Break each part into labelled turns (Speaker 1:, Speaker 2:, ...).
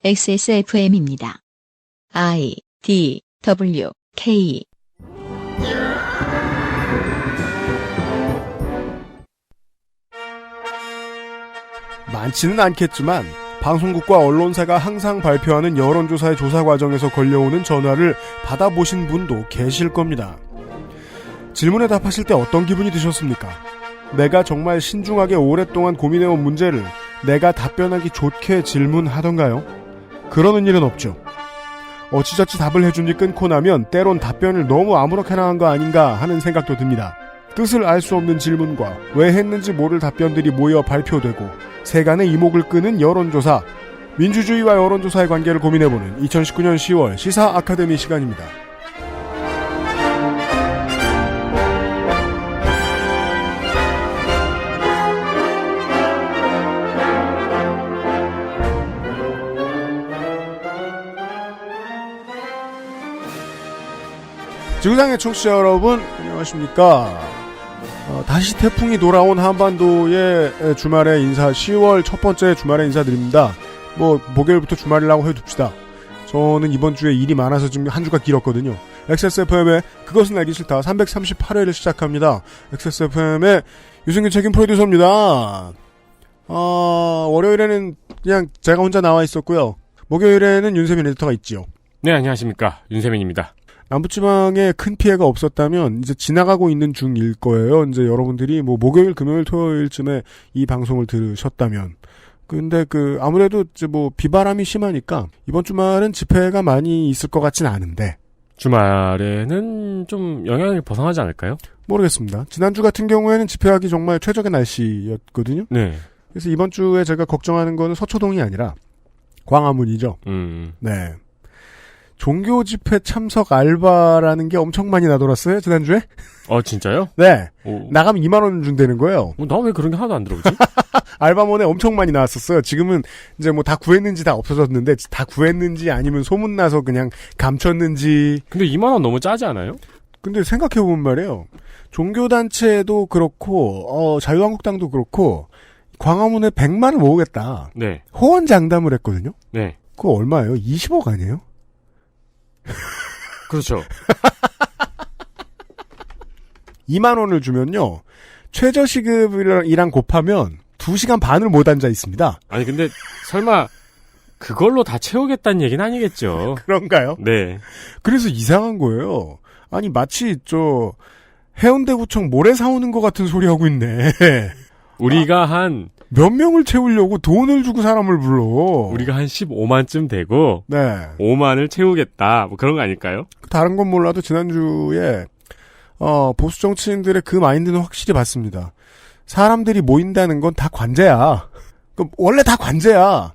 Speaker 1: XSFM입니다. I, D, W, K.
Speaker 2: 많지는 않겠지만 방송국과 언론사가 항상 발표하는 여론조사의 조사 과정에서 걸려오는 전화를 받아보신 분도 계실 겁니다. 질문에 답하실 때 어떤 기분이 드셨습니까? 내가 정말 신중하게 오랫동안 고민해온 문제를 내가 답변하기 좋게 질문하던가요? 그러는 일은 없죠. 어찌저찌 답을 해주니 끊고 나면 때론 답변을 너무 아무렇게나 한 거 아닌가 하는 생각도 듭니다. 뜻을 알 수 없는 질문과 왜 했는지 모를 답변들이 모여 발표되고 세간의 이목을 끄는 여론조사. 민주주의와 여론조사의 관계를 고민해보는 2019년 10월 시사 아카데미 시간입니다. 지구상의 청취자 여러분, 안녕하십니까. 다시 태풍이 돌아온 한반도의 주말의 인사, 10월 첫 번째 주말의 인사드립니다. 목요일부터 주말이라고 해둡시다. 저는 이번 주에 일이 많아서 지금 한 주가 길었거든요. XSFM의 그것은 알기 싫다 338회를 시작합니다. XSFM의 유승균 책임 프로듀서입니다. 월요일에는 그냥 제가 혼자 나와 있었고요. 목요일에는 윤세민 에디터가 있지요.
Speaker 3: 네, 안녕하십니까. 윤세민입니다.
Speaker 2: 남부지방에 큰 피해가 없었다면 이제 지나가고 있는 중일 거예요. 이제 여러분들이 목요일, 금요일, 토요일쯤에 이 방송을 들으셨다면. 근데 아무래도 이제 비바람이 심하니까 이번 주말은 집회가 많이 있을 것 같진 않은데.
Speaker 3: 주말에는 좀 영향을 벗어나지 않을까요?
Speaker 2: 모르겠습니다. 지난주 같은 경우에는 집회하기 정말 최적의 날씨였거든요.
Speaker 3: 네.
Speaker 2: 그래서 이번 주에 제가 걱정하는 거는 서초동이 아니라 광화문이죠. 네. 종교 집회 참석 알바라는 게 엄청 많이 나돌았어요, 지난주에?
Speaker 3: 진짜요?
Speaker 2: 네.
Speaker 3: 오.
Speaker 2: 나가면 2만원 준다는 거예요.
Speaker 3: 나 왜 그런 게 하나도 안 들어오지?
Speaker 2: 알바몬에 엄청 많이 나왔었어요. 지금은 이제 다 구했는지 다 없어졌는데, 다 구했는지 아니면 소문나서 그냥 감췄는지.
Speaker 3: 근데 2만원 너무 짜지 않아요?
Speaker 2: 근데 생각해보면 말이에요. 종교단체도 그렇고, 자유한국당도 그렇고, 광화문에 100만을 모으겠다.
Speaker 3: 네.
Speaker 2: 호언장담을 했거든요?
Speaker 3: 네.
Speaker 2: 그거 얼마예요? 20억 아니에요?
Speaker 3: 그렇죠.
Speaker 2: 2만 원을 주면요. 최저시급이랑 곱하면 2시간 반을 못 앉아 있습니다.
Speaker 3: 아니 근데 설마 그걸로 다 채우겠다는 얘기는 아니겠죠.
Speaker 2: 그런가요?
Speaker 3: 네.
Speaker 2: 그래서 이상한 거예요. 아니 마치 해운대구청 모래 사오는 것 같은 소리 하고 있네.
Speaker 3: 우리가 한
Speaker 2: 몇 명을 채우려고 돈을 주고 사람을 불러.
Speaker 3: 우리가 한 15만쯤 되고
Speaker 2: 네.
Speaker 3: 5만을 채우겠다. 그런 거 아닐까요?
Speaker 2: 다른 건 몰라도 지난주에 보수 정치인들의 그 마인드는 확실히 봤습니다. 사람들이 모인다는 건 다 관제야. 원래 다 관제야.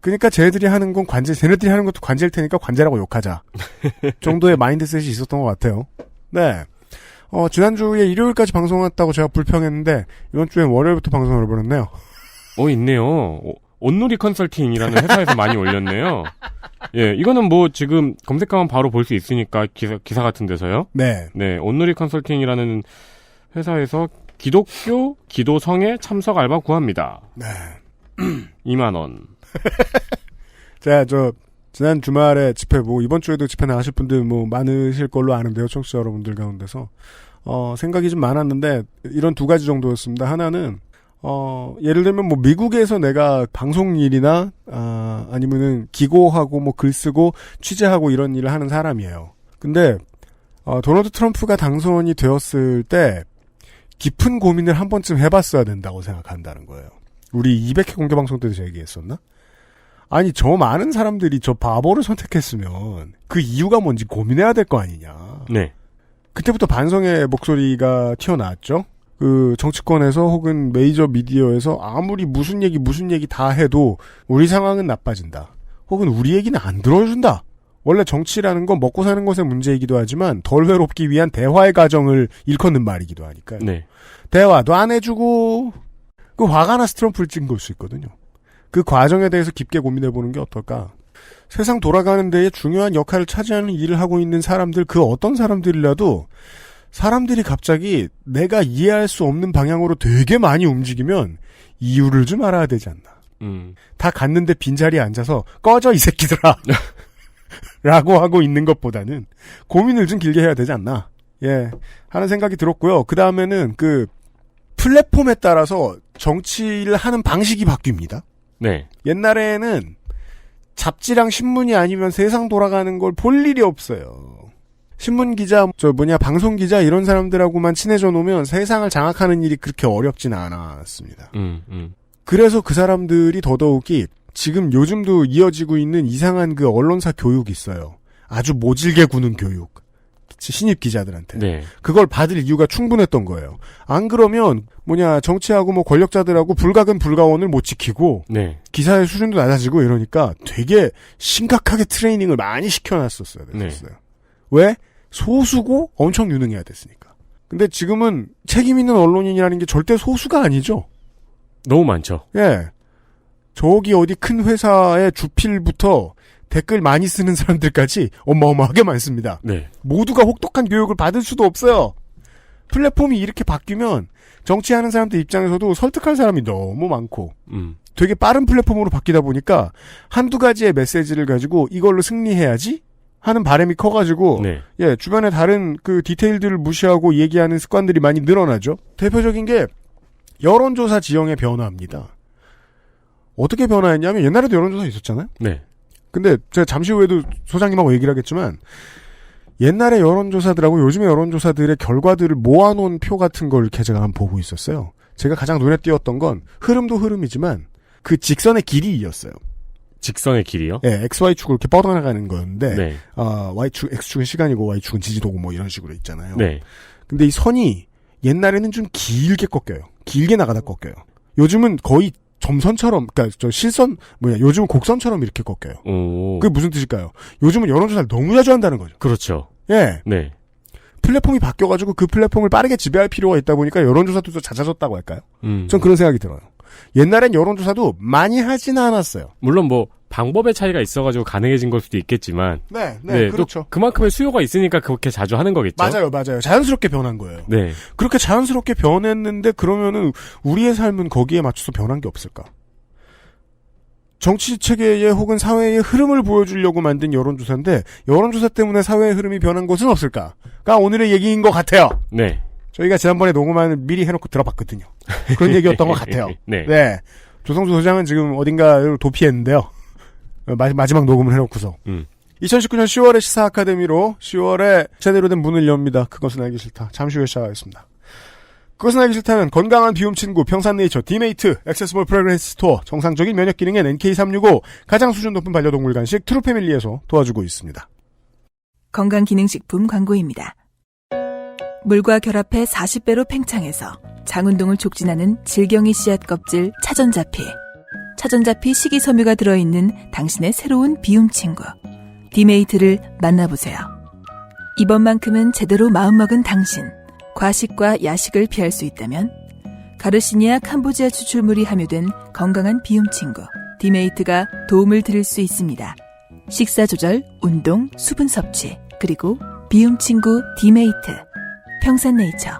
Speaker 2: 그러니까 쟤네들이 하는 건 관제, 쟤네들이 하는 것도 관제일 테니까 관제라고 욕하자. 정도의 마인드셋이 있었던 것 같아요. 네. 지난주에 일요일까지 방송했다고 제가 불평했는데, 이번 주엔 월요일부터 방송을 해버렸네요.
Speaker 3: 있네요. 온누리 컨설팅이라는 회사에서 많이 올렸네요. 예, 이거는 지금 검색하면 바로 볼 수 있으니까 기사 같은 데서요.
Speaker 2: 네.
Speaker 3: 네, 온누리 컨설팅이라는 회사에서 기독교 기도성에 참석 알바 구합니다.
Speaker 2: 네.
Speaker 3: 2만원.
Speaker 2: 제가 지난 주말에 집회 이번 주에도 집회 나가실 분들 많으실 걸로 아는데요. 청취자 여러분들 가운데서. 생각이 좀 많았는데, 이런 두 가지 정도였습니다. 하나는, 예를 들면 미국에서 내가 방송 일이나, 아니면은 기고하고 글 쓰고 취재하고 이런 일을 하는 사람이에요. 근데, 도널드 트럼프가 당선이 되었을 때, 깊은 고민을 한 번쯤 해봤어야 된다고 생각한다는 거예요. 우리 200회 공개방송 때도 제가 얘기했었나? 아니, 저 많은 사람들이 저 바보를 선택했으면 그 이유가 뭔지 고민해야 될 거 아니냐.
Speaker 3: 네.
Speaker 2: 그때부터 반성의 목소리가 튀어나왔죠. 정치권에서 혹은 메이저 미디어에서 아무리 무슨 얘기 다 해도 우리 상황은 나빠진다. 혹은 우리 얘기는 안 들어준다. 원래 정치라는 건 먹고 사는 것의 문제이기도 하지만 덜 외롭기 위한 대화의 과정을 일컫는 말이기도 하니까요.
Speaker 3: 네.
Speaker 2: 대화도 안 해주고 화가 나서 트럼프를 찍은 걸 수 있거든요. 그 과정에 대해서 깊게 고민해보는 게 어떨까. 세상 돌아가는 데에 중요한 역할을 차지하는 일을 하고 있는 사람들, 그 어떤 사람들이라도 사람들이 갑자기 내가 이해할 수 없는 방향으로 되게 많이 움직이면 이유를 좀 알아야 되지 않나. 다 갔는데 빈자리에 앉아서 꺼져 이 새끼들아 라고 하고 있는 것보다는 고민을 좀 길게 해야 되지 않나 하는 생각이 들었고요. 그 다음에는 그 플랫폼에 따라서 정치를 하는 방식이 바뀝니다.
Speaker 3: 네.
Speaker 2: 옛날에는 잡지랑 신문이 아니면 세상 돌아가는 걸 볼 일이 없어요. 신문 기자, 방송 기자 이런 사람들하고만 친해져 놓으면 세상을 장악하는 일이 그렇게 어렵진 않았습니다. 그래서 그 사람들이 더더욱이 지금 요즘도 이어지고 있는 이상한 그 언론사 교육이 있어요. 아주 모질게 구는 교육. 신입 기자들한테.
Speaker 3: 네.
Speaker 2: 그걸 받을 이유가 충분했던 거예요. 안 그러면 정치하고 뭐 권력자들하고 불가근 불가원을 못 지키고
Speaker 3: 네. 기사의
Speaker 2: 수준도 낮아지고 이러니까 되게 심각하게 트레이닝을 많이 시켜놨었어요.
Speaker 3: 네.
Speaker 2: 왜? 소수고 엄청 유능해야 됐으니까. 근데 지금은 책임 있는 언론인이라는 게 절대 소수가 아니죠.
Speaker 3: 너무 많죠.
Speaker 2: 예. 저기 어디 큰 회사의 주필부터 댓글 많이 쓰는 사람들까지 어마어마하게 많습니다.
Speaker 3: 네.
Speaker 2: 모두가 혹독한 교육을 받을 수도 없어요. 플랫폼이 이렇게 바뀌면 정치하는 사람들 입장에서도 설득할 사람이 너무 많고 되게 빠른 플랫폼으로 바뀌다 보니까 한두 가지의 메시지를 가지고 이걸로 승리해야지 하는 바람이 커가지고 네. 주변에 다른 그 디테일들을 무시하고 얘기하는 습관들이 많이 늘어나죠. 대표적인 게 여론조사 지형의 변화입니다. 어떻게 변화했냐면 옛날에도 여론조사 있었잖아요.
Speaker 3: 네.
Speaker 2: 근데 제가 잠시 후에도 소장님하고 얘기를 하겠지만 옛날의 여론조사들하고 요즘의 여론조사들의 결과들을 모아놓은 표 같은 걸 이렇게 제가 한번 보고 있었어요. 제가 가장 눈에 띄었던 건 흐름도 흐름이지만 그 직선의 길이였어요.
Speaker 3: 직선의 길이요?
Speaker 2: 네, XY축으로 이렇게 뻗어나가는 거였는데
Speaker 3: 네.
Speaker 2: X축은 시간이고 Y축은 지지도고 뭐 이런 식으로 있잖아요.
Speaker 3: 네.
Speaker 2: 근데 이 선이 옛날에는 좀 길게 꺾여요. 길게 나가다 꺾여요. 요즘은 거의 점선처럼, 그러니까 저 실선 요즘은 곡선처럼 이렇게 꺾여요. 그게 무슨 뜻일까요? 요즘은 여론조사를 너무 자주 한다는 거죠.
Speaker 3: 그렇죠.
Speaker 2: 예.
Speaker 3: 네.
Speaker 2: 플랫폼이 바뀌어가지고 그 플랫폼을 빠르게 지배할 필요가 있다 보니까 여론조사도 더 잦아졌다고 할까요? 전 그런 생각이 들어요. 옛날엔 여론조사도 많이 하진 않았어요.
Speaker 3: 물론 방법의 차이가 있어가지고 가능해진 걸 수도 있겠지만.
Speaker 2: 네, 그렇죠.
Speaker 3: 또 그만큼의 수요가 있으니까 그렇게 자주 하는 거겠죠.
Speaker 2: 맞아요. 자연스럽게 변한 거예요.
Speaker 3: 네.
Speaker 2: 그렇게 자연스럽게 변했는데 그러면은 우리의 삶은 거기에 맞춰서 변한 게 없을까? 정치 체계의 혹은 사회의 흐름을 보여주려고 만든 여론조사인데 여론조사 때문에 사회의 흐름이 변한 것은 없을까가 오늘의 얘기인 것 같아요.
Speaker 3: 네.
Speaker 2: 저희가 지난번에 녹음을 미리 해놓고 들어봤거든요. 그런 얘기였던 것 같아요.
Speaker 3: 네.
Speaker 2: 조성수 소장은 지금 어딘가를 도피했는데요. 마지막 녹음을 해놓고서. 2019년 10월에 시사 아카데미로 10월에 제대로 된 문을 엽니다. 그것은 알기 싫다. 잠시 후에 시작하겠습니다. 그것은 알기 싫다는 건강한 비움 친구 평산네이처 디메이트 액세스몰 프레그랜스 스토어 정상적인 면역 기능엔 NK365 가장 수준 높은 반려동물 간식 트루패밀리에서 도와주고 있습니다.
Speaker 4: 건강기능식품 광고입니다. 물과 결합해 40배로 팽창해서 장운동을 촉진하는 질경이 씨앗 껍질 차전자피. 차전자피 식이섬유가 들어있는 당신의 새로운 비움 친구. 디메이트를 만나보세요. 이번만큼은 제대로 마음먹은 당신. 과식과 야식을 피할 수 있다면 가르시니아 캄보지아 추출물이 함유된 건강한 비움 친구. 디메이트가 도움을 드릴 수 있습니다. 식사 조절, 운동, 수분 섭취, 그리고 비움 친구 디메이트. 평산네이처.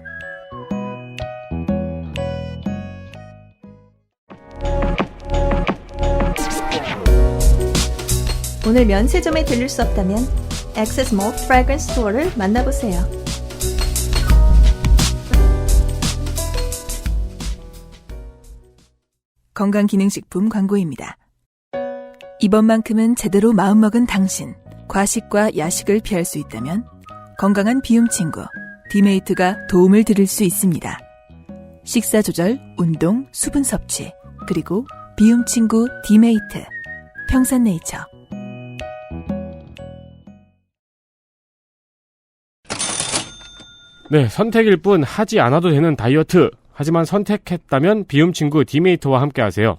Speaker 5: 오늘 면세점에 들릴 수 없다면 액세스몰 프래그런스 스토어를 만나보세요.
Speaker 4: 건강기능식품 광고입니다. 이번만큼은 제대로 마음먹은 당신. 과식과 야식을 피할 수 있다면 건강한 비움 친구. 디메이트가 도움을 드릴 수 있습니다. 식사 조절, 운동, 수분 섭취, 그리고 비움 친구 디메이트. 평산네이처.
Speaker 3: 네, 선택일 뿐 하지 않아도 되는 다이어트. 하지만 선택했다면 비움 친구 디메이트와 함께 하세요.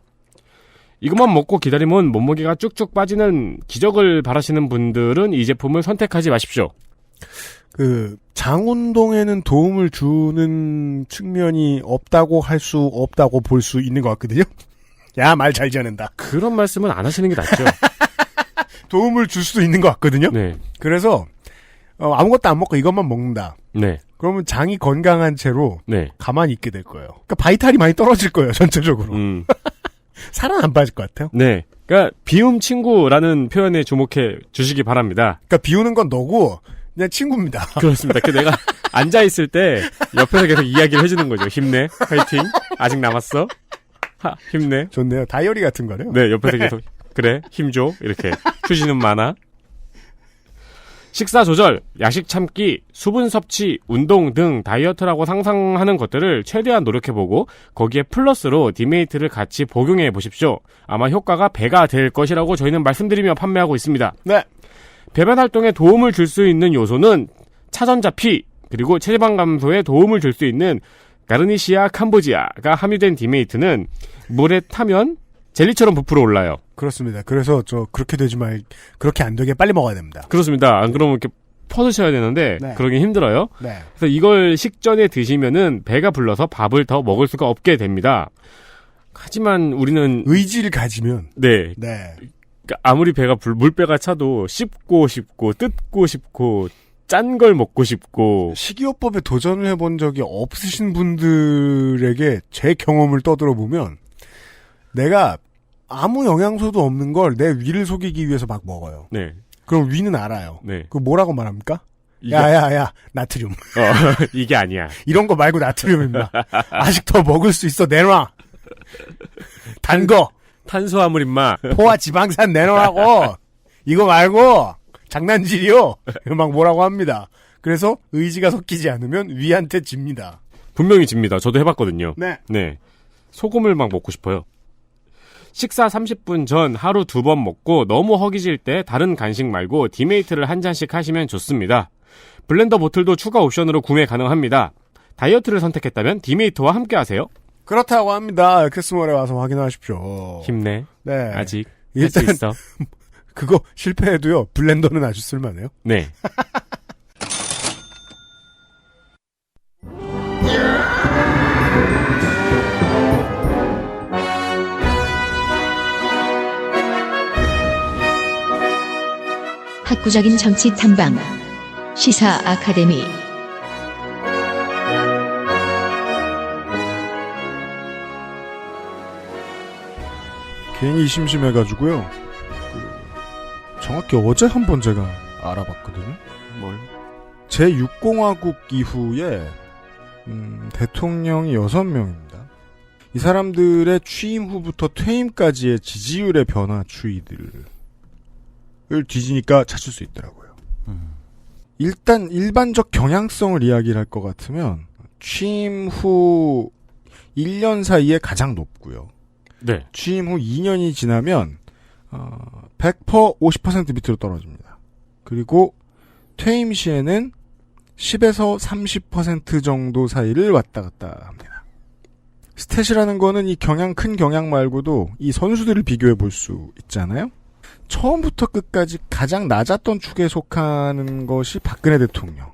Speaker 3: 이것만 먹고 기다리면 몸무게가 쭉쭉 빠지는 기적을 바라시는 분들은 이 제품을 선택하지 마십시오.
Speaker 2: 장운동에는 도움을 주는 측면이 없다고 볼 수 있는 것 같거든요? 야, 말 잘 지어낸다.
Speaker 3: 그런 말씀은 안 하시는 게 낫죠.
Speaker 2: 도움을 줄 수도 있는 것 같거든요?
Speaker 3: 네.
Speaker 2: 그래서, 아무것도 안 먹고 이것만 먹는다.
Speaker 3: 네.
Speaker 2: 그러면 장이 건강한 채로
Speaker 3: 네.
Speaker 2: 가만히 있게 될 거예요. 그러니까 바이탈이 많이 떨어질 거예요, 전체적으로. 살은 안 빠질 것 같아요.
Speaker 3: 네. 그러니까 비움 친구라는 표현에 주목해 주시기 바랍니다.
Speaker 2: 그러니까 비우는 건 너고 그냥 친구입니다.
Speaker 3: 그렇습니다. 그 내가 앉아 있을 때 옆에서 계속 이야기를 해주는 거죠. 힘내, 파이팅, 아직 남았어, 힘내.
Speaker 2: 좋네요. 다이어리 같은 거네요.
Speaker 3: 네, 옆에서 계속 그래, 힘줘 이렇게 휴지는 많아. 식사 조절, 야식 참기, 수분 섭취, 운동 등 다이어트라고 상상하는 것들을 최대한 노력해보고 거기에 플러스로 디메이트를 같이 복용해 보십시오. 아마 효과가 배가 될 것이라고 저희는 말씀드리며 판매하고 있습니다.
Speaker 2: 네.
Speaker 3: 배변 활동에 도움을 줄 수 있는 요소는 차전자 P, 그리고 체지방 감소에 도움을 줄 수 있는 가르니시아 캄보지아가 함유된 디메이트는 물에 타면 젤리처럼 부풀어 올라요.
Speaker 2: 그렇습니다. 그래서 그렇게 안 되게 빨리 먹어야 됩니다.
Speaker 3: 그렇습니다. 안 그러면 이렇게 퍼드셔야 되는데
Speaker 2: 네.
Speaker 3: 그러긴 힘들어요.
Speaker 2: 네.
Speaker 3: 그래서 이걸 식전에 드시면은 배가 불러서 밥을 더 먹을 수가 없게 됩니다. 하지만 우리는
Speaker 2: 의지를 가지면
Speaker 3: 네.
Speaker 2: 네.
Speaker 3: 그러니까 아무리 물배가 차도 씹고 싶고 뜯고 싶고 짠 걸 먹고 싶고
Speaker 2: 식이요법에 도전을 해본 적이 없으신 분들에게 제 경험을 떠들어 보면 내가 아무 영양소도 없는 걸 내 위를 속이기 위해서 막 먹어요.
Speaker 3: 네.
Speaker 2: 그럼 위는 알아요.
Speaker 3: 네.
Speaker 2: 그 뭐라고 말합니까?
Speaker 3: 이게,
Speaker 2: 야야야 나트륨.
Speaker 3: 이게 아니야.
Speaker 2: 이런 거 말고 나트륨입니다. 아직 더 먹을 수 있어 내놔. 단 거.
Speaker 3: 탄수화물 임마.
Speaker 2: 포화 지방산 내놓으라고. 이거 말고 장난질이요. 막 뭐라고 합니다. 그래서 의지가 섞이지 않으면 위한테 집니다.
Speaker 3: 분명히 집니다. 저도 해봤거든요.
Speaker 2: 네.
Speaker 3: 네. 소금을 막 먹고 싶어요. 식사 30분 전 하루 2번 먹고 너무 허기질 때 다른 간식 말고 디메이트를 한 잔씩 하시면 좋습니다. 블렌더 보틀도 추가 옵션으로 구매 가능합니다. 다이어트를 선택했다면 디메이트와 함께 하세요.
Speaker 2: 그렇다고 합니다. 캐스몰에 와서 확인하십시오.
Speaker 3: 힘내.
Speaker 2: 네.
Speaker 3: 아직 할 수
Speaker 2: 일단
Speaker 3: 있어.
Speaker 2: 그거 실패해도요. 블렌더는 아주 쓸만해요.
Speaker 3: 네.
Speaker 1: 학구적인 정치 탐방 시사 아카데미.
Speaker 2: 괜히 심심해가지고요. 정확히 어제 한번 제가 알아봤거든요.
Speaker 6: 뭘?
Speaker 2: 제6공화국 이후에 대통령이 6명입니다. 이 사람들의 취임 후부터 퇴임까지의 지지율의 변화 추이들을 뒤지니까 찾을 수 있더라고요. 일단 일반적 경향성을 이야기를 할 것 같으면 취임 후 1년 사이에 가장 높고요.
Speaker 3: 네.
Speaker 2: 취임 후 2년이 지나면 100% 50% 밑으로 떨어집니다. 그리고 퇴임 시에는 10에서 30% 정도 사이를 왔다 갔다 합니다. 스탯이라는 거는 이 큰 경향 말고도 이 선수들을 비교해 볼 수 있잖아요. 처음부터 끝까지 가장 낮았던 축에 속하는 것이 박근혜 대통령.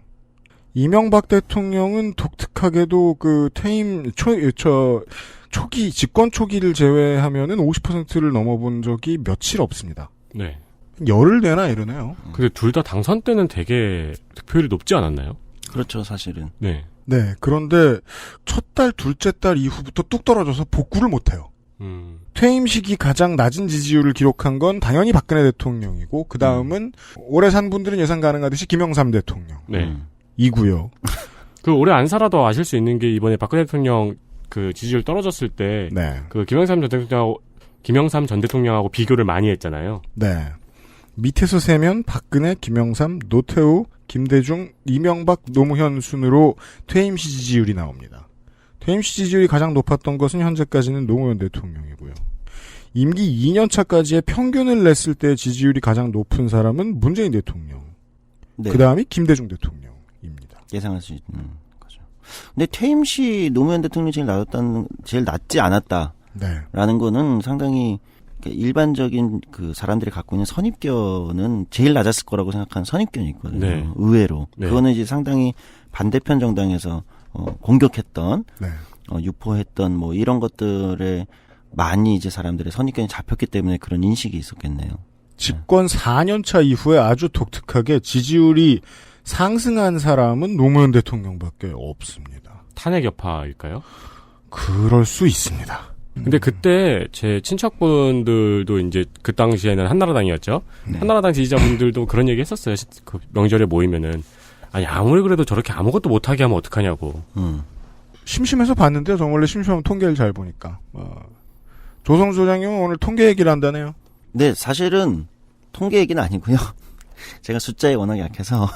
Speaker 2: 이명박 대통령은 독특하게도 그 퇴임 초기 집권 초기를 제외하면은 50%를 넘어본 적이 며칠 없습니다.
Speaker 3: 네.
Speaker 2: 열흘 되나 이러네요.
Speaker 3: 근데 둘 다 당선 때는 되게 득표율이 높지 않았나요?
Speaker 6: 그렇죠, 사실은.
Speaker 3: 네.
Speaker 2: 네. 그런데 첫 달, 둘째 달 이후부터 뚝 떨어져서 복구를 못해요. 퇴임 시기 가장 낮은 지지율을 기록한 건 당연히 박근혜 대통령이고 그 다음은 오래 산 분들은 예상 가능하듯이 김영삼 대통령.
Speaker 3: 네.
Speaker 2: 이고요.
Speaker 3: 그 오래 안 살아도 아실 수 있는 게 이번에 박근혜 대통령 그 지지율 떨어졌을 때
Speaker 2: 네.
Speaker 3: 그 김영삼 전 대통령하고 비교를 많이 했잖아요.
Speaker 2: 네. 밑에서 세면 박근혜, 김영삼, 노태우, 김대중, 이명박, 노무현 순으로 퇴임 시 지지율이 나옵니다. 퇴임 시 지지율이 가장 높았던 것은 현재까지는 노무현 대통령이고요. 임기 2년 차까지의 평균을 냈을 때 지지율이 가장 높은 사람은 문재인 대통령.
Speaker 6: 네.
Speaker 2: 그 다음이 김대중 대통령입니다.
Speaker 6: 예상할 수 있는 거죠. 근데 퇴임 시 노무현 대통령이 제일 낫지 않았다라는
Speaker 2: 네.
Speaker 6: 거는 상당히 일반적인 그 사람들이 갖고 있는 선입견은 제일 낮았을 거라고 생각하는 선입견이 있거든요.
Speaker 3: 네.
Speaker 6: 의외로.
Speaker 3: 네.
Speaker 6: 그거는 이제 상당히 반대편 정당에서 공격했던,
Speaker 2: 네.
Speaker 6: 유포했던 뭐 이런 것들에 많이 이제 사람들의 선입견이 잡혔기 때문에 그런 인식이 있었겠네요.
Speaker 2: 집권 4년 차 이후에 아주 독특하게 지지율이 상승한 사람은 노무현 대통령밖에 없습니다.
Speaker 3: 탄핵 여파일까요?
Speaker 2: 그럴 수 있습니다.
Speaker 3: 근데 그때 제 친척분들도 이제 그 당시에는 한나라당이었죠.
Speaker 6: 네.
Speaker 3: 한나라당 지지자분들도 그런 얘기 했었어요. 그 명절에 모이면은. 아니, 아무리 그래도 저렇게 아무것도 못하게 하면 어떡하냐고.
Speaker 2: 심심해서 봤는데요. 저 원래 심심하면 통계를 잘 보니까. 조성수 소장님은 오늘 통계 얘기를 한다네요.
Speaker 6: 네, 사실은 통계 얘기는 아니고요. 제가 숫자에 워낙 약해서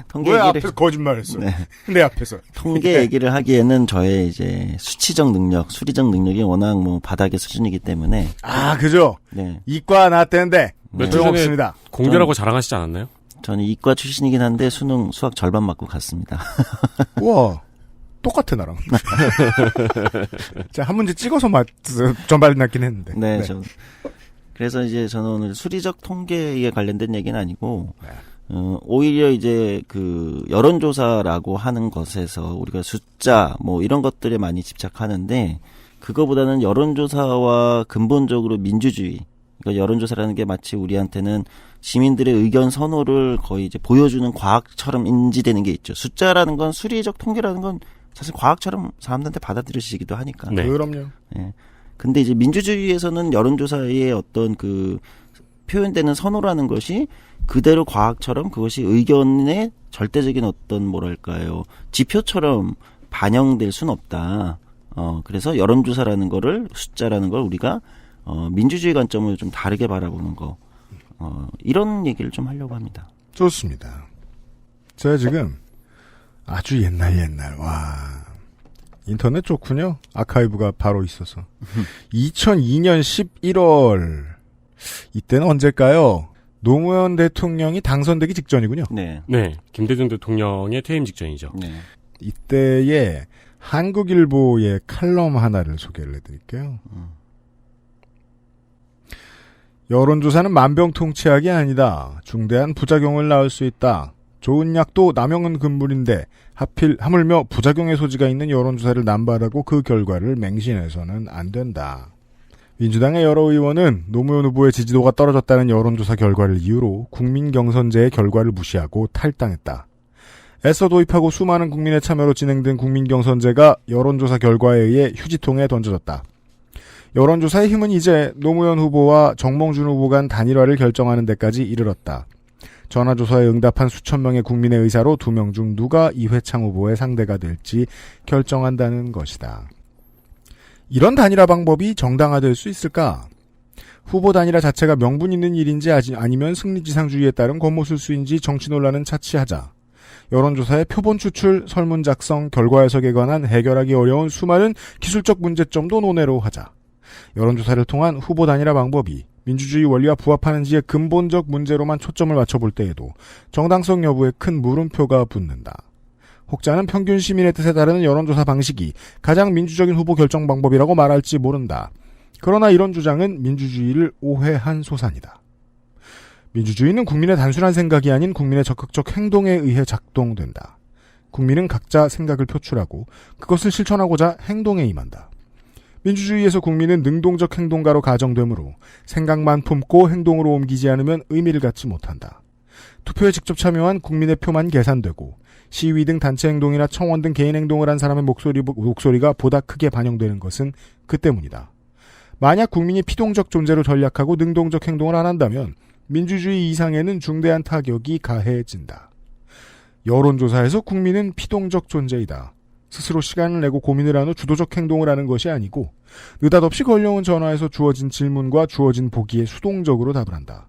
Speaker 6: 통계
Speaker 2: 왜
Speaker 6: 얘기를
Speaker 2: 앞에서 거짓말했어?
Speaker 6: 네.
Speaker 2: 내 앞에서.
Speaker 6: 통계 얘기를 하기에는 저의 이제 수치적 능력, 수리적 능력이 워낙 뭐 바닥의 수준이기 때문에
Speaker 2: 그죠?
Speaker 6: 네.
Speaker 2: 이과 나왔대는데
Speaker 3: 며칠 전에
Speaker 2: 없습니다.
Speaker 3: 공개라고 자랑하시지 않았나요?
Speaker 6: 저는 이과 출신이긴 한데 수학 절반 맞고 갔습니다.
Speaker 2: 우와. 똑같아 나랑. 자, 한 문제 찍어서 전발 났긴 했는데.
Speaker 6: 네. 그래서 이제 저는 오늘 수리적 통계에 관련된 얘기는 아니고 오히려 이제 그 여론조사라고 하는 것에서 우리가 숫자 뭐 이런 것들에 많이 집착하는데 그거보다는 여론조사와 근본적으로 민주주의. 그러니까 여론조사라는 게 마치 우리한테는 시민들의 의견 선호를 거의 이제 보여주는 과학처럼 인지되는 게 있죠. 숫자라는 건 수리적 통계라는 건 사실 과학처럼 사람들한테 받아들여지기도 하니까.
Speaker 3: 네.
Speaker 2: 그럼요.
Speaker 6: 네. 근데 이제 민주주의에서는 여론조사의 어떤 그 표현되는 선호라는 것이 그대로 과학처럼 그것이 의견의 절대적인 어떤 뭐랄까요 지표처럼 반영될 수는 없다. 그래서 여론조사라는 거를 숫자라는 걸 우리가 민주주의 관점을 좀 다르게 바라보는 거 이런 얘기를 좀 하려고 합니다.
Speaker 2: 좋습니다. 제가 지금 아주 옛날 인터넷 좋군요. 아카이브가 바로 있어서 2002년 11월 이때는 언제일까요? 노무현 대통령이 당선되기 직전이군요.
Speaker 6: 네.
Speaker 3: 네. 김대중 대통령의 퇴임 직전이죠.
Speaker 6: 네.
Speaker 2: 이때의 한국일보의 칼럼 하나를 소개를 해드릴게요. 여론조사는 만병통치약이 아니다. 중대한 부작용을 낳을 수 있다. 좋은 약도 남용은 금물인데 하물며 부작용의 소지가 있는 여론조사를 남발하고 그 결과를 맹신해서는 안 된다. 민주당의 여러 의원은 노무현 후보의 지지도가 떨어졌다는 여론조사 결과를 이유로 국민경선제의 결과를 무시하고 탈당했다. 애써 도입하고 수많은 국민의 참여로 진행된 국민경선제가 여론조사 결과에 의해 휴지통에 던져졌다. 여론조사의 힘은 이제 노무현 후보와 정몽준 후보 간 단일화를 결정하는 데까지 이르렀다. 전화조사에 응답한 수천 명의 국민의 의사로 2명 중 누가 이회창 후보의 상대가 될지 결정한다는 것이다. 이런 단일화 방법이 정당화될 수 있을까? 후보 단일화 자체가 명분 있는 일인지 아니면 승리지상주의에 따른 권모술수인지 정치 논란은 차치하자. 여론조사의 표본 추출, 설문 작성, 결과 해석에 관한 해결하기 어려운 수많은 기술적 문제점도 논외로 하자. 여론조사를 통한 후보 단일화 방법이 민주주의 원리와 부합하는지의 근본적 문제로만 초점을 맞춰볼 때에도 정당성 여부에 큰 물음표가 붙는다. 혹자는 평균 시민의 뜻에 따르는 여론조사 방식이 가장 민주적인 후보 결정 방법이라고 말할지 모른다. 그러나 이런 주장은 민주주의를 오해한 소산이다. 민주주의는 국민의 단순한 생각이 아닌 국민의 적극적 행동에 의해 작동된다. 국민은 각자 생각을 표출하고 그것을 실천하고자 행동에 임한다. 민주주의에서 국민은 능동적 행동가로 가정되므로 생각만 품고 행동으로 옮기지 않으면 의미를 갖지 못한다. 투표에 직접 참여한 국민의 표만 계산되고 시위 등 단체 행동이나 청원 등 개인 행동을 한 사람의 목소리가 보다 크게 반영되는 것은 그 때문이다. 만약 국민이 피동적 존재로 전략하고 능동적 행동을 안 한다면 민주주의 이상에는 중대한 타격이 가해진다. 여론조사에서 국민은 피동적 존재이다. 스스로 시간을 내고 고민을 한 후 주도적 행동을 하는 것이 아니고 느닷없이 걸려온 전화에서 주어진 질문과 주어진 보기에 수동적으로 답을 한다.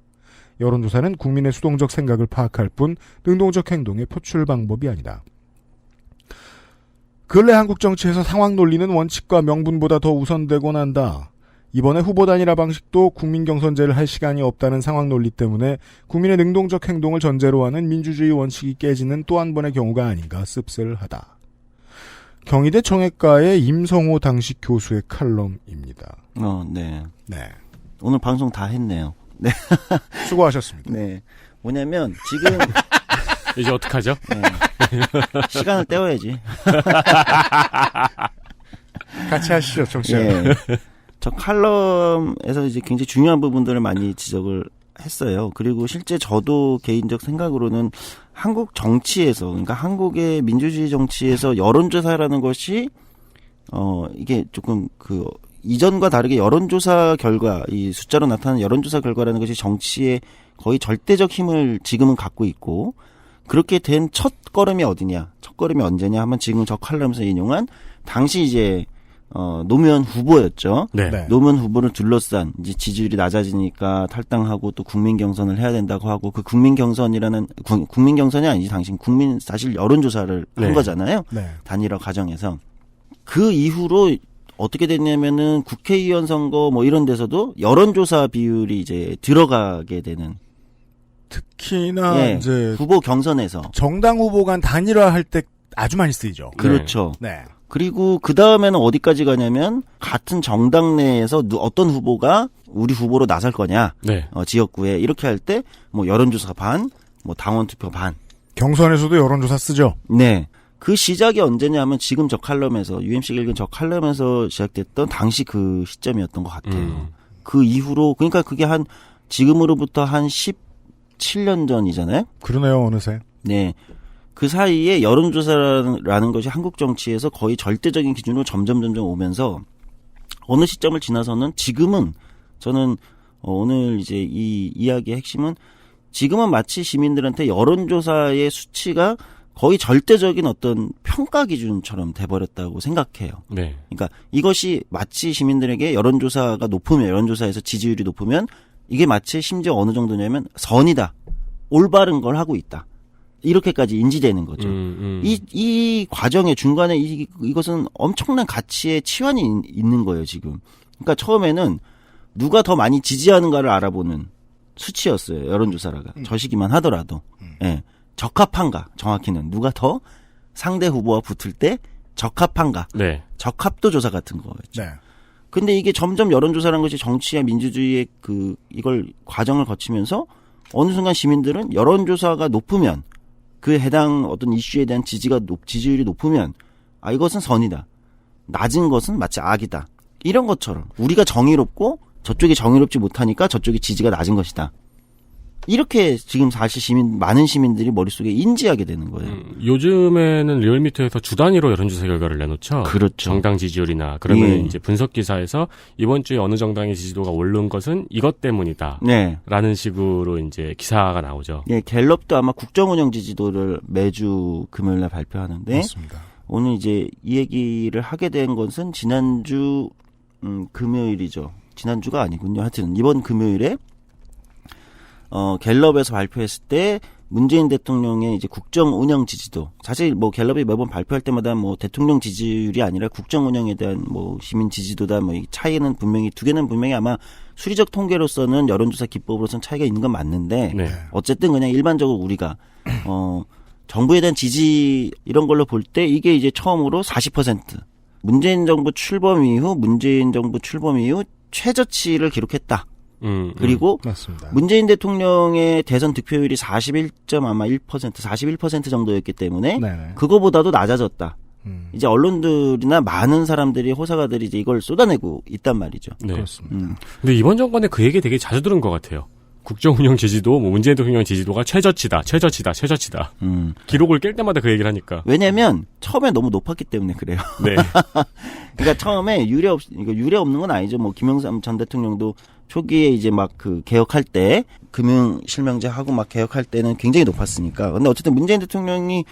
Speaker 2: 여론조사는 국민의 수동적 생각을 파악할 뿐 능동적 행동의 표출 방법이 아니다. 근래 한국 정치에서 상황 논리는 원칙과 명분보다 더 우선되곤 한다. 이번에 후보 단일화 방식도 국민경선제를 할 시간이 없다는 상황 논리 때문에 국민의 능동적 행동을 전제로 하는 민주주의 원칙이 깨지는 또 한 번의 경우가 아닌가 씁쓸하다. 경희대 정외과의 임성호 당시 교수의 칼럼입니다.
Speaker 6: 네.
Speaker 2: 네.
Speaker 6: 오늘 방송 다 했네요. 네.
Speaker 2: 수고하셨습니다.
Speaker 6: 네. 뭐냐면 지금
Speaker 3: 이제 어떡하죠?
Speaker 6: 네. 시간을 때워야지.
Speaker 2: 같이 하시죠, 정치자.
Speaker 6: 네. 저 칼럼에서 이제 굉장히 중요한 부분들을 많이 지적을 했어요. 그리고 실제 저도 개인적 생각으로는 한국 정치에서, 그러니까 한국의 민주주의 정치에서 여론조사라는 것이, 이게 조금 이전과 다르게 여론조사 결과, 이 숫자로 나타나는 여론조사 결과라는 것이 정치에 거의 절대적 힘을 지금은 갖고 있고, 그렇게 된 첫 걸음이 어디냐, 첫 걸음이 언제냐 하면 지금 저 칼럼에서 인용한 당시 이제 노무현 후보였죠.
Speaker 3: 네.
Speaker 2: 네.
Speaker 6: 노무현 후보를 둘러싼 이제 지지율이 낮아지니까 탈당하고 또 국민 경선을 해야 된다고 하고 그 국민 경선이라는 국민 경선이 아니지 당신 국민 사실 여론조사를 한
Speaker 3: 네.
Speaker 6: 거잖아요.
Speaker 2: 네.
Speaker 6: 단일화 과정에서 그 이후로 어떻게 됐냐면은 국회의원 선거 뭐 이런 데서도 여론조사 비율이 이제 들어가게 되는
Speaker 2: 특히나
Speaker 6: 예,
Speaker 2: 이제
Speaker 6: 후보 경선에서
Speaker 2: 정당 후보 간 단일화할 때 아주 많이 쓰이죠.
Speaker 6: 그렇죠.
Speaker 2: 네.
Speaker 6: 그리고 그 다음에는 어디까지 가냐면 같은 정당 내에서 어떤 후보가 우리 후보로 나설 거냐,
Speaker 3: 네.
Speaker 6: 지역구에 이렇게 할 때 뭐 여론조사 반, 뭐 당원 투표 반.
Speaker 2: 경선에서도 여론조사 쓰죠.
Speaker 6: 네. 그 시작이 언제냐 하면 지금 저 칼럼에서 UMC가 읽은 저 칼럼에서 시작됐던 당시 그 시점이었던 것 같아요. 그 이후로 그러니까 그게 한 지금으로부터 한 17년 전이잖아요.
Speaker 2: 그러네요, 어느새.
Speaker 6: 네. 그 사이에 여론조사라는 것이 한국 정치에서 거의 절대적인 기준으로 점점 오면서 어느 시점을 지나서는 지금은 저는 오늘 이제 이 이야기의 핵심은 지금은 마치 시민들한테 여론조사의 수치가 거의 절대적인 어떤 평가 기준처럼 돼버렸다고 생각해요.
Speaker 3: 네.
Speaker 6: 그러니까 이것이 마치 시민들에게 여론조사가 높으면 여론조사에서 지지율이 높으면 이게 마치 심지어 어느 정도냐면 선이다. 올바른 걸 하고 있다. 이렇게까지 인지되는 거죠. 이 과정의 중간에 이것은 엄청난 가치의 치환이 있는 거예요, 지금. 그러니까 처음에는 누가 더 많이 지지하는가를 알아보는 수치였어요, 여론조사라가. 저시기만 하더라도. 예. 적합한가, 정확히는. 누가 더 상대 후보와 붙을 때 적합한가.
Speaker 3: 네.
Speaker 6: 적합도 조사 같은 거였죠.
Speaker 2: 네.
Speaker 6: 근데 이게 점점 여론조사라는 것이 정치와 민주주의의 이걸 과정을 거치면서 어느 순간 시민들은 여론조사가 높으면 그 해당 어떤 이슈에 대한 지지율이 높으면 아 이것은 선이다. 낮은 것은 마치 악이다. 이런 것처럼 우리가 정의롭고 저쪽이 정의롭지 못하니까 저쪽이 지지가 낮은 것이다. 이렇게 지금 사실 많은 시민들이 머릿속에 인지하게 되는 거예요.
Speaker 3: 요즘에는 리얼미터에서 주 단위로 여론조사 결과를 내놓죠.
Speaker 6: 그렇죠.
Speaker 3: 정당 지지율이나 그러면
Speaker 6: 예.
Speaker 3: 이제 분석 기사에서 이번 주에 어느 정당의 지지도가 오른 것은 이것 때문이다.
Speaker 6: 네.
Speaker 3: 라는 식으로 이제 기사가 나오죠.
Speaker 6: 예, 갤럽도 아마 국정운영 지지도를 매주 금요일날 발표하는데
Speaker 2: 맞습니다.
Speaker 6: 오늘 이제 이 얘기를 하게 된 것은 지난주 금요일이죠. 지난주가 아니군요. 하여튼 이번 금요일에 갤럽에서 발표했을 때 문재인 대통령의 이제 국정 운영 지지도. 사실 뭐 갤럽이 매번 발표할 때마다 뭐 대통령 지지율이 아니라 국정 운영에 대한 뭐 시민 지지도다 뭐 이 차이는 분명히 두 개는 분명히 아마 수리적 통계로서는 여론조사 기법으로서는 차이가 있는 건 맞는데
Speaker 3: 네.
Speaker 6: 어쨌든 그냥 일반적으로 우리가 정부에 대한 지지 이런 걸로 볼 때 이게 이제 처음으로 40% 문재인 정부 출범 이후 최저치를 기록했다. 그리고
Speaker 2: 맞습니다.
Speaker 6: 문재인 대통령의 대선 득표율이 41% 정도였기 때문에
Speaker 2: 네네.
Speaker 6: 그거보다도 낮아졌다. 이제 언론들이나 많은 사람들이 호사가들이 이제 이걸 쏟아내고 있단 말이죠.
Speaker 3: 네.
Speaker 2: 그렇습니다.
Speaker 3: 근데 이번 정권에 그 얘기 되게 자주 들은 것 같아요. 국정운영 지지도, 뭐 문재인 대통령 지지도가 최저치다. 기록을 깰 때마다 그 얘기를 하니까.
Speaker 6: 왜냐면 처음에 너무 높았기 때문에 그래요.
Speaker 3: 네.
Speaker 6: 그러니까 처음에 유례 없는 건 아니죠. 뭐 김영삼 전 대통령도 초기에 이제 막 개혁할 때 금융 실명제 하고 막 개혁할 때는 굉장히 높았으니까. 근데 어쨌든 문재인 대통령이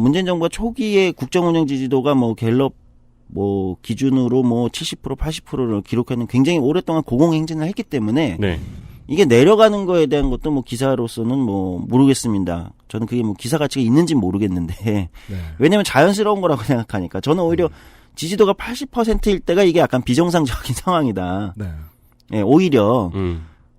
Speaker 6: 문재인 정부가 초기에 국정운영 지지도가 뭐 갤럽 뭐 기준으로 뭐 70% 80%를 기록하는 굉장히 오랫동안 고공행진을 했기 때문에
Speaker 3: 네.
Speaker 6: 이게 내려가는 거에 대한 것도 뭐 기사로서는 뭐 모르겠습니다. 저는 그게 뭐 기사 가치가 있는지 모르겠는데
Speaker 2: 네.
Speaker 6: 왜냐면 자연스러운 거라고 생각하니까 저는 오히려 지지도가 80%일 때가 이게 약간 비정상적인 상황이다.
Speaker 2: 네.
Speaker 6: 예, 오히려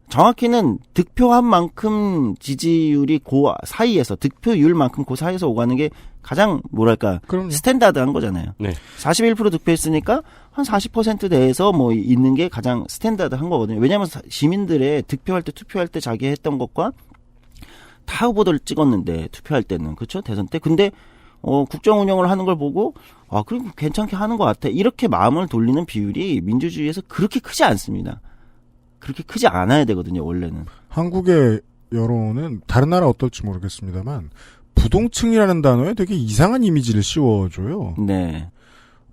Speaker 6: 정확히는 득표한 만큼 지지율이 사이에서 득표율만큼 그 사이에서 오가는 게 가장 뭐랄까
Speaker 2: 그럼요.
Speaker 6: 스탠다드한 거잖아요.
Speaker 3: 네.
Speaker 6: 41% 득표했으니까 한 40% 내에서 뭐 있는 게 가장 스탠다드한 거거든요. 왜냐하면 시민들의 투표할 때 자기 했던 것과 타 후보들 찍었는데 투표할 때는 그렇죠 대선 때 근데 국정 운영을 하는 걸 보고 그럼 괜찮게 하는 것 같아 이렇게 마음을 돌리는 비율이 민주주의에서 그렇게 크지 않습니다. 그렇게 크지 않아야 되거든요 원래는.
Speaker 2: 한국의 여론은 다른 나라 어떨지 모르겠습니다만 부동층이라는 단어에 되게 이상한 이미지를 씌워줘요.
Speaker 6: 네.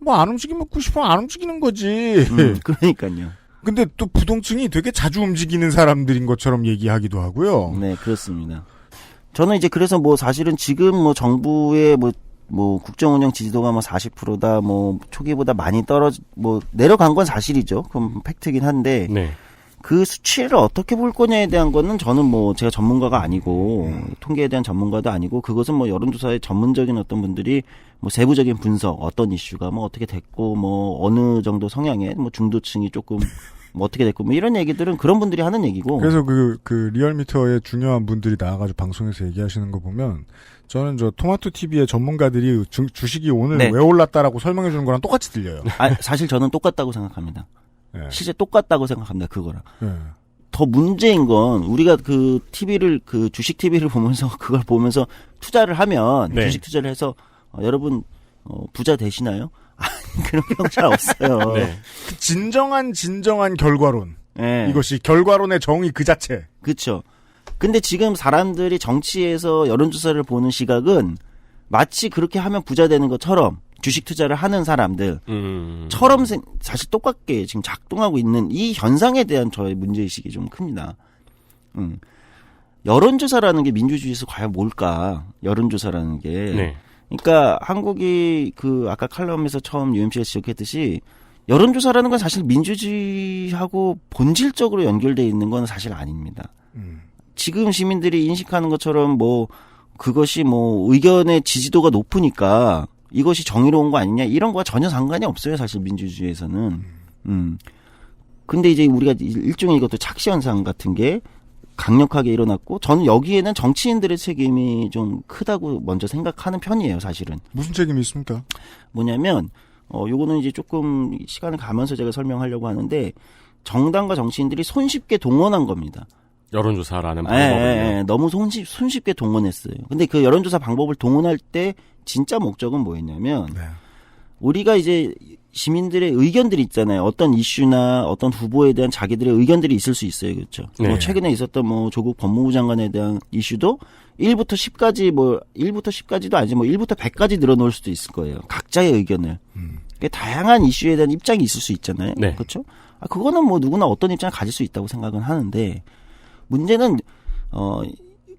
Speaker 2: 뭐 안 움직이면 90% 안 움직이는 거지.
Speaker 6: 그러니까요.
Speaker 2: 근데 또 부동층이 되게 자주 움직이는 사람들인 것처럼 얘기하기도 하고요.
Speaker 6: 네, 그렇습니다. 저는 이제 그래서 뭐 사실은 지금 뭐 정부의 뭐 국정운영 지지도가 뭐 40%다 뭐 초기보다 많이 뭐 내려간 건 사실이죠. 그럼 팩트긴 한데
Speaker 3: 네.
Speaker 6: 그 수치를 어떻게 볼 거냐에 대한 거는 저는 뭐 제가 전문가가 아니고 통계에 대한 전문가도 아니고 그것은 뭐 여론조사의 전문적인 어떤 분들이 뭐 세부적인 분석 어떤 이슈가 뭐 어떻게 됐고 뭐 어느 정도 성향의 뭐 중도층이 조금 뭐 어떻게 됐고 뭐 이런 얘기들은 그런 분들이 하는 얘기고.
Speaker 2: 그래서 그 리얼미터의 중요한 분들이 나와가지고 방송에서 얘기하시는 거 보면 저는 저 토마토 TV의 전문가들이 주식이 오늘
Speaker 6: 네.
Speaker 2: 왜 올랐다라고 설명해 주는 거랑 똑같이 들려요.
Speaker 6: 사실 저는 똑같다고 생각합니다.
Speaker 2: 네.
Speaker 6: 실제 똑같다고 생각합니다. 그거랑.
Speaker 2: 네.
Speaker 6: 더 문제인 건 우리가 그 TV를 그 주식 TV를 보면서 그걸 보면서 투자를 하면
Speaker 3: 네.
Speaker 6: 주식 투자를 해서 여러분 부자 되시나요? 그런 경우 잘 없어요.
Speaker 3: 네.
Speaker 2: 그 진정한 결과론.
Speaker 6: 네.
Speaker 2: 이것이 결과론의 정의 그 자체.
Speaker 6: 그렇죠. 근데 지금 사람들이 정치에서 여론조사를 보는 시각은 마치 그렇게 하면 부자 되는 것처럼 주식 투자를 하는 사람들처럼 사실 똑같게 지금 작동하고 있는 이 현상에 대한 저의 문제의식이 좀 큽니다. 여론조사라는 게 민주주의에서 과연 뭘까? 여론조사라는 게.
Speaker 3: 네.
Speaker 6: 그러니까 한국이 그 아까 칼럼에서 처음 UMC가 지적했듯이 여론조사라는 건 사실 민주주의하고 본질적으로 연결되어 있는 건 사실 아닙니다. 지금 시민들이 인식하는 것처럼 뭐 그것이 뭐 의견의 지지도가 높으니까 이것이 정의로운 거 아니냐 이런 거와 전혀 상관이 없어요. 사실 민주주의에서는. 근데 이제 우리가 일종의 이것도 착시 현상 같은 게 강력하게 일어났고 저는 여기에는 정치인들의 책임이 좀 크다고 먼저 생각하는 편이에요. 사실은.
Speaker 2: 무슨 책임이 있습니까?
Speaker 6: 뭐냐면 요거는 이제 조금 시간을 가면서 제가 설명하려고 하는데 정당과 정치인들이 손쉽게 동원한 겁니다.
Speaker 3: 여론조사라는 방법을.
Speaker 6: 너무 손쉽게 동원했어요. 근데 그 여론조사 방법을 동원할 때 진짜 목적은 뭐였냐면
Speaker 2: 네.
Speaker 6: 우리가 이제 시민들의 의견들이 있잖아요. 어떤 이슈나 어떤 후보에 대한 자기들의 의견들이 있을 수 있어요. 그렇죠.
Speaker 3: 네.
Speaker 6: 뭐 최근에 있었던 뭐 조국 법무부 장관에 대한 이슈도 1부터 10까지 뭐 1부터 10까지도 아니지 뭐 1부터 100까지 늘어놓을 수도 있을 거예요. 각자의 의견을. 그러니까 다양한 이슈에 대한 입장이 있을 수 있잖아요.
Speaker 3: 네.
Speaker 6: 그렇죠? 그거는 뭐 누구나 어떤 입장을 가질 수 있다고 생각은 하는데 문제는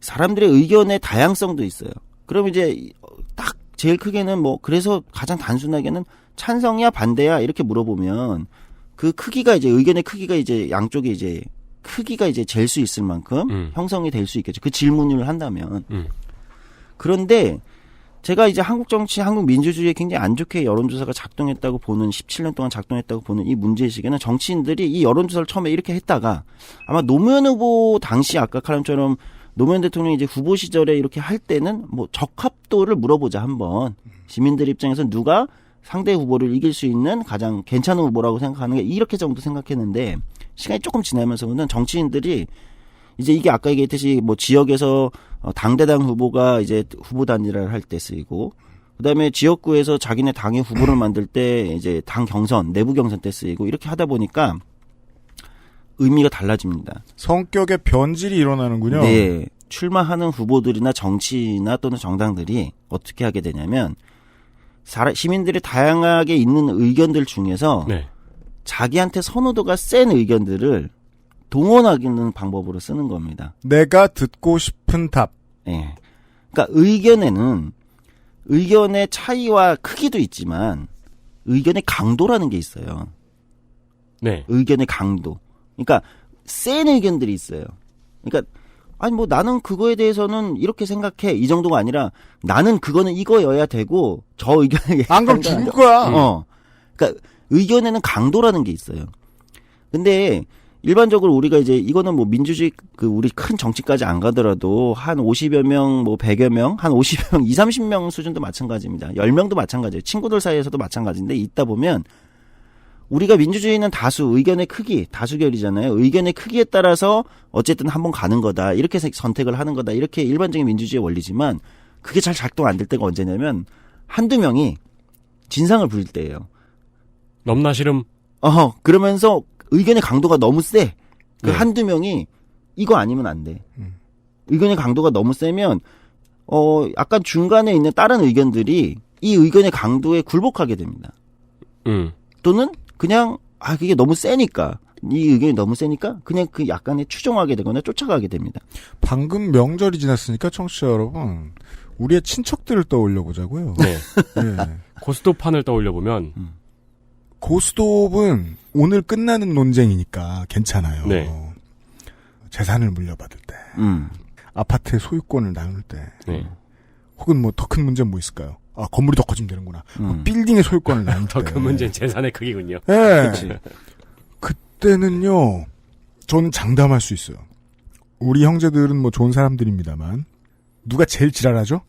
Speaker 6: 사람들의 의견의 다양성도 있어요. 그럼 이제 딱 제일 크게는 뭐 그래서 가장 단순하게는 찬성이야 반대야 이렇게 물어보면 그 크기가 이제 의견의 크기가 이제 양쪽에 이제 크기가 이제 잴 수 있을 만큼 형성이 될 수 있겠죠. 그 질문을 한다면. 그런데 제가 이제 한국 정치, 한국 민주주의에 굉장히 안 좋게 여론조사가 작동했다고 보는 17년 동안 작동했다고 보는 이 문제의식에는 정치인들이 이 여론조사를 처음에 이렇게 했다가 아마 노무현 후보 당시 아까 칼럼처럼 노무현 대통령이 이제 후보 시절에 이렇게 할 때는 뭐 적합도를 물어보자 한번 시민들 입장에서 누가 상대 후보를 이길 수 있는 가장 괜찮은 후보라고 생각하는 게 이렇게 정도 생각했는데 시간이 조금 지나면서는 정치인들이 이제 이게 아까 얘기했듯이 뭐 지역에서 당대당 후보가 이제 후보 단일화를 할 때 쓰이고 그다음에 지역구에서 자기네 당의 후보를 만들 때 이제 당 경선, 내부 경선 때 쓰이고 이렇게 하다 보니까 의미가 달라집니다.
Speaker 2: 성격의 변질이 일어나는군요.
Speaker 6: 네. 출마하는 후보들이나 정치나 또는 정당들이 어떻게 하게 되냐면 시민들이 다양하게 있는 의견들 중에서
Speaker 3: 네.
Speaker 6: 자기한테 선호도가 센 의견들을 동원하기는 방법으로 쓰는 겁니다.
Speaker 2: 내가 듣고 싶은 답.
Speaker 6: 예. 그러니까 의견에는 의견의 차이와 크기도 있지만 의견의 강도라는 게 있어요.
Speaker 3: 네.
Speaker 6: 의견의 강도. 그러니까 센 의견들이 있어요. 그러니까 아니 뭐 나는 그거에 대해서는 이렇게 생각해 이 정도가 아니라 나는 그거는 이거여야 되고 저 의견에
Speaker 2: 안 그럼 죽을 거야.
Speaker 6: 그러니까 의견에는 강도라는 게 있어요. 근데 일반적으로 우리가 이제 이거는 뭐 민주주의 그 우리 큰 정치까지 안 가더라도 한 50여 명, 뭐 100여 명, 한 50여 명, 2, 30명 수준도 마찬가지입니다. 10명도 마찬가지예요. 친구들 사이에서도 마찬가지인데 있다 보면 우리가 민주주의는 다수, 의견의 크기, 다수결이잖아요. 의견의 크기에 따라서 어쨌든 한번 가는 거다. 이렇게 선택을 하는 거다. 이렇게 일반적인 민주주의의 원리지만 그게 잘 작동 안 될 때가 언제냐면 한두 명이 진상을 부릴 때예요.
Speaker 3: 넘나 싫음.
Speaker 6: 그러면서 의견의 강도가 너무 세. 그
Speaker 3: 네.
Speaker 6: 한두 명이 이거 아니면 안 돼. 의견의 강도가 너무 세면 약간 중간에 있는 다른 의견들이 이 의견의 강도에 굴복하게 됩니다. 또는 그냥 그게 너무 세니까 이 의견이 너무 세니까 그냥 그 약간의 추종하게 되거나 쫓아가게 됩니다.
Speaker 2: 방금 명절이 지났으니까 청취자 여러분, 우리의 친척들을 떠올려 보자고요.
Speaker 3: 네.
Speaker 2: 네.
Speaker 3: 고스톱판을 떠올려 보면
Speaker 2: 고스톱은 오늘 끝나는 논쟁이니까 괜찮아요.
Speaker 3: 네.
Speaker 2: 재산을 물려받을 때, 아파트의 소유권을 나눌 때,
Speaker 3: 네.
Speaker 2: 혹은 뭐 더 큰 문제는 뭐 있을까요? 건물이 더 커지면 되는구나. 빌딩의 소유권을 나눌 때.
Speaker 3: 더 큰 문제는 재산의 크기군요.
Speaker 2: 네.
Speaker 6: 그치.
Speaker 2: 그때는요, 저는 장담할 수 있어요. 우리 형제들은 뭐 좋은 사람들입니다만, 누가 제일 지랄하죠?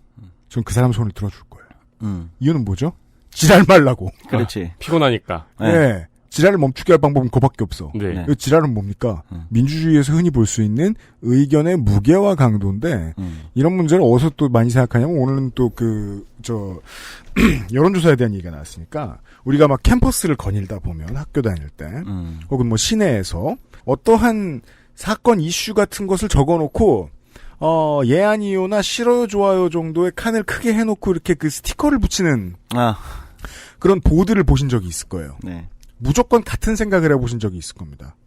Speaker 2: 전 그 사람 손을 들어줄 거예요. 이유는 뭐죠? 지랄 말라고.
Speaker 6: 그렇지.
Speaker 3: 피곤하니까.
Speaker 2: 네. 지랄을 멈추게 할 방법은 그밖에 없어.
Speaker 3: 네.
Speaker 2: 이 지랄은 뭡니까? 민주주의에서 흔히 볼 수 있는 의견의 무게와 강도인데, 이런 문제를 어디서 또 많이 생각하냐면, 오늘은 또 여론조사에 대한 얘기가 나왔으니까, 우리가 막 캠퍼스를 거닐다 보면 학교 다닐 때, 혹은 뭐 시내에서 어떠한 사건 이슈 같은 것을 적어놓고, 예 아니요나 싫어요 좋아요 정도의 칸을 크게 해놓고 이렇게 그 스티커를 붙이는 그런 보드를 보신 적이 있을 거예요.
Speaker 6: 네.
Speaker 2: 무조건 같은 생각을 해보신 적이 있을 겁니다.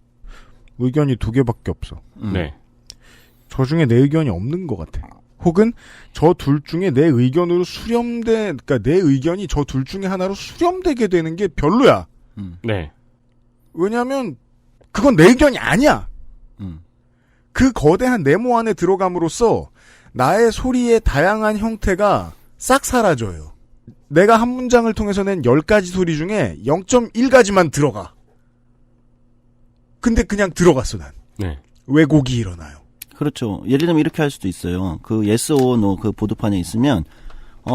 Speaker 2: 의견이 2개밖에 없어.
Speaker 3: 네.
Speaker 2: 저 중에 내 의견이 없는 것 같아. 혹은 저 둘 중에 내 의견으로 그러니까 내 의견이 저 둘 중에 하나로 수렴되게 되는 게 별로야.
Speaker 3: 네.
Speaker 2: 왜냐하면 그건 내 의견이 아니야. 그 거대한 네모 안에 들어감으로써 나의 소리의 다양한 형태가 싹 사라져요. 내가 한 문장을 통해서 낸 10가지 소리 중에 0.1가지만 들어가. 근데 그냥 들어갔어, 난.
Speaker 3: 네.
Speaker 2: 왜곡이 일어나요.
Speaker 6: 그렇죠. 예를 들면 이렇게 할 수도 있어요. 그 yes or no 그 보드판에 있으면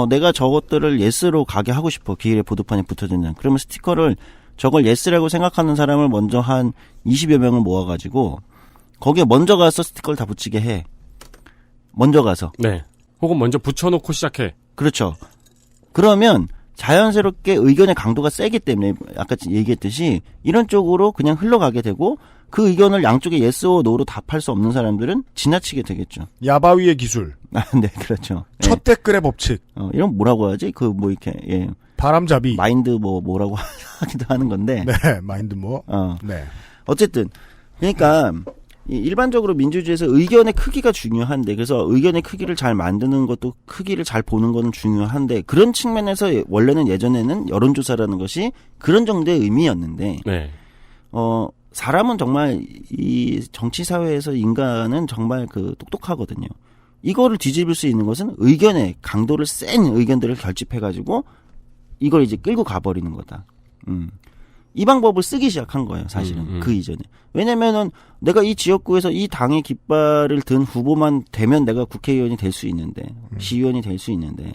Speaker 6: 내가 저것들을 yes로 가게 하고 싶어. 기일의 보드판에 붙어진다. 그러면 스티커를 저걸 yes라고 생각하는 사람을 먼저 한 20여 명을 모아가지고 거기에 먼저 가서 스티커를 다 붙이게 해. 먼저 가서.
Speaker 3: 네. 혹은 먼저 붙여놓고 시작해.
Speaker 6: 그렇죠. 그러면 자연스럽게 의견의 강도가 세기 때문에 아까 얘기했듯이 이런 쪽으로 그냥 흘러가게 되고 그 의견을 양쪽에 yes or no로 답할 수 없는 사람들은 지나치게 되겠죠.
Speaker 2: 야바위의 기술.
Speaker 6: 네, 그렇죠.
Speaker 2: 첫 댓글의 법칙.
Speaker 6: 이런 뭐라고 하지? 이렇게,
Speaker 2: 바람잡이.
Speaker 6: 마인드 뭐라고 하기도 하는 건데.
Speaker 2: 네, 마인드 뭐. 네.
Speaker 6: 어쨌든. 그러니까, 일반적으로 민주주의에서 의견의 크기가 중요한데, 그래서 의견의 크기를 잘 만드는 것도 크기를 잘 보는 건 중요한데, 그런 측면에서 원래는 예전에는 여론조사라는 것이 그런 정도의 의미였는데,
Speaker 3: 네.
Speaker 6: 사람은 정말 이 정치사회에서 인간은 정말 똑똑하거든요. 이거를 뒤집을 수 있는 것은 의견의 강도를 센 의견들을 결집해가지고 이걸 이제 끌고 가버리는 거다. 이 방법을 쓰기 시작한 거예요, 사실은. 그 이전에. 왜냐면은 내가 이 지역구에서 이 당의 깃발을 든 후보만 되면 내가 국회의원이 될 수 있는데, 시의원이 될 수 있는데.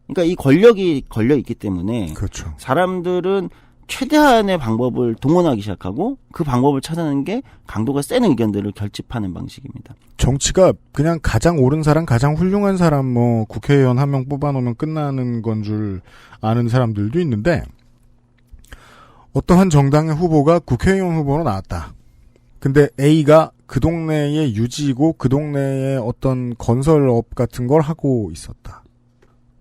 Speaker 6: 그러니까 이 권력이 걸려 있기 때문에.
Speaker 2: 그렇죠.
Speaker 6: 사람들은 최대한의 방법을 동원하기 시작하고 그 방법을 찾아내는 게 강도가 센 의견들을 결집하는 방식입니다.
Speaker 2: 정치가 그냥 가장 옳은 사람, 가장 훌륭한 사람, 뭐 국회의원 한 명 뽑아놓으면 끝나는 건 줄 아는 사람들도 있는데 어떠한 정당의 후보가 국회의원 후보로 나왔다. 근데 A가 그 동네의 유지이고 그 동네의 어떤 건설업 같은 걸 하고 있었다.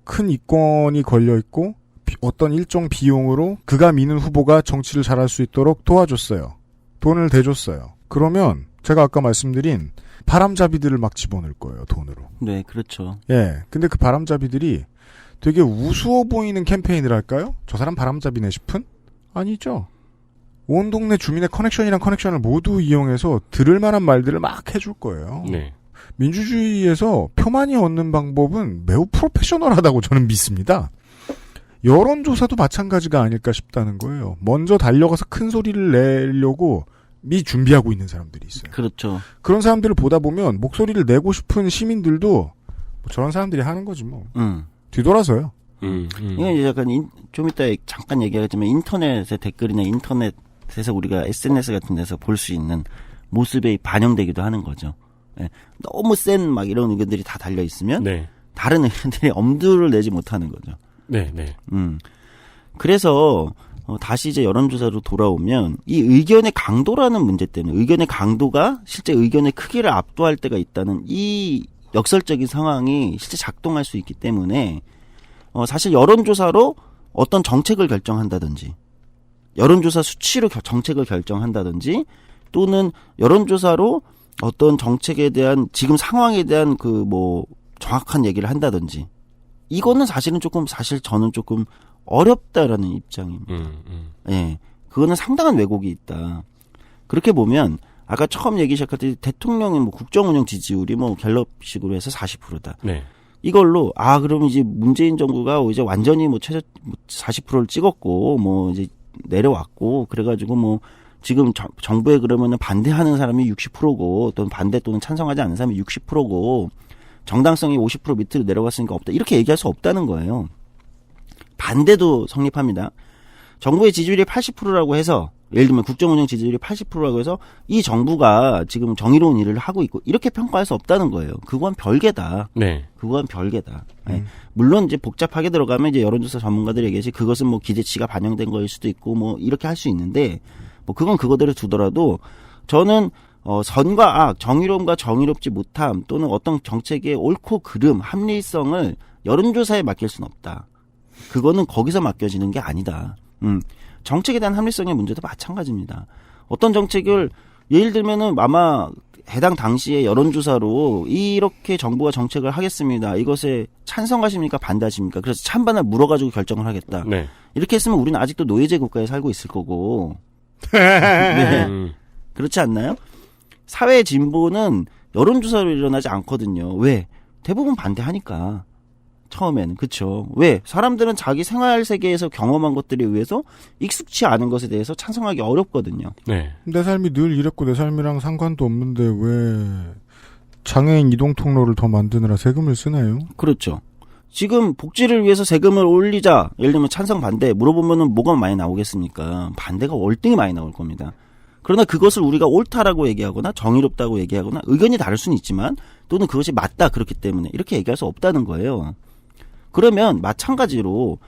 Speaker 2: 큰 이권이 걸려있고 어떤 일정 비용으로 그가 미는 후보가 정치를 잘할 수 있도록 도와줬어요. 돈을 대줬어요. 그러면 제가 아까 말씀드린 바람잡이들을 막 집어넣을 거예요. 돈으로.
Speaker 6: 네, 그렇죠.
Speaker 2: 예. 근데 그 바람잡이들이 되게 우스워 보이는 캠페인을 할까요? 저 사람 바람잡이네 싶은? 아니죠. 온 동네 주민의 커넥션이랑 커넥션을 모두 이용해서 들을 만한 말들을 막 해줄 거예요.
Speaker 3: 네.
Speaker 2: 민주주의에서 표 많이 얻는 방법은 매우 프로페셔널하다고 저는 믿습니다. 여론조사도 마찬가지가 아닐까 싶다는 거예요. 먼저 달려가서 큰 소리를 내려고 준비하고 있는 사람들이 있어요.
Speaker 6: 그렇죠.
Speaker 2: 그런 사람들을 보다 보면 목소리를 내고 싶은 시민들도 뭐 저런 사람들이 하는 거지 뭐. 뒤돌아서요.
Speaker 6: 이건 이제 약간 좀 이따 잠깐 얘기하겠지만 인터넷의 댓글이나 인터넷에서 우리가 SNS 같은 데서 볼 수 있는 모습에 반영되기도 하는 거죠. 네. 너무 센 막 이런 의견들이 다 달려 있으면
Speaker 3: 네.
Speaker 6: 다른 의견들이 엄두를 내지 못하는 거죠.
Speaker 3: 네, 네.
Speaker 6: 그래서 다시 이제 여론조사로 돌아오면 이 의견의 강도라는 문제 때문에 의견의 강도가 실제 의견의 크기를 압도할 때가 있다는 이 역설적인 상황이 실제 작동할 수 있기 때문에 사실 여론조사로 어떤 정책을 결정한다든지 여론조사 수치로 정책을 결정한다든지 또는 여론조사로 어떤 정책에 대한 지금 상황에 대한 그 뭐 정확한 얘기를 한다든지 이거는 사실 저는 조금 어렵다라는 입장입니다. 예. 그거는 상당한 왜곡이 있다. 그렇게 보면 아까 처음 얘기 시작할 때 대통령의 뭐 국정운영 지지율이 뭐 갤럽식으로 해서 40%다.
Speaker 3: 네.
Speaker 6: 이걸로 그럼 이제 문재인 정부가 이제 완전히 뭐 최저 40%를 찍었고 뭐 이제 내려왔고 그래가지고 뭐 지금 정부에 그러면은 반대하는 사람이 60%고 또는 반대 또는 찬성하지 않는 사람이 60%고 정당성이 50% 밑으로 내려갔으니까 없다. 이렇게 얘기할 수 없다는 거예요. 반대도 성립합니다. 정부의 지지율이 80%라고 해서 예를 들면 국정운영 지지율이 80%라고 해서 이 정부가 지금 정의로운 일을 하고 있고 이렇게 평가할 수 없다는 거예요. 그건 별개다.
Speaker 3: 네.
Speaker 6: 그건 별개다. 네. 물론 이제 복잡하게 들어가면 이제 여론조사 전문가들이 얘기하지 그것은 뭐 기대치가 반영된 거일 수도 있고 뭐 이렇게 할 수 있는데 뭐 그건 그거대로 두더라도 저는 선과 악, 정의로움과 정의롭지 못함 또는 어떤 정책의 옳고 그름, 합리성을 여론조사에 맡길 수는 없다. 그거는 거기서 맡겨지는 게 아니다. 정책에 대한 합리성의 문제도 마찬가지입니다. 어떤 정책을 예를 들면은 아마 해당 당시에 여론조사로 이렇게 정부가 정책을 하겠습니다. 이것에 찬성하십니까? 반대하십니까? 그래서 찬반을 물어가지고 결정을 하겠다.
Speaker 3: 네.
Speaker 6: 이렇게 했으면 우리는 아직도 노예제 국가에 살고 있을 거고. 네. 그렇지 않나요? 사회 진보는 여론조사로 일어나지 않거든요. 왜? 대부분 반대하니까. 처음에는. 그쵸. 왜? 사람들은 자기 생활 세계에서 경험한 것들에 의해서 익숙치 않은 것에 대해서 찬성하기 어렵거든요.
Speaker 3: 네.
Speaker 2: 내 삶이 늘 이랬고 내 삶이랑 상관도 없는데 왜 장애인 이동 통로를 더 만드느라 세금을 쓰나요?
Speaker 6: 그렇죠. 지금 복지를 위해서 세금을 올리자. 예를 들면 찬성 반대 물어보면은 뭐가 많이 나오겠습니까? 반대가 월등히 많이 나올 겁니다. 그러나 그것을 우리가 옳다라고 얘기하거나 정의롭다고 얘기하거나 의견이 다를 수는 있지만 또는 그것이 맞다 그렇기 때문에 이렇게 얘기할 수 없다는 거예요. 그러면 마찬가지로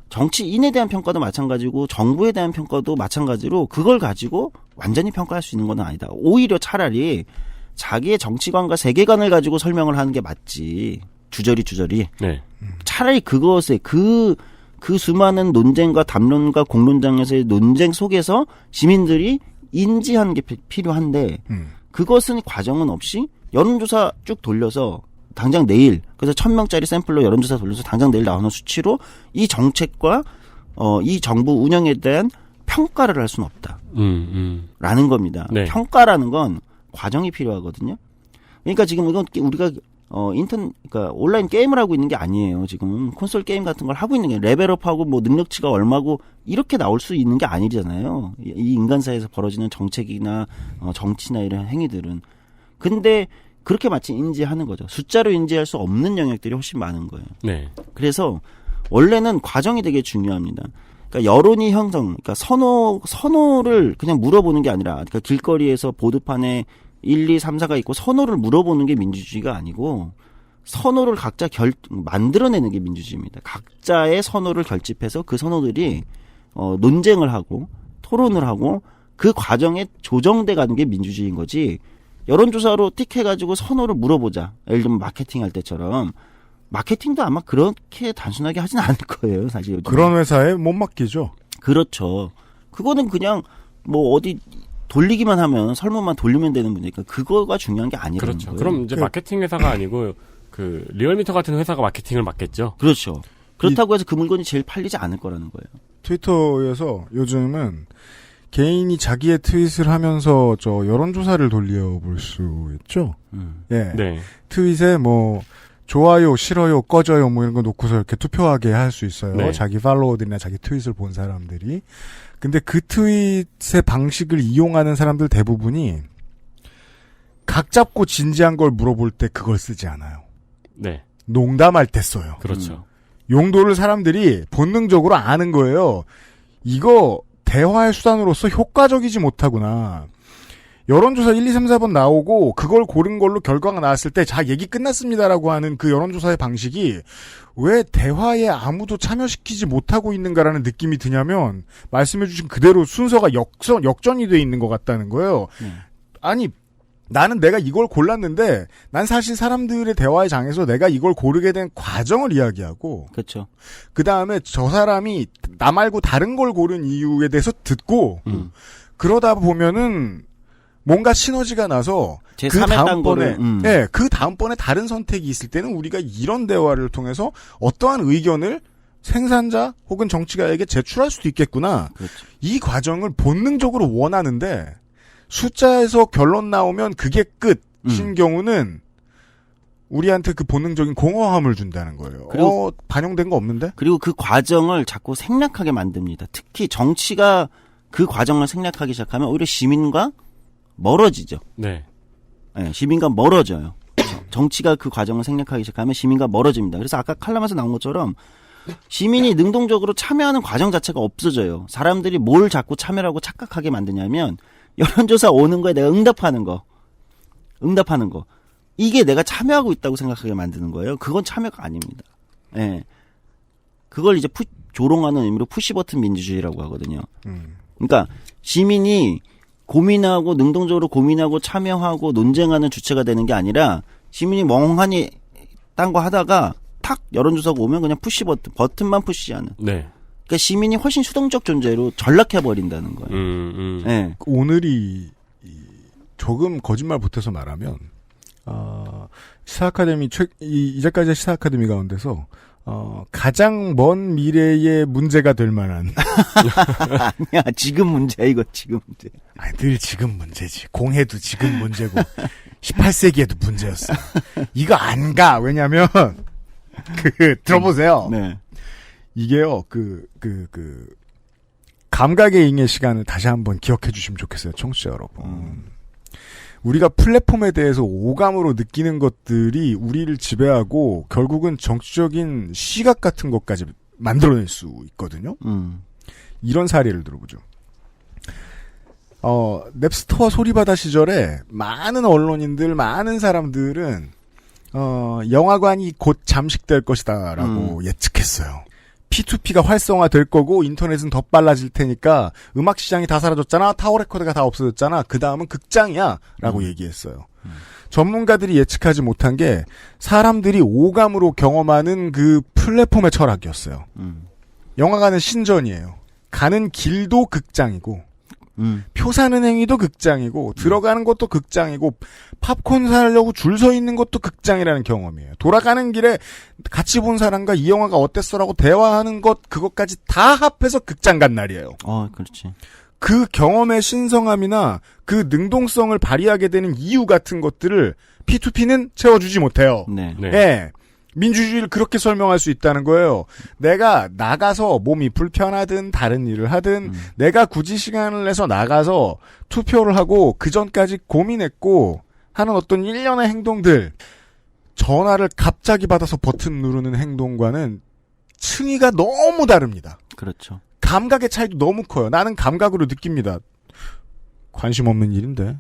Speaker 6: 정치인에 대한 평가도 마찬가지고 정부에 대한 평가도 마찬가지로 그걸 가지고 완전히 평가할 수 있는 건 아니다. 오히려 차라리 자기의 정치관과 세계관을 가지고 설명을 하는 게 맞지. 주저리.
Speaker 3: 네.
Speaker 6: 차라리 그것에 그 수많은 논쟁과 담론과 공론장에서의 논쟁 속에서 시민들이 인지하는 게 필요한데 그것은 과정은 없이 여론조사 쭉 돌려서 당장 내일 그래서 1000명짜리 샘플로 여론조사 돌려서 당장 내일 나오는 수치로 이 정책과 이 정부 운영에 대한 평가를 할 수는 없다. 라는 겁니다.
Speaker 3: 네.
Speaker 6: 평가라는 건 과정이 필요하거든요. 그러니까 지금 이건 우리가 그러니까 온라인 게임을 하고 있는 게 아니에요. 지금 콘솔 게임 같은 걸 하고 있는 게 레벨업하고 뭐 능력치가 얼마고 이렇게 나올 수 있는 게 아니잖아요. 이 인간사에서 벌어지는 정책이나 정치나 이런 행위들은. 근데 그렇게 마치 인지하는 거죠. 숫자로 인지할 수 없는 영역들이 훨씬 많은 거예요.
Speaker 3: 네.
Speaker 6: 그래서 원래는 과정이 되게 중요합니다. 그러니까 여론이 형성, 그러니까 선호를 그냥 물어보는 게 아니라, 그러니까 길거리에서 보드판에 1, 2, 3, 4가 있고 선호를 물어보는 게 민주주의가 아니고 선호를 각자 만들어내는 게 민주주의입니다. 각자의 선호를 결집해서 그 선호들이 논쟁을 하고 토론을 하고 그 과정에 조정돼 가는 게 민주주의인 거지. 여론조사로 틱 해가지고 선호를 물어보자. 예를 들면 마케팅 할 때처럼. 마케팅도 아마 그렇게 단순하게 하진 않을 거예요, 사실. 요즘.
Speaker 2: 그런 회사에 못 맡기죠.
Speaker 6: 그렇죠. 그거는 그냥 뭐 어디 돌리기만 하면 설문만 돌리면 되는 문제니까 그거가 중요한 게 아니라는
Speaker 3: 그렇죠.
Speaker 6: 거예요.
Speaker 3: 그럼 이제 마케팅 회사가 아니고 그 리얼미터 같은 회사가 마케팅을 맡겠죠.
Speaker 6: 그렇죠. 그렇다고 해서 그 물건이 제일 팔리지 않을 거라는 거예요.
Speaker 2: 트위터에서 요즘은 개인이 자기의 트윗을 하면서 여론조사를 돌려볼 수 있죠. 예.
Speaker 3: 네.
Speaker 2: 트윗에 뭐 좋아요, 싫어요, 꺼져요 뭐 이런 거 놓고서 이렇게 투표하게 할 수 있어요.
Speaker 3: 네.
Speaker 2: 자기 팔로워들이나 자기 트윗을 본 사람들이. 근데 그 트윗의 방식을 이용하는 사람들 대부분이 각 잡고 진지한 걸 물어볼 때 그걸 쓰지 않아요.
Speaker 3: 네.
Speaker 2: 농담할 때 써요.
Speaker 3: 그렇죠.
Speaker 2: 용도를 사람들이 본능적으로 아는 거예요. 이거 대화의 수단으로서 효과적이지 못하구나. 여론조사 1, 2, 3, 4번 나오고 그걸 고른 걸로 결과가 나왔을 때 자 얘기 끝났습니다라고 하는 그 여론조사의 방식이 왜 대화에 아무도 참여시키지 못하고 있는가라는 느낌이 드냐면 말씀해 주신 그대로 순서가 역전이 돼 있는 것 같다는 거예요. 아니 나는 내가 이걸 골랐는데 난 사실 사람들의 대화의 장에서 내가 이걸 고르게 된 과정을 이야기하고
Speaker 6: 그렇죠.
Speaker 2: 그 다음에 저 사람이 나 말고 다른 걸 고른 이유에 대해서 듣고 그러다 보면은 뭔가 시너지가 나서
Speaker 6: 제
Speaker 2: 그
Speaker 6: 3의
Speaker 2: 다음번에
Speaker 6: 거를,
Speaker 2: 예, 그 다음번에 다른 선택이 있을 때는 우리가 이런 대화를 통해서 어떠한 의견을 생산자 혹은 정치가에게 제출할 수도 있겠구나.
Speaker 6: 그렇죠.
Speaker 2: 이 과정을 본능적으로 원하는데 숫자에서 결론 나오면 그게 끝인 경우는 우리한테 그 본능적인 공허함을 준다는 거예요.
Speaker 6: 그리고
Speaker 2: 반영된 거 없는데?
Speaker 6: 그리고 그 과정을 자꾸 생략하게 만듭니다. 특히 정치가 그 과정을 생략하기 시작하면 오히려 시민과 멀어지죠.
Speaker 3: 네.
Speaker 6: 네, 시민과 멀어져요. 정치가 그 과정을 생략하기 시작하면 시민과 멀어집니다. 그래서 아까 칼럼에서 나온 것처럼 시민이 능동적으로 참여하는 과정 자체가 없어져요. 사람들이 뭘 자꾸 참여라고 착각하게 만드냐면 여론조사 오는 거에 내가 응답하는 거. 이게 내가 참여하고 있다고 생각하게 만드는 거예요. 그건 참여가 아닙니다. 예. 네. 그걸 이제 조롱하는 의미로 푸시버튼 민주주의라고 하거든요. 그러니까 시민이 고민하고 능동적으로 고민하고 참여하고 논쟁하는 주체가 되는 게 아니라 시민이 멍하니 딴 거 하다가 탁 여론조사가 오면 그냥 버튼만 푸시하는.
Speaker 3: 네.
Speaker 6: 그러니까 시민이 훨씬 수동적 존재로 전락해 버린다는 거예요. 네.
Speaker 2: 오늘이 조금 거짓말 보태서 말하면 시사 아카데미 이제까지의 시사 아카데미 가운데서 가장 먼 미래의 문제가 될 만한
Speaker 6: 아니야 지금 문제야 이거 지금 문제.
Speaker 2: 아니, 늘 지금 문제지. 공해도 지금 문제고 18세기에도 문제였어. 이거 안 가. 왜냐면 들어보세요.
Speaker 6: 네.
Speaker 2: 이게요, 감각의 잉의 시간을 다시 한번 기억해 주시면 좋겠어요, 청취자 여러분. 우리가 플랫폼에 대해서 오감으로 느끼는 것들이 우리를 지배하고 결국은 정치적인 시각 같은 것까지 만들어낼 수 있거든요. 이런 사례를 들어보죠. 넵스터와 소리바다 시절에 많은 언론인들, 많은 사람들은 영화관이 곧 잠식될 것이다라고 예측했어요. P2P가 활성화될 거고 인터넷은 더 빨라질 테니까 음악 시장이 다 사라졌잖아. 타워 레코드가 다 없어졌잖아. 그 다음은 극장이야 라고 얘기했어요. 전문가들이 예측하지 못한 게 사람들이 오감으로 경험하는 그 플랫폼의 철학이었어요. 영화관은 신전이에요. 가는 길도 극장이고 표 사는 행위도 극장이고 들어가는 것도 극장이고 팝콘 사려고 줄 서 있는 것도 극장이라는 경험이에요. 돌아가는 길에 같이 본 사람과 이 영화가 어땠어라고 대화하는 것 그것까지 다 합해서 극장 간 날이에요.
Speaker 6: 그렇지.
Speaker 2: 그 경험의 신성함이나 그 능동성을 발휘하게 되는 이유 같은 것들을 P2P는 채워주지 못해요.
Speaker 6: 네.
Speaker 2: 네. 민주주의를 그렇게 설명할 수 있다는 거예요. 내가 나가서 몸이 불편하든 다른 일을 하든 내가 굳이 시간을 내서 나가서 투표를 하고 그 전까지 고민했고 하는 어떤 일련의 행동들 전화를 갑자기 받아서 버튼 누르는 행동과는 층위가 너무 다릅니다.
Speaker 6: 그렇죠.
Speaker 2: 감각의 차이도 너무 커요. 나는 감각으로 느낍니다. 관심 없는 일인데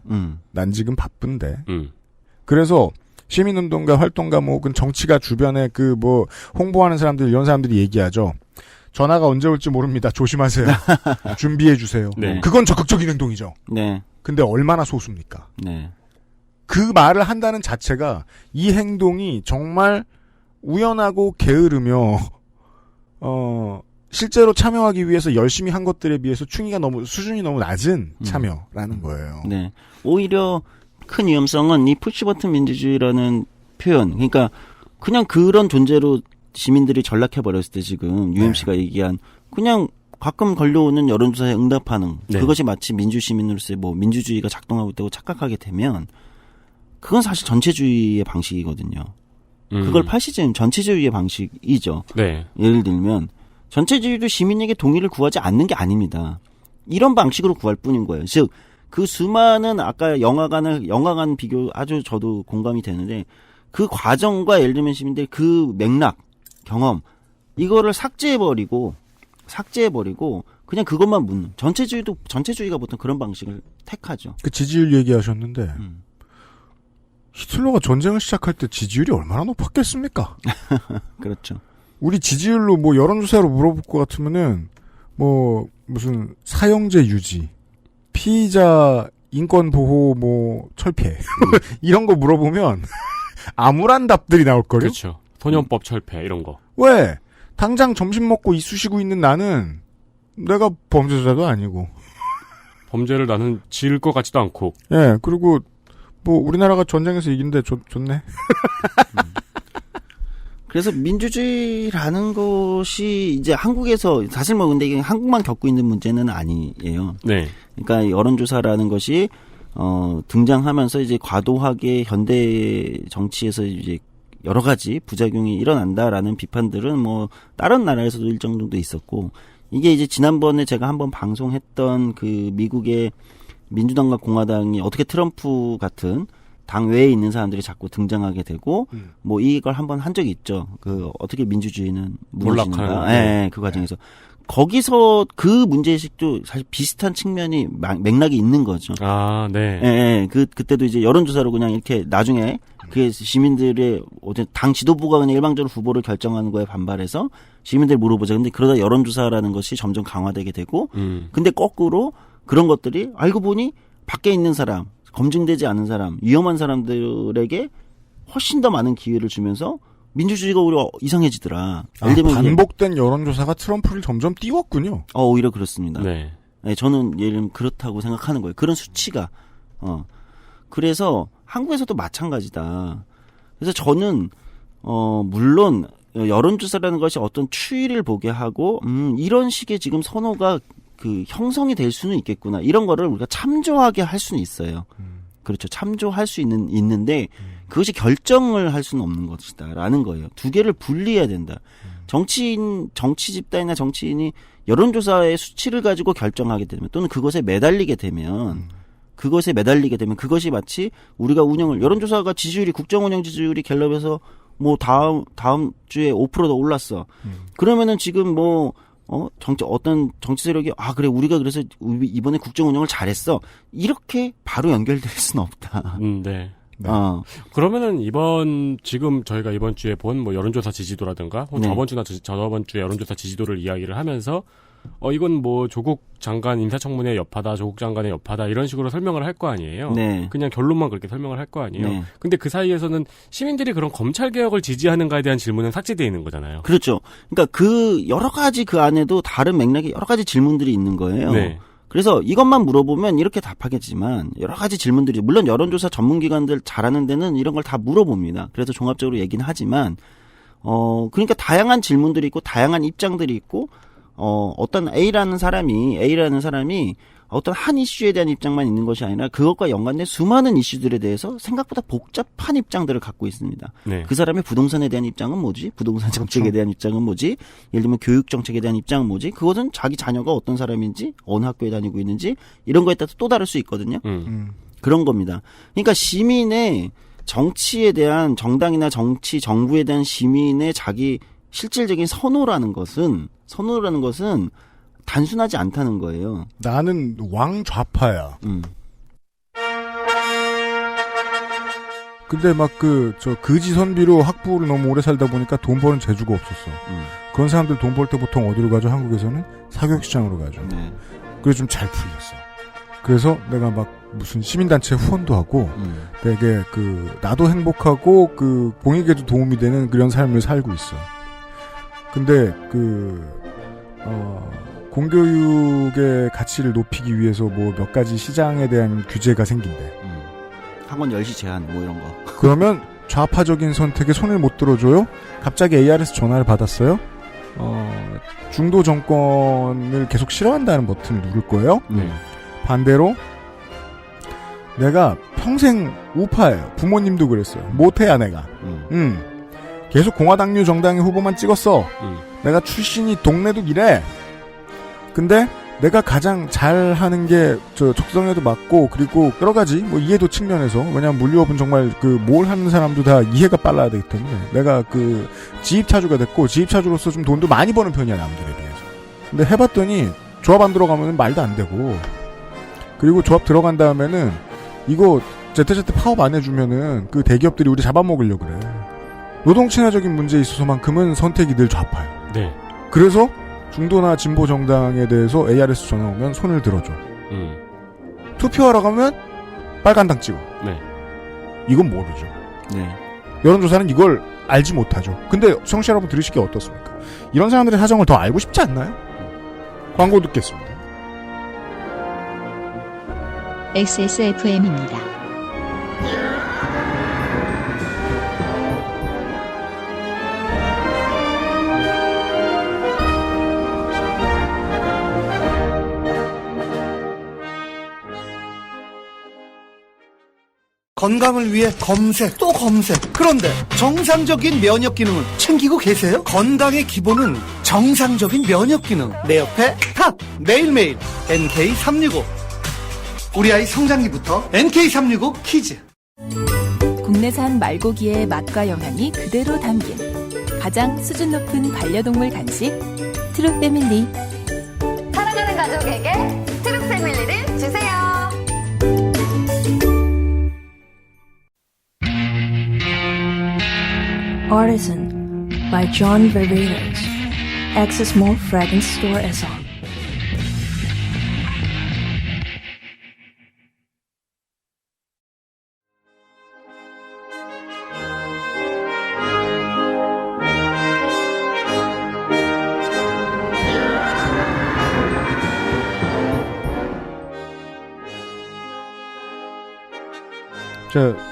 Speaker 2: 난 지금 바쁜데 그래서 시민운동가, 활동가, 혹은 정치가 주변에 홍보하는 사람들, 이런 사람들이 얘기하죠. 전화가 언제 올지 모릅니다. 조심하세요. 준비해주세요.
Speaker 3: 네.
Speaker 2: 그건 적극적인 행동이죠.
Speaker 6: 네.
Speaker 2: 근데 얼마나 소수입니까?
Speaker 6: 네.
Speaker 2: 그 말을 한다는 자체가 이 행동이 정말 우연하고 게으르며, 실제로 참여하기 위해서 열심히 한 것들에 비해서 수준이 너무 낮은 참여라는 거예요.
Speaker 6: 네. 오히려 큰 위험성은 이 푸시버튼 민주주의라는 표현, 그러니까 그냥 그런 존재로 시민들이 전락해버렸을 때 지금 UMC가 얘기한 그냥 가끔 걸려오는 여론조사에 응답하는 그것이 마치 민주시민으로서의 민주주의가 작동하고 있다고 착각하게 되면 그건 사실 전체주의의 방식이거든요. 그걸 파시즘 전체주의의 방식이죠.
Speaker 3: 네.
Speaker 6: 예를 들면 전체주의도 시민에게 동의를 구하지 않는 게 아닙니다. 이런 방식으로 구할 뿐인 거예요. 즉 그 수많은 아까 영화관 비교 아주 저도 공감이 되는데 그 과정과 예를 들면 시민들 그 맥락, 경험 이거를 삭제해버리고 그냥 그것만 묻는 전체주의가 보통 그런 방식을 택하죠.
Speaker 2: 그 지지율 얘기하셨는데 히틀러가 전쟁을 시작할 때 지지율이 얼마나 높았겠습니까?
Speaker 6: 그렇죠.
Speaker 2: 우리 지지율로 여론조사로 물어볼 것 같으면은 무슨 사형제 유지, 피의자 인권보호, 철폐. 이런 거 물어보면, 암울한 답들이 나올걸요?
Speaker 3: 그렇죠. 소년법 철폐, 이런 거.
Speaker 2: 왜? 당장 점심 먹고 이쑤시고 있는 나는, 내가 범죄자도 아니고.
Speaker 3: 범죄를 나는 지을 것 같지도 않고.
Speaker 2: 예, 그리고, 우리나라가 전쟁에서 이긴데 좋네.
Speaker 6: 그래서 민주주의라는 것이 이제 한국에서 사실 근데 이게 한국만 겪고 있는 문제는 아니에요.
Speaker 3: 네.
Speaker 6: 그러니까 여론조사라는 것이 등장하면서 이제 과도하게 현대 정치에서 이제 여러 가지 부작용이 일어난다라는 비판들은 다른 나라에서도 일정 정도 있었고 이게 이제 지난번에 제가 한번 방송했던 그 미국의 민주당과 공화당이 어떻게 트럼프 같은 당 외에 있는 사람들이 자꾸 등장하게 되고 이걸 한번 한 적이 있죠. 어떻게 민주주의는 무너지는가. 네, 그 과정에서 거기서 그 문제의식도 사실 비슷한 측면이 맥락이 있는 거죠.
Speaker 3: 아, 네.
Speaker 6: 네, 그때도 이제 여론조사로 그냥 이렇게 나중에 그게 시민들의 당 지도부가 그냥 일방적으로 후보를 결정하는 거에 반발해서 시민들 물어보자. 근데 그러다 여론조사라는 것이 점점 강화되게 되고 근데 거꾸로 그런 것들이 알고 보니 밖에 있는 사람 검증되지 않은 사람, 위험한 사람들에게 훨씬 더 많은 기회를 주면서 민주주의가 오히려 이상해지더라. 예를 들면
Speaker 2: 반복된 여론조사가 트럼프를 점점 띄웠군요.
Speaker 6: 오히려 그렇습니다.
Speaker 3: 네.
Speaker 6: 네, 저는 예를 들면 그렇다고 생각하는 거예요. 그런 수치가. 그래서 한국에서도 마찬가지다. 그래서 저는 물론 여론조사라는 것이 어떤 추이를 보게 하고 이런 식의 지금 선호가 형성이 될 수는 있겠구나. 이런 거를 우리가 참조하게 할 수는 있어요. 그렇죠. 참조할 수 있는데 그것이 결정을 할 수는 없는 것이다라는 거예요. 두 개를 분리해야 된다. 정치 집단이나 정치인이 여론조사의 수치를 가지고 결정하게 되면 또는 그것에 매달리게 되면 그것이 마치 우리가 여론조사가 국정 운영 지지율이 갤럽에서 다음 주에 5%더 올랐어. 그러면은 지금 어떤 정치 세력이 그래 우리가 그래서 이번에 국정 운영을 잘했어 이렇게 바로 연결될 수는 없다.
Speaker 3: 네. 그러면은 지금 저희가 이번 주에 본 여론조사 지지도라든가
Speaker 6: 네.
Speaker 3: 저번 주나 저번 주에 여론조사 지지도를 이야기를 하면서 이건 조국 장관 인사청문회 여파다, 조국 장관의 여파다 이런 식으로 설명을 할 거 아니에요.
Speaker 6: 네.
Speaker 3: 그냥 결론만 그렇게 설명을 할 거 아니에요.
Speaker 6: 네.
Speaker 3: 근데 그 사이에서는 시민들이 그런 검찰 개혁을 지지하는가에 대한 질문은 삭제되어 있는 거잖아요.
Speaker 6: 그렇죠. 그러니까 여러 가지 그 안에도 다른 맥락의 여러 가지 질문들이 있는 거예요.
Speaker 3: 네.
Speaker 6: 그래서 이것만 물어보면 이렇게 답하겠지만 여러 가지 질문들이 물론 여론조사 전문기관들 잘하는 데는 이런 걸 다 물어봅니다. 그래서 종합적으로 얘기는 하지만 그러니까 다양한 질문들이 있고 다양한 입장들이 있고 어떤 A라는 사람이 어떤 한 이슈에 대한 입장만 있는 것이 아니라 그것과 연관된 수많은 이슈들에 대해서 생각보다 복잡한 입장들을 갖고 있습니다.
Speaker 3: 네.
Speaker 6: 그 사람의 부동산에 대한 입장은 뭐지? 부동산 정책에 대한 입장은 뭐지? 예를 들면 교육 정책에 대한 입장은 뭐지? 그것은 자기 자녀가 어떤 사람인지, 어느 학교에 다니고 있는지 이런 거에 따라서 또 다를 수 있거든요. 그런 겁니다. 그러니까 시민의 정치에 대한 정당이나 정부에 대한 시민의 자기 실질적인 선호라는 것은 단순하지 않다는 거예요.
Speaker 2: 나는 왕좌파야. 근데 그지 선비로 학부를 너무 오래 살다 보니까 돈 버는 재주가 없었어. 그런 사람들 돈 벌 때 보통 어디로 가죠? 한국에서는 사교육시장으로 가죠.
Speaker 6: 네.
Speaker 2: 그래서 좀 잘 풀렸어. 그래서 내가 무슨 시민단체 후원도 하고 되게 나도 행복하고 공익에도 도움이 되는 그런 삶을 살고 있어. 근데 공교육의 가치를 높이기 위해서 몇 가지 시장에 대한 규제가 생긴대.
Speaker 6: 학원 10시 제한 이런 거.
Speaker 2: 그러면 좌파적인 선택에 손을 못 들어줘요? 갑자기 ARS 전화를 받았어요? 중도 정권을 계속 싫어한다는 버튼을 누를 거예요? 반대로 내가 평생 우파예요. 부모님도 그랬어요. 못해야 내가. 계속 공화당류 정당의 후보만 찍었어. 내가 출신이 동네도 이래. 근데 내가 가장 잘하는 게 적성에도 맞고 그리고 여러 가지 이해도 측면에서 왜냐면 물류업은 정말 뭘 하는 사람도 다 이해가 빨라야 되기 때문에 내가 지입차주가 됐고 지입차주로서 좀 돈도 많이 버는 편이야 남들에 비해서. 근데 해봤더니 조합 안 들어가면 말도 안 되고 그리고 조합 들어간 다음에는 이거 제때제때 파업 안 해주면은 대기업들이 우리 잡아먹으려고 그래. 노동 친화적인 문제에 있어서만큼은 선택이 늘 좌파예요.
Speaker 3: 네.
Speaker 2: 그래서 중도나 진보 정당에 대해서 ARS 전화 오면 손을 들어줘. 투표하러 가면 빨간당 찍어.
Speaker 3: 네.
Speaker 2: 이건 모르죠.
Speaker 6: 네.
Speaker 2: 여론조사는 이걸 알지 못하죠. 근데 청취자 여러분 들으시기 어떻습니까? 이런 사람들의 사정을 더 알고 싶지 않나요? 광고 듣겠습니다.
Speaker 1: XSFM입니다.
Speaker 7: 건강을 위해 검색 또 검색. 그런데 정상적인 면역 기능은 챙기고 계세요? 건강의 기본은 정상적인 면역 기능. 내 옆에 탑 매일매일 NK365. 우리 아이 성장기부터 NK365 키즈.
Speaker 4: 국내산 말고기의 맛과 영양이 그대로 담긴 가장 수준 높은 반려동물 간식 트루 패밀리.
Speaker 8: 사랑하는 가족에게 트루 패밀리를 주세요.
Speaker 5: Artisan by John Varvatos. Access Mall Fragrance Store에서.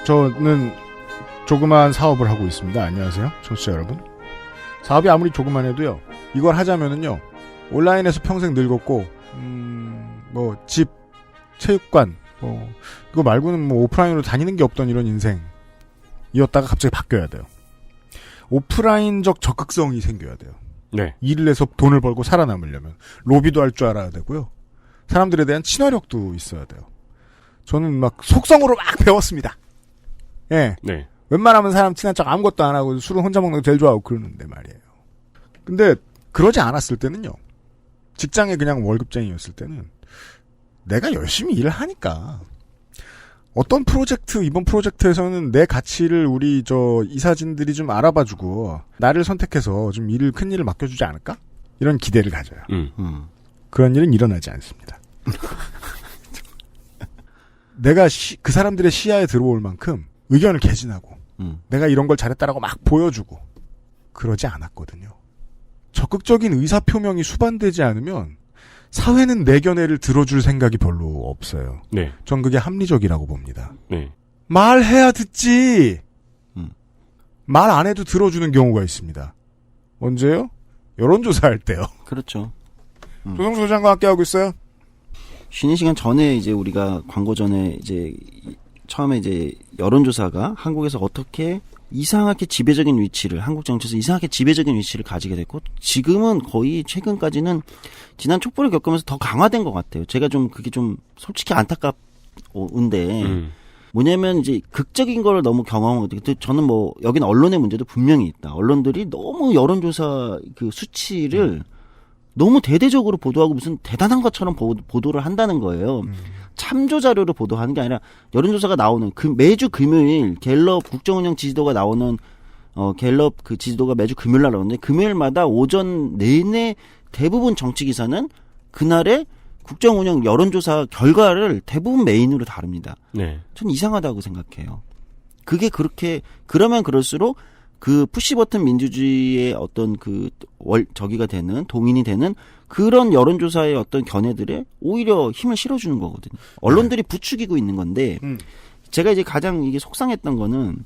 Speaker 2: 저는 조그마한 사업을 하고 있습니다. 안녕하세요, 청취자 여러분. 사업이 아무리 조그만해도요, 이걸 하자면은요, 온라인에서 평생 늙었고, 집, 체육관, 이거 말고는 오프라인으로 다니는 게 없던 이런 인생이었다가 갑자기 바뀌어야 돼요. 오프라인적 적극성이 생겨야 돼요.
Speaker 3: 네.
Speaker 2: 일을 해서 돈을 벌고 살아남으려면. 로비도 할 줄 알아야 되고요. 사람들에 대한 친화력도 있어야 돼요. 저는 막 속성으로 막 배웠습니다. 예.
Speaker 3: 네.
Speaker 2: 웬만하면 사람 친한 척 아무것도 안 하고 술을 혼자 먹는 거 제일 좋아하고 그러는데 말이에요. 근데 그러지 않았을 때는요. 직장에 그냥 월급쟁이였을 때는 내가 열심히 일을 하니까 어떤 프로젝트, 이번 프로젝트에서는 내 가치를 우리 이사진들이 좀 알아봐주고 나를 선택해서 좀 큰 일을 맡겨주지 않을까? 이런 기대를 가져요. 그런 일은 일어나지 않습니다. 내가 그 사람들의 시야에 들어올 만큼 의견을 개진하고 내가 이런 걸 잘했다라고 막 보여주고 그러지 않았거든요. 적극적인 의사표명이 수반되지 않으면 사회는 내 견해를 들어줄 생각이 별로 없어요.
Speaker 3: 네.
Speaker 2: 전 그게 합리적이라고 봅니다.
Speaker 3: 네.
Speaker 2: 말해야 듣지. 말 안 해도 들어주는 경우가 있습니다. 언제요? 여론조사할 때요.
Speaker 6: 그렇죠.
Speaker 2: 조성수 소장과 함께하고 있어요.
Speaker 6: 쉬는 시간 전에 이제 우리가 광고 전에 이제 처음에 이제 여론조사가 한국에서 어떻게 이상하게 지배적인 위치를, 한국 정치에서 이상하게 지배적인 위치를 가지게 됐고, 지금은 거의 최근까지는 지난 촛불을 겪으면서 더 강화된 것 같아요. 제가 좀 그게 좀 솔직히 안타까운데, 뭐냐면 이제 극적인 걸 너무 경험하거든요. 저는 여기는 언론의 문제도 분명히 있다. 언론들이 너무 여론조사 그 수치를 너무 대대적으로 보도하고 무슨 대단한 것처럼 보도를 한다는 거예요. 참조 자료로 보도하는 게 아니라 여론조사가 나오는 매주 금요일 갤럽 국정운영 지지도가 나오는 갤럽 그 지지도가 매주 금요일 날 나오는데 금요일마다 오전 내내 대부분 정치 기사는 그날의 국정운영 여론조사 결과를 대부분 메인으로 다룹니다.
Speaker 3: 네.
Speaker 6: 전 이상하다고 생각해요. 그게 그러면 그럴수록 그 푸시버튼 민주주의의 어떤 저기가 되는, 동인이 되는 그런 여론조사의 어떤 견해들에 오히려 힘을 실어주는 거거든요. 언론들이 부추기고 있는 건데, 제가 이제 가장 이게 속상했던 거는,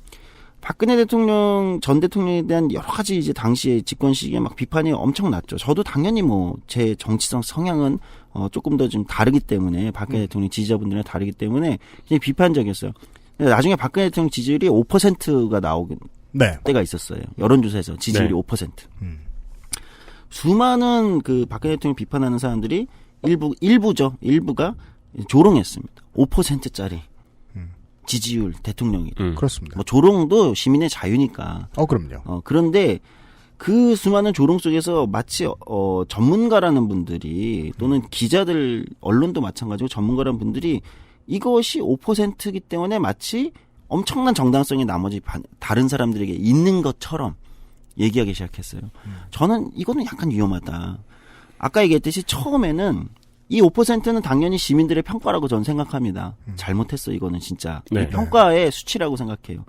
Speaker 6: 박근혜 대통령, 전 대통령에 대한 여러 가지 이제 당시에 집권 시기에 막 비판이 엄청났죠. 저도 당연히 제 정치성 성향은 조금 더 좀 다르기 때문에, 박근혜 대통령 지지자분들이랑 다르기 때문에 굉장히 비판적이었어요. 근데 나중에 박근혜 대통령 지지율이 5%가 나오긴,
Speaker 2: 네.
Speaker 6: 때가 있었어요. 여론조사에서 지지율이
Speaker 3: 네.
Speaker 6: 5%. 수많은 박근혜 대통령 비판하는 사람들이 일부가 조롱했습니다. 5%짜리 지지율 대통령이.
Speaker 2: 그렇습니다.
Speaker 6: 조롱도 시민의 자유니까.
Speaker 2: 그럼요.
Speaker 6: 그런데 그 수많은 조롱 속에서 마치 전문가라는 분들이 또는 기자들, 언론도 마찬가지고 전문가라는 분들이 이것이 5%이기 때문에 마치 엄청난 정당성이 나머지 다른 사람들에게 있는 것처럼 얘기하기 시작했어요. 저는 이거는 약간 위험하다. 아까 얘기했듯이 처음에는 이 5%는 당연히 시민들의 평가라고 저는 생각합니다. 잘못했어 이거는 진짜.
Speaker 3: 네.
Speaker 6: 평가의 수치라고 생각해요.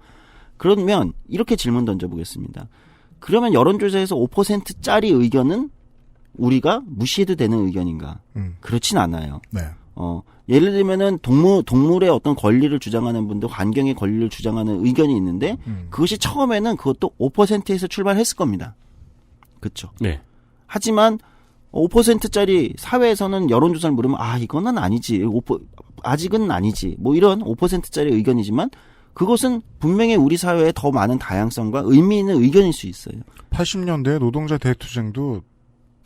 Speaker 6: 그러면 이렇게 질문 던져보겠습니다. 그러면 여론조사에서 5%짜리 의견은 우리가 무시해도 되는 의견인가? 그렇진 않아요.
Speaker 2: 네.
Speaker 6: 예를 들면은 동물의 어떤 권리를 주장하는 분들, 환경의 권리를 주장하는 의견이 있는데 그것이 처음에는 그것도 5%에서 출발했을 겁니다. 그렇죠.
Speaker 3: 네.
Speaker 6: 하지만 5%짜리 사회에서는 여론조사를 물으면 이거는 아니지. 아직은 아니지. 뭐 이런 5%짜리 의견이지만 그것은 분명히 우리 사회에 더 많은 다양성과 의미 있는 의견일 수 있어요.
Speaker 2: 80년대 노동자 대투쟁도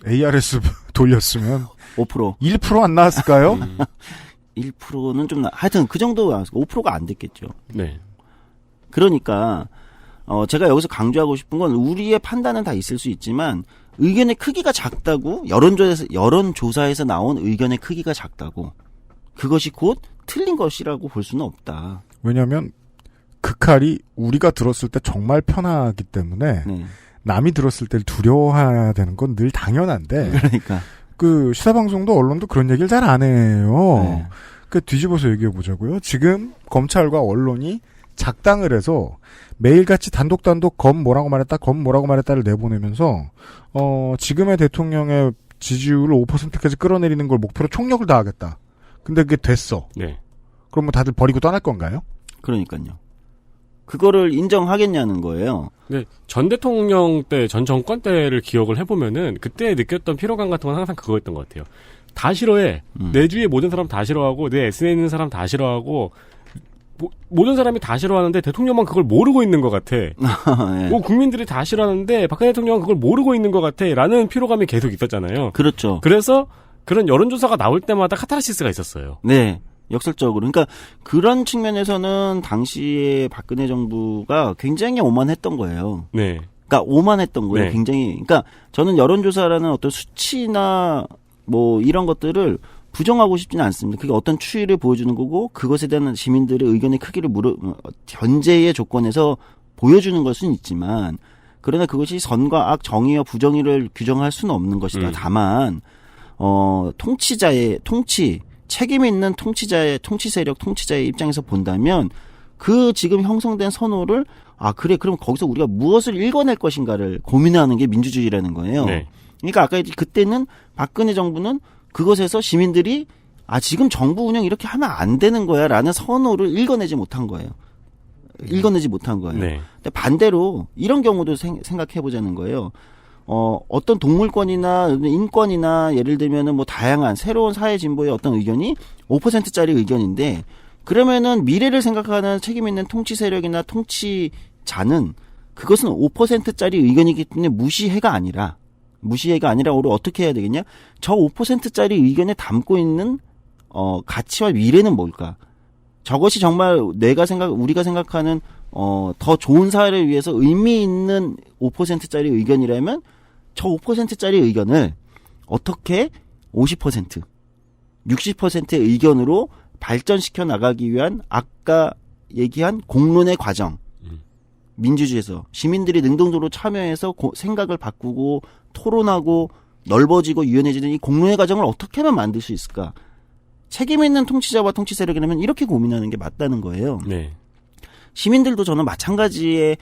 Speaker 2: ARS 돌렸으면
Speaker 6: 5%.
Speaker 2: 1% 안 나왔을까요?
Speaker 6: 1%는 좀 하여튼 그 정도 5%가 안 됐겠죠.
Speaker 3: 네.
Speaker 6: 그러니까 제가 여기서 강조하고 싶은 건 우리의 판단은 다 있을 수 있지만 의견의 크기가 작다고 여론조사에서 나온 의견의 크기가 작다고 그것이 곧 틀린 것이라고 볼 수는 없다.
Speaker 2: 왜냐하면 그 칼이 우리가 들었을 때 정말 편하기 때문에
Speaker 6: 네.
Speaker 2: 남이 들었을 때 두려워해야 되는 건 늘 당연한데
Speaker 6: 그러니까
Speaker 2: 그 시사방송도 언론도 그런 얘기를 잘 안 해요.
Speaker 6: 네.
Speaker 2: 그 뒤집어서 얘기해 보자고요. 지금 검찰과 언론이 작당을 해서 매일같이 단독 검 뭐라고 말했다를 내보내면서 지금의 대통령의 지지율을 5%까지 끌어내리는 걸 목표로 총력을 다하겠다. 근데 그게 됐어.
Speaker 3: 네.
Speaker 2: 그럼 뭐 다들 버리고 떠날 건가요?
Speaker 6: 그러니까요. 그거를 인정하겠냐는 거예요.
Speaker 3: 네, 전 대통령 때, 전 정권 때를 기억을 해보면은 그때 느꼈던 피로감 같은 건 항상 그거였던 것 같아요. 다 싫어해. 내 주위에 모든 사람 다 싫어하고 내 SNS에 있는 사람 다 싫어하고 모든 사람이 다 싫어하는데 대통령만 그걸 모르고 있는 것 같아.
Speaker 6: 네.
Speaker 3: 국민들이 다 싫어하는데 박근혜 대통령은 그걸 모르고 있는 것 같아. 라는 피로감이 계속 있었잖아요.
Speaker 6: 그렇죠.
Speaker 3: 그래서 그런 여론조사가 나올 때마다 카타르시스가 있었어요.
Speaker 6: 네. 역설적으로. 그러니까 그런 측면에서는 당시에 박근혜 정부가 굉장히 오만했던 거예요.
Speaker 3: 네.
Speaker 6: 그러니까 오만했던 거예요.
Speaker 3: 네.
Speaker 6: 굉장히. 그러니까 저는 여론조사라는 어떤 수치나 뭐 이런 것들을 부정하고 싶지는 않습니다. 그게 어떤 추이를 보여주는 거고 그것에 대한 시민들의 의견의 크기를 현재의 조건에서 보여주는 걸 수는 있지만 그러나 그것이 선과 악, 정의와 부정의를 규정할 수는 없는 것이다. 다만 책임 있는 통치 세력, 통치자의 입장에서 본다면 그 지금 형성된 선호를 그래 그럼 거기서 우리가 무엇을 읽어낼 것인가를 고민하는 게 민주주의라는 거예요.
Speaker 3: 네.
Speaker 6: 그러니까 아까 그때는 박근혜 정부는 그것에서 시민들이 지금 정부 운영 이렇게 하면 안 되는 거야라는 선호를 읽어내지 못한 거예요.
Speaker 3: 네.
Speaker 6: 근데 반대로 이런 경우도 생각해 보자는 거예요. 어떤 동물권이나 인권이나 예를 들면은 뭐 다양한 새로운 사회 진보의 어떤 의견이 5%짜리 의견인데 그러면은 미래를 생각하는 책임 있는 통치 세력이나 통치자는 그것은 5%짜리 의견이기 때문에 무시해가 아니라 우리 어떻게 해야 되겠냐? 저 5%짜리 의견에 담고 있는 가치와 미래는 뭘까? 저것이 정말 우리가 생각하는 더 좋은 사회를 위해서 의미 있는 5%짜리 의견이라면 저 5%짜리 의견을 어떻게 50%, 60%의 의견으로 발전시켜 나가기 위한 아까 얘기한 공론의 과정. 민주주의에서 시민들이 능동적으로 참여해서 생각을 바꾸고 토론하고 넓어지고 유연해지는 이 공론의 과정을 어떻게 하면 만들 수 있을까? 책임 있는 통치자와 통치 세력이라면 이렇게 고민하는 게 맞다는 거예요.
Speaker 3: 네.
Speaker 6: 시민들도 저는 마찬가지의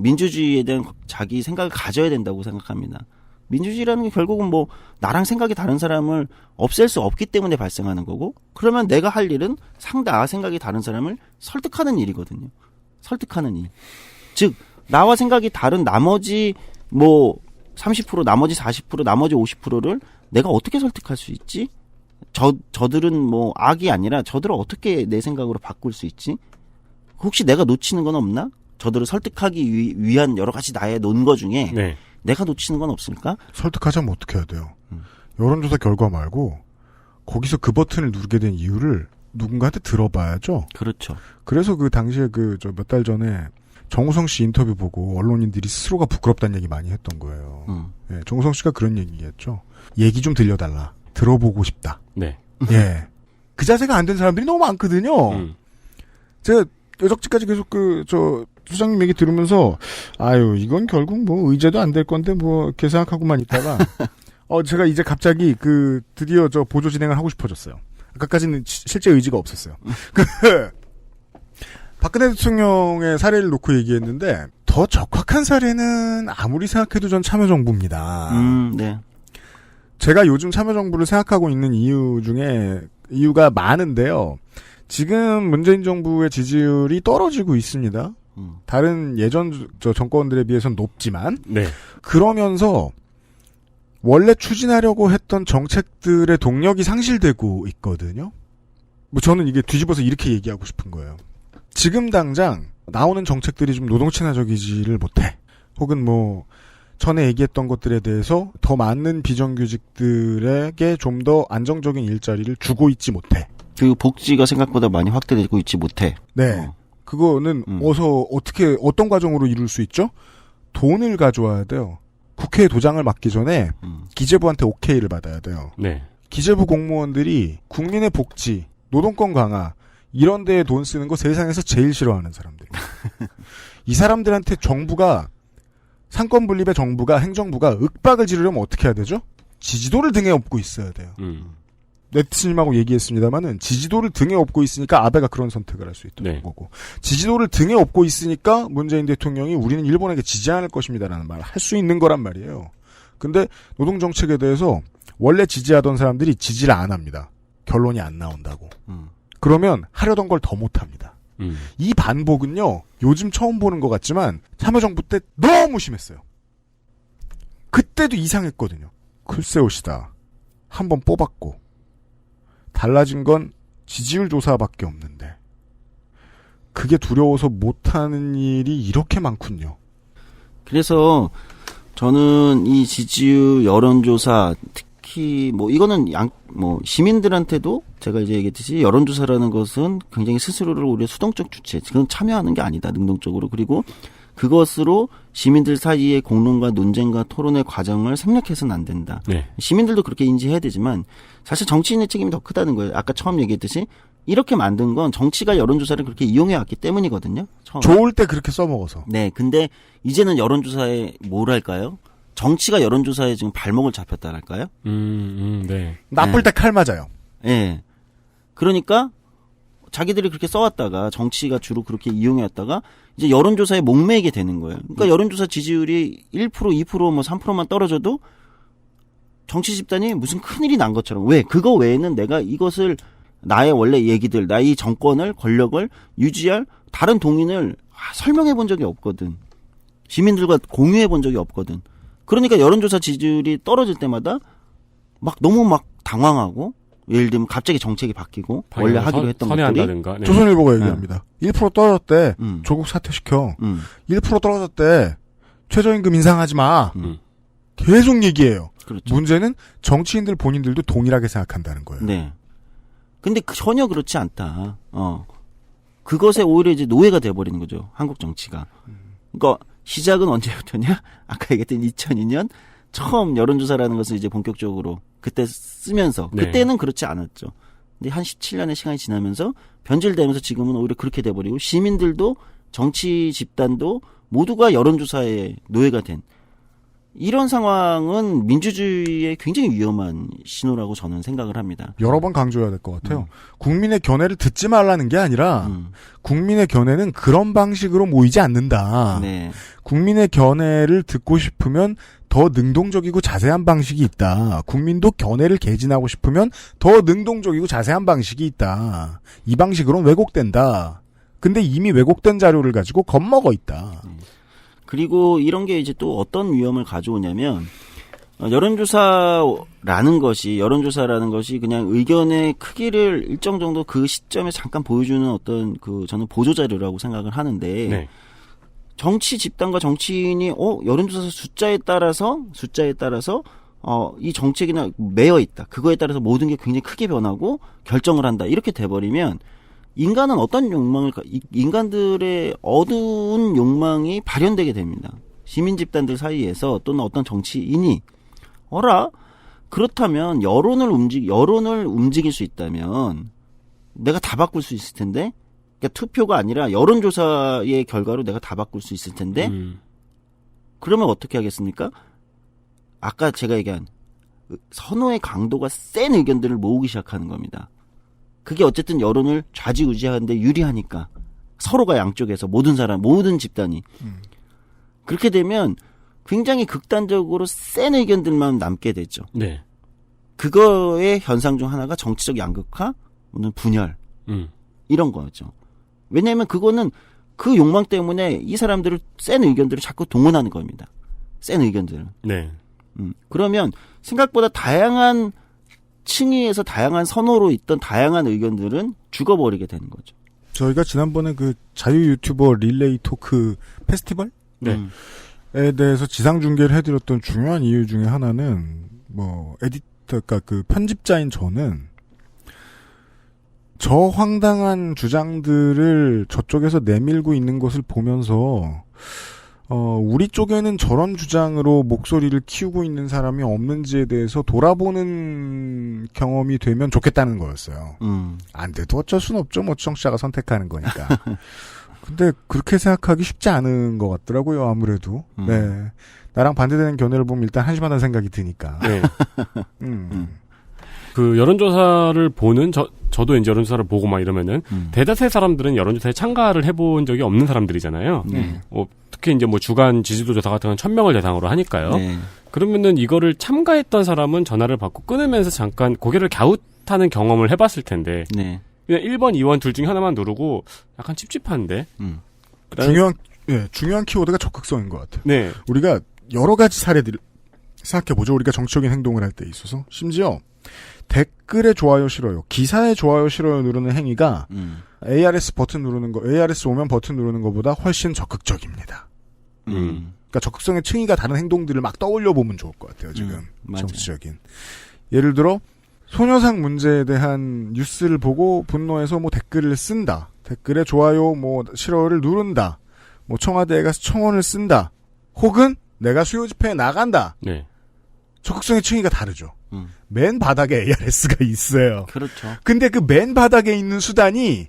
Speaker 6: 민주주의에 대한 자기 생각을 가져야 된다고 생각합니다. 민주주의라는 게 결국은 뭐 나랑 생각이 다른 사람을 없앨 수 없기 때문에 발생하는 거고 그러면 내가 할 일은 상대와 생각이 다른 사람을 설득하는 일이거든요. 설득하는 일. 즉 나와 생각이 다른 나머지 뭐 30%, 나머지 40%, 나머지 50%를 내가 어떻게 설득할 수 있지? 저들은 뭐 악이 아니라 저들을 어떻게 내 생각으로 바꿀 수 있지? 혹시 내가 놓치는 건 없나? 저들을 설득하기 위한 여러 가지 나의 논거 중에
Speaker 3: 네.
Speaker 6: 내가 놓치는 건 없을까?
Speaker 2: 설득하자면 어떻게 해야 돼요? 여론조사 결과 말고 거기서 그 버튼을 누르게 된 이유를 누군가한테 들어봐야죠.
Speaker 6: 그렇죠.
Speaker 2: 그래서 그 당시에 몇 달 전에 정우성 씨 인터뷰 보고 언론인들이 스스로가 부끄럽다는 얘기 많이 했던 거예요. 예, 정우성 씨가 그런 얘기했죠. 얘기 좀 들려달라. 들어보고 싶다.
Speaker 3: 네.
Speaker 2: 예. 그 자세가 안 된 사람들이 너무 많거든요. 제가 여적지까지 계속 수장님 얘기 들으면서 이건 결국 뭐 의제도 안 될 건데 뭐 이렇게 생각하고만 있다가 제가 이제 갑자기 드디어 보조 진행을 하고 싶어졌어요. 아까까지는 실제 의지가 없었어요. 박근혜 대통령의 사례를 놓고 얘기했는데 더 적확한 사례는 아무리 생각해도 전 참여정부입니다.
Speaker 6: 네.
Speaker 2: 제가 요즘 참여정부를 생각하고 있는 이유가 많은데요. 지금 문재인 정부의 지지율이 떨어지고 있습니다. 다른 예전 정권들에 비해서는 높지만
Speaker 3: 네.
Speaker 2: 그러면서 원래 추진하려고 했던 정책들의 동력이 상실되고 있거든요. 저는 이게 뒤집어서 이렇게 얘기하고 싶은 거예요. 지금 당장 나오는 정책들이 좀 노동 친화적이지를 못해. 혹은 전에 얘기했던 것들에 대해서 더 많은 비정규직들에게 좀 더 안정적인 일자리를 주고 있지 못해.
Speaker 6: 그 복지가 생각보다 많이 확대되고 있지 못해.
Speaker 2: 네. 그거는 어떤 과정으로 이룰 수 있죠? 돈을 가져와야 돼요. 국회에 도장을 맡기 전에 기재부한테 오케이를 받아야 돼요.
Speaker 3: 네.
Speaker 2: 기재부 공무원들이 국민의 복지, 노동권 강화 이런 데에 돈 쓰는 거 세상에서 제일 싫어하는 사람들이에요. 이 사람들한테 상권 분립의 정부가 행정부가 윽박을 지르려면 어떻게 해야 되죠? 지지도를 등에 업고 있어야 돼요. 네티즌님하고 얘기했습니다만은 지지도를 등에 업고 있으니까 아베가 그런 선택을 할 수 있다는 거고 지지도를 등에 업고 있으니까 문재인 대통령이 우리는 일본에게 지지 않을 것입니다라는 말을 할 수 있는 거란 말이에요. 근데 노동정책에 대해서 원래 지지하던 사람들이 지지를 안 합니다. 결론이 안 나온다고. 그러면 하려던 걸 더 못합니다. 이 반복은요. 요즘 처음 보는 것 같지만 참여정부 때 너무 심했어요. 그때도 이상했거든요. 글쎄오시다. 한번 뽑았고 달라진 건 지지율 조사밖에 없는데 그게 두려워서 못하는 일이 이렇게 많군요.
Speaker 6: 그래서 저는 이 지지율 여론조사 특히 이거는 시민들한테도 제가 이제 얘기했듯이 여론조사라는 것은 굉장히 스스로를 우리의 수동적 주체, 그건 참여하는 게 아니다 능동적으로. 그리고 그것으로 시민들 사이의 공론과 논쟁과 토론의 과정을 생략해서는 안 된다.
Speaker 3: 네.
Speaker 6: 시민들도 그렇게 인지해야 되지만 사실 정치인의 책임이 더 크다는 거예요. 아까 처음 얘기했듯이 이렇게 만든 건 정치가 여론조사를 그렇게 이용해왔기 때문이거든요. 처음에.
Speaker 2: 좋을 때 그렇게 써먹어서.
Speaker 6: 네. 근데 이제는 여론조사에 뭐랄까요? 정치가 여론조사에 지금 발목을 잡혔다랄까요?
Speaker 3: 네.
Speaker 2: 나쁠 때 칼 맞아요.
Speaker 6: 네. 그러니까 자기들이 그렇게 써왔다가 정치가 주로 그렇게 이용해왔다가 이제 여론조사에 목매이게 되는 거예요. 그러니까 여론조사 지지율이 1%, 2%, 3%만 떨어져도 정치 집단이 무슨 큰일이 난 것처럼. 왜? 그거 외에는 내가 이것을 나의 원래 얘기들, 나의 정권을, 권력을 유지할 다른 동인을 설명해 본 적이 없거든. 시민들과 공유해 본 적이 없거든. 그러니까 여론조사 지지율이 떨어질 때마다 너무 당황하고 예를 들면 갑자기 정책이 바뀌고 원래 하기로 했던 것들이
Speaker 3: 네.
Speaker 2: 조선일보가 얘기합니다. 1% 떨어졌대. 조국 사퇴시켜. 1% 떨어졌대. 최저임금 인상하지 마. 계속 얘기해요.
Speaker 6: 그렇죠.
Speaker 2: 문제는 정치인들 본인들도 동일하게 생각한다는 거예요.
Speaker 6: 네. 근데 전혀 그렇지 않다. 그것에 오히려 이제 노예가 돼버리는 거죠. 한국 정치가. 그러니까 시작은 언제부터냐? 아까 얘기했던 2002년 처음 여론조사라는 것을 이제 본격적으로 그때 쓰면서 그때는 그렇지 않았죠. 근데 한 17년의 시간이 지나면서 변질되면서 지금은 오히려 그렇게 돼버리고 시민들도 정치 집단도 모두가 여론조사의 노예가 된 이런 상황은 민주주의에 굉장히 위험한 신호라고 저는 생각을 합니다.
Speaker 2: 여러 번 강조해야 될 것 같아요. 국민의 견해를 듣지 말라는 게 아니라 국민의 견해는 그런 방식으로 모이지 않는다.
Speaker 6: 네.
Speaker 2: 국민의 견해를 듣고 싶으면 더 능동적이고 자세한 방식이 있다. 국민도 견해를 개진하고 싶으면 더 능동적이고 자세한 방식이 있다. 이 방식으로는 왜곡된다. 근데 이미 왜곡된 자료를 가지고 겁먹어 있다.
Speaker 6: 그리고 이런 게 이제 또 어떤 위험을 가져오냐면 여론조사라는 것이 그냥 의견의 크기를 일정 정도 그 시점에 잠깐 보여주는 어떤 저는 보조자료라고 생각을 하는데
Speaker 3: 네.
Speaker 6: 정치 집단과 정치인이 여론조사 숫자에 따라서 이 정책이나 매여 있다. 그거에 따라서 모든 게 굉장히 크게 변하고 결정을 한다. 이렇게 돼버리면 인간은 어떤 인간들의 어두운 욕망이 발현되게 됩니다. 시민 집단들 사이에서 또는 어떤 정치인이 그렇다면 여론을 움직일 수 있다면 내가 다 바꿀 수 있을 텐데 그러니까 투표가 아니라 여론조사의 결과로 내가 다 바꿀 수 있을 텐데 그러면 어떻게 하겠습니까? 아까 제가 얘기한 선호의 강도가 센 의견들을 모으기 시작하는 겁니다. 그게 어쨌든 여론을 좌지우지하는데 유리하니까 서로가 양쪽에서 모든 집단이 그렇게 되면 굉장히 극단적으로 센 의견들만 남게 되죠.
Speaker 3: 네.
Speaker 6: 그거의 현상 중 하나가 정치적 양극화, 또는 분열 이런 거죠. 왜냐하면 그거는 그 욕망 때문에 이 사람들을 센 의견들을 자꾸 동원하는 겁니다. 센 의견들을.
Speaker 3: 네.
Speaker 6: 그러면 생각보다 다양한 층위에서 다양한 선호로 있던 다양한 의견들은 죽어버리게 되는 거죠.
Speaker 2: 저희가 지난번에 그 자유 유튜버 릴레이 토크 페스티벌?
Speaker 3: 네.
Speaker 2: 에 대해서 지상 중계를 해드렸던 중요한 이유 중에 하나는 그러니까 그 편집자인 저는 저 황당한 주장들을 저쪽에서 내밀고 있는 것을 보면서 우리 쪽에는 저런 주장으로 목소리를 키우고 있는 사람이 없는지에 대해서 돌아보는 경험이 되면 좋겠다는 거였어요. 안 돼도 어쩔 순 없죠. 뭐 청취자가 선택하는 거니까. 근데 그렇게 생각하기 쉽지 않은 것 같더라고요. 아무래도. 네. 나랑 반대되는 견해를 보면 일단 한심하다는 생각이 드니까.
Speaker 3: 네. 그 여론조사를 보는 저도 이제 여론조사를 보고 막 이러면은 대다수의 사람들은 여론조사에 참가를 해본 적이 없는 사람들이잖아요. 특히 이제 뭐 주간 지지도 조사 같은 건 1000명을 대상으로 하니까요.
Speaker 6: 네.
Speaker 3: 그러면은 이거를 참가했던 사람은 전화를 받고 끊으면서 잠깐 고개를 갸웃하는 경험을 해봤을 텐데.
Speaker 6: 네.
Speaker 3: 그냥 1번, 2번 둘 중에 하나만 누르고 약간 찝찝한데.
Speaker 2: 중요한 키워드가 적극성인 것 같아요.
Speaker 3: 네.
Speaker 2: 우리가 여러 가지 사례들을 생각해보죠. 우리가 정치적인 행동을 할 때 있어서. 심지어 댓글에 좋아요 싫어요, 기사에 좋아요 싫어요 누르는 행위가 ARS 버튼 누르는 거, ARS 오면 버튼 누르는 것보다 훨씬 적극적입니다. 그러니까 적극성의 층위가 다른 행동들을 막 떠올려 보면 좋을 것 같아요. 지금 정치적인. 예를 들어 소녀상 문제에 대한 뉴스를 보고 분노해서 뭐 댓글을 쓴다. 댓글에 좋아요, 뭐 싫어요를 누른다. 뭐 청와대에 가서 청원을 쓴다. 혹은 내가 수요 집회에 나간다.
Speaker 3: 네.
Speaker 2: 적극성의 층위가 다르죠. 맨 바닥에 ARS가 있어요.
Speaker 6: 그렇죠.
Speaker 2: 근데 그 맨 바닥에 있는 수단이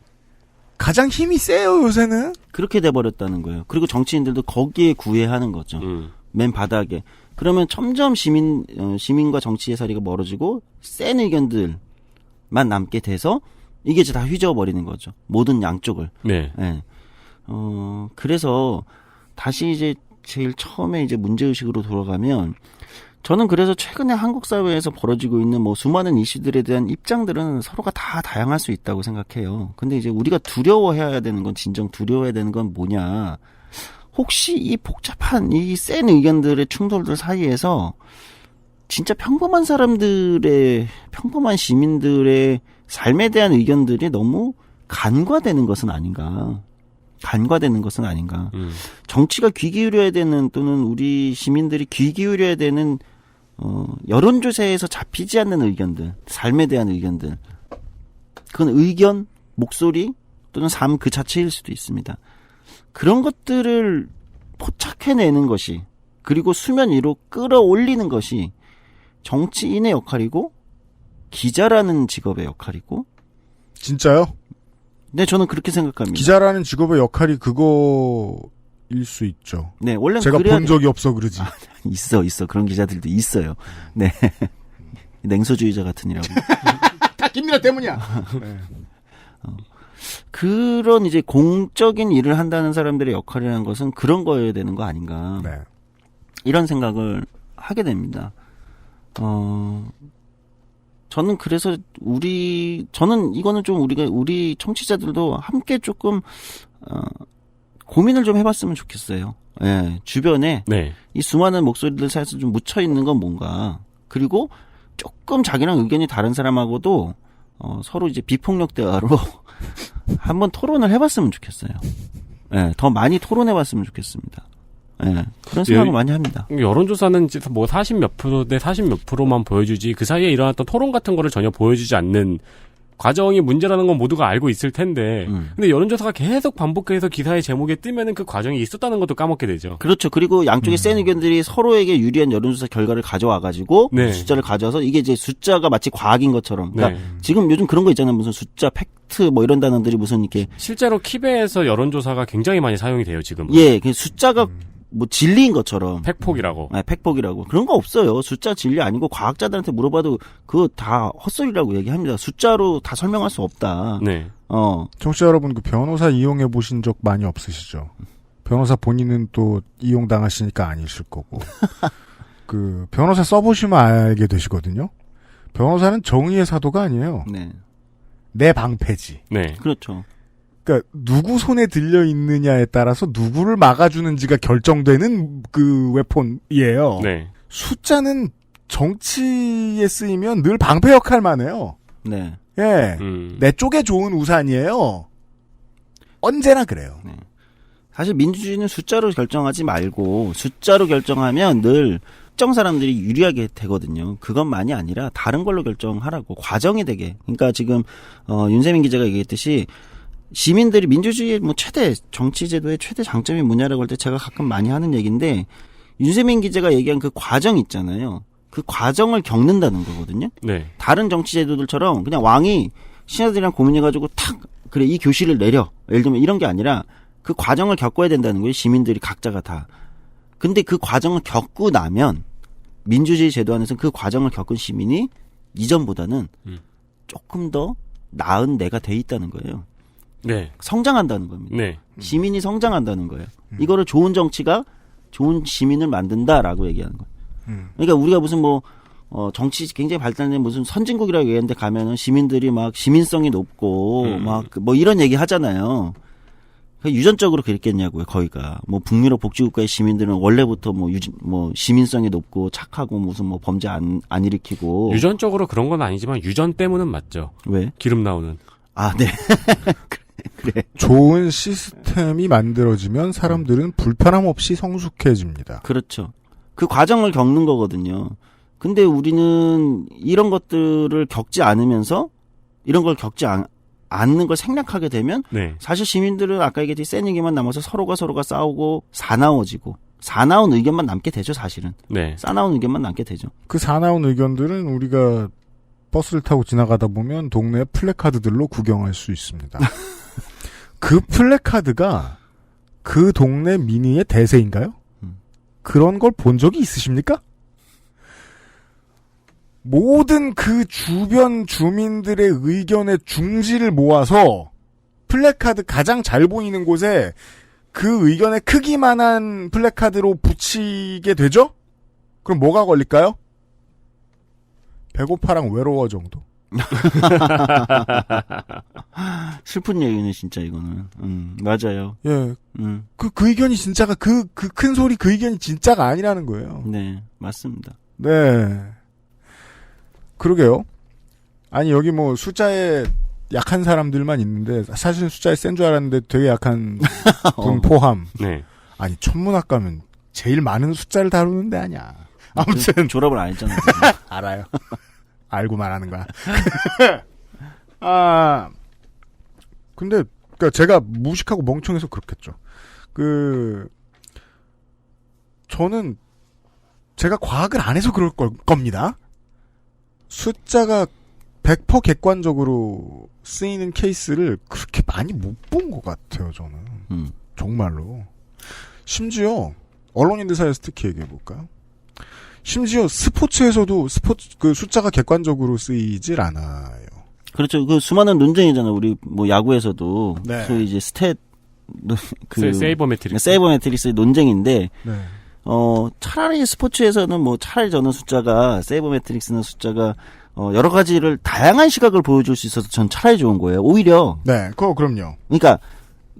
Speaker 2: 가장 힘이 세요, 요새는.
Speaker 6: 그렇게 돼버렸다는 거예요. 그리고 정치인들도 거기에 구애하는 거죠. 맨 바닥에. 그러면 점점 시민과 정치 해설이가 멀어지고 센 의견들만 남게 돼서 이게 이제 다 휘저어버리는 거죠. 모든 양쪽을.
Speaker 3: 네.
Speaker 6: 네. 그래서 다시 이제 제일 처음에 이제 문제의식으로 돌아가면 저는 그래서 최근에 한국 사회에서 벌어지고 있는 뭐 수많은 이슈들에 대한 입장들은 서로가 다 다양할 수 있다고 생각해요. 근데 이제 우리가 두려워해야 되는 건, 진정 두려워해야 되는 건 뭐냐. 혹시 이 복잡한 이 센 의견들의 충돌들 사이에서 진짜 평범한 사람들의, 평범한 시민들의 삶에 대한 의견들이 너무 간과되는 것은 아닌가. 정치가 귀 기울여야 되는, 또는 우리 시민들이 귀 기울여야 되는 여론조사에서 잡히지 않는 의견들, 삶에 대한 의견들, 그건 의견, 목소리 또는 삶 그 자체일 수도 있습니다. 그런 것들을 포착해내는 것이, 그리고 수면 위로 끌어올리는 것이 정치인의 역할이고 기자라는 직업의 역할이고.
Speaker 2: 진짜요?
Speaker 6: 네, 저는 그렇게 생각합니다.
Speaker 2: 기자라는 직업의 역할이 그거일 수 있죠.
Speaker 6: 네, 원래
Speaker 2: 제가 본 적이 없어 그러지.
Speaker 6: 있어. 그런 기자들도 있어요. 네. 냉소주의자 같으니라고.
Speaker 2: 다 김민아 때문이야. 네.
Speaker 6: 그런 이제 공적인 일을 한다는 사람들의 역할이라는 것은 그런 거여야 되는 거 아닌가.
Speaker 2: 네.
Speaker 6: 이런 생각을 하게 됩니다. 저는 그래서 저는 이거는 좀 우리 청취자들도 함께 조금, 고민을 좀 해봤으면 좋겠어요. 예, 주변에.
Speaker 3: 네.
Speaker 6: 이 수많은 목소리들 사이에서 좀 묻혀있는 건 뭔가. 그리고 조금 자기랑 의견이 다른 사람하고도, 서로 이제 비폭력 대화로 한번 토론을 해봤으면 좋겠어요. 예, 더 많이 토론해봤으면 좋겠습니다. 예, 그런 생각을 많이 합니다.
Speaker 3: 여론조사는 뭐 40 몇 프로 대 40 몇 프로만 보여주지, 그 사이에 일어났던 토론 같은 거를 전혀 보여주지 않는 과정이 문제라는 건 모두가 알고 있을 텐데, 근데 여론조사가 계속 반복해서 기사의 제목에 뜨면은 그 과정이 있었다는 것도 까먹게 되죠.
Speaker 6: 그렇죠. 그리고 양쪽의 센 의견들이 서로에게 유리한 여론조사 결과를 가져와가지고,
Speaker 3: 네.
Speaker 6: 숫자를 가져와서 이게 이제 숫자가 마치 과학인 것처럼. 그러니까
Speaker 3: 네.
Speaker 6: 지금 요즘 그런 거 있잖아요. 무슨 숫자, 팩트 뭐 이런 단어들이 무슨 이렇게.
Speaker 3: 실제로 키베에서 여론조사가 굉장히 많이 사용이 돼요, 지금.
Speaker 6: 예, 그 숫자가 뭐 진리인 것처럼.
Speaker 3: 팩폭이라고.
Speaker 6: 네, 팩폭이라고. 그런 거 없어요. 숫자 진리 아니고 과학자들한테 물어봐도 그거 다 헛소리라고 얘기합니다. 숫자로 다 설명할 수 없다.
Speaker 3: 네.
Speaker 2: 청취자 여러분, 그 변호사 이용해 보신 적 많이 없으시죠? 변호사 본인은 또 이용당하시니까 아니실 거고. 그 변호사 써보시면 알게 되시거든요. 변호사는 정의의 사도가 아니에요.
Speaker 6: 네.
Speaker 2: 내 방패지.
Speaker 3: 네.
Speaker 6: 그렇죠.
Speaker 2: 그러니까 누구 손에 들려 있느냐에 따라서 누구를 막아주는지가 결정되는 그 웨폰이에요.
Speaker 3: 네.
Speaker 2: 숫자는 정치에 쓰이면 늘 방패 역할만 해요.
Speaker 6: 네.
Speaker 2: 예. 내 쪽에 좋은 우산이에요. 언제나 그래요.
Speaker 6: 네. 사실 민주주의는 숫자로 결정하지 말고 숫자로 결정하면 늘 특정 사람들이 유리하게 되거든요. 그것만이 아니라 다른 걸로 결정하라고 과정이 되게. 그러니까 지금 윤세민 기자가 얘기했듯이 시민들이 민주주의의 뭐 최대 정치 제도의 최대 장점이 뭐냐라고 할 때 제가 가끔 많이 하는 얘기인데 윤세민 기자가 얘기한 그 과정 있잖아요. 그 과정을 겪는다는 거거든요.
Speaker 3: 네.
Speaker 6: 다른 정치 제도들처럼 그냥 왕이 신하들이랑 고민해가지고 탁 그래 이 교실을 내려 예를 들면 이런 게 아니라 그 과정을 겪어야 된다는 거예요. 시민들이 각자가 다. 근데 그 과정을 겪고 나면 민주주의 제도 안에서는 그 과정을 겪은 시민이 이전보다는 조금 더 나은 내가 돼 있다는 거예요.
Speaker 3: 네.
Speaker 6: 성장한다는 겁니다.
Speaker 3: 네.
Speaker 6: 시민이 성장한다는 거예요. 이거를 좋은 정치가 좋은 시민을 만든다라고 얘기하는 거예요. 그러니까 우리가 무슨 뭐 정치 굉장히 발달된 무슨 선진국이라고 얘기하는데 가면은 시민들이 막 시민성이 높고 막 뭐 이런 얘기 하잖아요. 유전적으로 그랬겠냐고요, 거기가. 뭐 북유럽 복지국가의 시민들은 원래부터 뭐 시민성이 높고 착하고 무슨 뭐 범죄 안 일으키고.
Speaker 3: 유전적으로 그런 건 아니지만 유전 때문은 맞죠.
Speaker 6: 왜?
Speaker 3: 기름 나오는.
Speaker 6: 아, 네. 그래.
Speaker 2: 좋은 시스템이 만들어지면 사람들은 불편함 없이 성숙해집니다.
Speaker 6: 그렇죠. 그 과정을 겪는 거거든요. 근데 우리는 이런 것들을 겪지 않으면서 이런 걸 겪지 않는 걸 생략하게 되면
Speaker 3: 네.
Speaker 6: 사실 시민들은 아까 얘기했듯이 센 얘기만 남아서 서로가 싸우고 사나워지고 사나운 의견만 남게 되죠, 사실은.
Speaker 3: 네.
Speaker 6: 싸나운 의견만 남게 되죠.
Speaker 2: 그 사나운 의견들은 우리가 버스를 타고 지나가다 보면 동네 플래카드들로 구경할 수 있습니다. 그 플래카드가 그 동네 민의의 대세인가요? 그런 걸 본 적이 있으십니까? 모든 그 주변 주민들의 의견의 중지를 모아서 플래카드 가장 잘 보이는 곳에 그 의견의 크기만한 플래카드로 붙이게 되죠? 그럼 뭐가 걸릴까요? 배고파랑 외로워 정도.
Speaker 6: 슬픈 얘기네, 진짜 이거는. 맞아요.
Speaker 2: 예. 그 의견이 진짜가 그 큰 소리 그 의견이 진짜가 아니라는 거예요.
Speaker 6: 네, 맞습니다.
Speaker 2: 네. 그러게요. 아니, 여기 뭐 숫자에 약한 사람들만 있는데, 사실은 숫자에 센 줄 알았는데 되게 약한 분 포함.
Speaker 3: 네.
Speaker 2: 아니, 천문학과면 제일 많은 숫자를 다루는데 아니야. 아무튼.
Speaker 6: 졸업을 안 했잖아요.
Speaker 2: 알아요. 알고 말하는 거야. 근데, 그니까 제가 무식하고 멍청해서 그렇겠죠. 저는 제가 과학을 안 해서 그럴 겁니다. 숫자가 100% 객관적으로 쓰이는 케이스를 그렇게 많이 못 본 것 같아요, 저는. 정말로. 심지어, 언론인들 사이에서 특히 얘기해볼까요? 심지어 스포츠에서도 그 숫자가 객관적으로 쓰이질 않아요.
Speaker 6: 그렇죠. 그 수많은 논쟁이잖아요. 우리 뭐 야구에서도.
Speaker 2: 네.
Speaker 6: 소위 이제
Speaker 3: 세이버 매트릭스.
Speaker 6: 세이버 매트릭스의 논쟁인데.
Speaker 2: 네.
Speaker 6: 차라리 스포츠에서는 차라리 저는 숫자가, 세이버 매트릭스는 숫자가, 여러 가지를, 다양한 시각을 보여줄 수 있어서 전 차라리 좋은 거예요. 오히려.
Speaker 2: 네, 그럼요.
Speaker 6: 그러니까,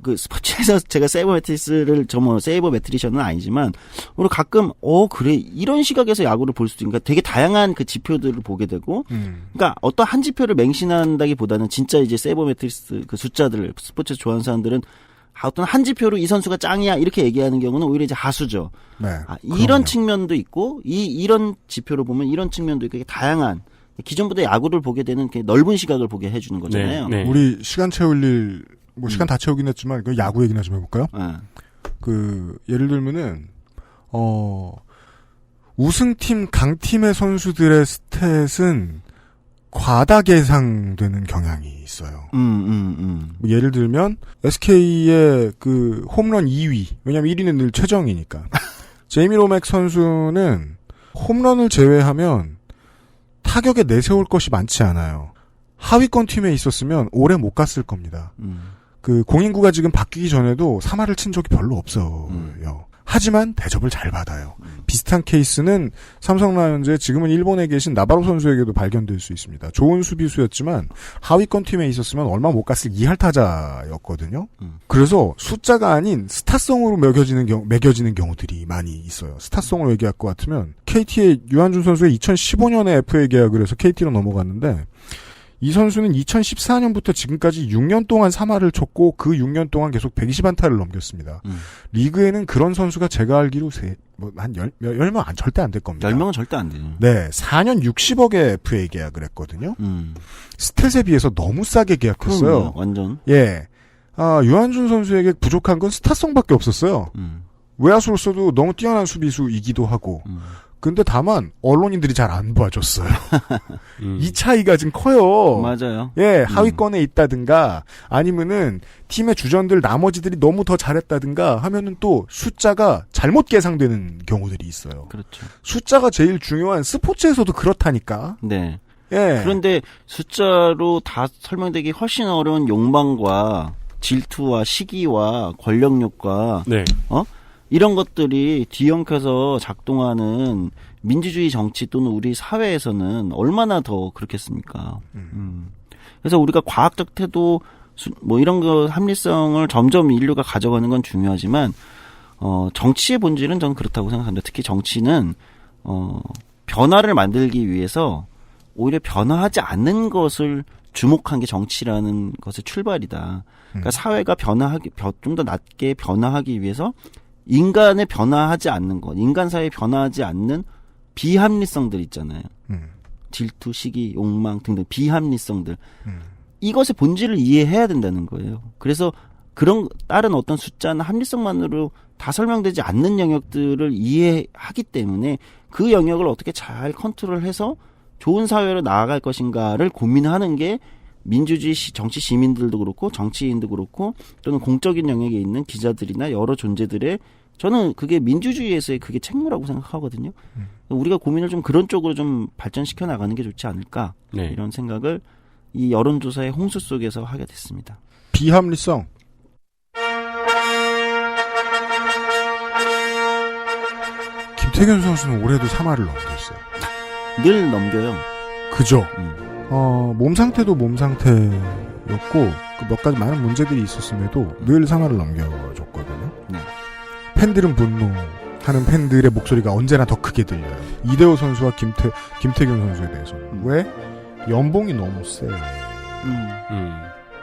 Speaker 6: 그 스포츠에서 제가 세이버 매트릭스를, 세이버 매트리션은 아니지만, 우리 가끔, 그래, 이런 시각에서 야구를 볼 수도, 그러니까 되게 다양한 그 지표들을 보게 되고, 그러니까 어떤 한 지표를 맹신한다기 보다는 진짜 이제 세이버 매트릭스 그 숫자들, 스포츠 좋아하는 사람들은 어떤 한 지표로 이 선수가 짱이야 이렇게 얘기하는 경우는 오히려 이제 하수죠. 네. 이런 측면도 있고 이런 지표로 보면 이런 측면도 있고 다양한 기존보다 야구를 보게 되는 넓은 시각을 보게 해주는 거잖아요.
Speaker 2: 네, 네. 우리 시간 채울 일 시간 다 채우긴 했지만 그 야구 얘기나 좀 해볼까요?
Speaker 6: 네.
Speaker 2: 예를 들면은 우승팀 강팀의 선수들의 스탯은 과다 계상되는 경향이 있어요. 뭐 예를 들면 SK의 그 홈런 2위, 왜냐면 1위는 늘 최정이니까. 제이미 로맥 선수는 홈런을 제외하면 타격에 내세울 것이 많지 않아요. 하위권 팀에 있었으면 오래 못 갔을 겁니다. 그 공인구가 지금 바뀌기 전에도 3할을 친 적이 별로 없어요. 하지만 대접을 잘 받아요. 비슷한 케이스는 삼성 라이온즈의 지금은 일본에 계신 나바로 선수에게도 발견될 수 있습니다. 좋은 수비수였지만 하위권 팀에 있었으면 얼마 못 갔을 2할 타자였거든요. 그래서 숫자가 아닌 스타성으로 매겨지는 경우들이 많이 있어요. 스타성으로 얘기할 것 같으면 KT의 유한준 선수의 2015년에 FA 계약을 해서 KT로 넘어갔는데 이 선수는 2014년부터 지금까지 6년 동안 3할을 쳤고 그 6년 동안 계속 120안타를 넘겼습니다. 리그에는 그런 선수가 제가 알기로 한 10명 절대 안 될 겁니다.
Speaker 6: 10명은 절대 안 되죠.
Speaker 2: 네, 4년 60억에 FA 계약을 했거든요. 스탯에 비해서 너무 싸게 계약했어요.
Speaker 6: 그럼요, 완전.
Speaker 2: 예. 유한준 선수에게 부족한 건 스타성밖에 없었어요. 외야수로서도 너무 뛰어난 수비수이기도 하고. 근데 다만 언론인들이 잘 안 봐줬어요. 이 차이가 좀 커요.
Speaker 6: 맞아요.
Speaker 2: 예, 하위권에 있다든가 아니면은 팀의 주전들 나머지들이 너무 더 잘했다든가 하면은 또 숫자가 잘못 계상되는 경우들이 있어요.
Speaker 6: 그렇죠.
Speaker 2: 숫자가 제일 중요한 스포츠에서도 그렇다니까.
Speaker 6: 네.
Speaker 2: 예.
Speaker 6: 그런데 숫자로 다 설명되기 훨씬 어려운 욕망과 질투와 시기와 권력욕과
Speaker 3: 네.
Speaker 6: 이런 것들이 뒤엉켜서 작동하는 민주주의 정치 또는 우리 사회에서는 얼마나 더 그렇겠습니까? 그래서 우리가 과학적 태도, 뭐 이런 거 합리성을 점점 인류가 가져가는 건 중요하지만, 정치의 본질은 저는 그렇다고 생각합니다. 특히 정치는, 변화를 만들기 위해서 오히려 변화하지 않는 것을 주목한 게 정치라는 것의 출발이다. 그러니까 사회가 좀 더 낮게 변화하기 위해서 인간의 변화하지 않는 것, 인간 사회에 변화하지 않는 비합리성들 있잖아요. 질투, 시기, 욕망 등등 비합리성들. 이것의 본질을 이해해야 된다는 거예요. 그래서 그런 다른 어떤 숫자나 합리성만으로 다 설명되지 않는 영역들을 이해하기 때문에 그 영역을 어떻게 잘 컨트롤해서 좋은 사회로 나아갈 것인가를 고민하는 게 민주주의 정치 시민들도 그렇고 정치인도 그렇고 또는 공적인 영역에 있는 기자들이나 여러 존재들의 저는 그게 민주주의에서의 그게 책무라고 생각하거든요. 우리가 고민을 좀 그런 쪽으로 좀 발전시켜 나가는 게 좋지 않을까
Speaker 3: 네.
Speaker 6: 이런 생각을 이 여론조사의 홍수 속에서 하게 됐습니다.
Speaker 2: 비합리성. 김태균 선수는 올해도 3할을 넘겼어요.
Speaker 6: 늘 넘겨요.
Speaker 2: 그죠. 몸 상태도 몸 상태였고 그 몇 가지 많은 문제들이 있었음에도 늘 3할을 넘겨줬거든요.
Speaker 6: 네.
Speaker 2: 팬들은 분노하는 팬들의 목소리가 언제나 더 크게 들려요. 이대호 선수와 김태균 선수에 대해서는. 왜? 연봉이 너무 세.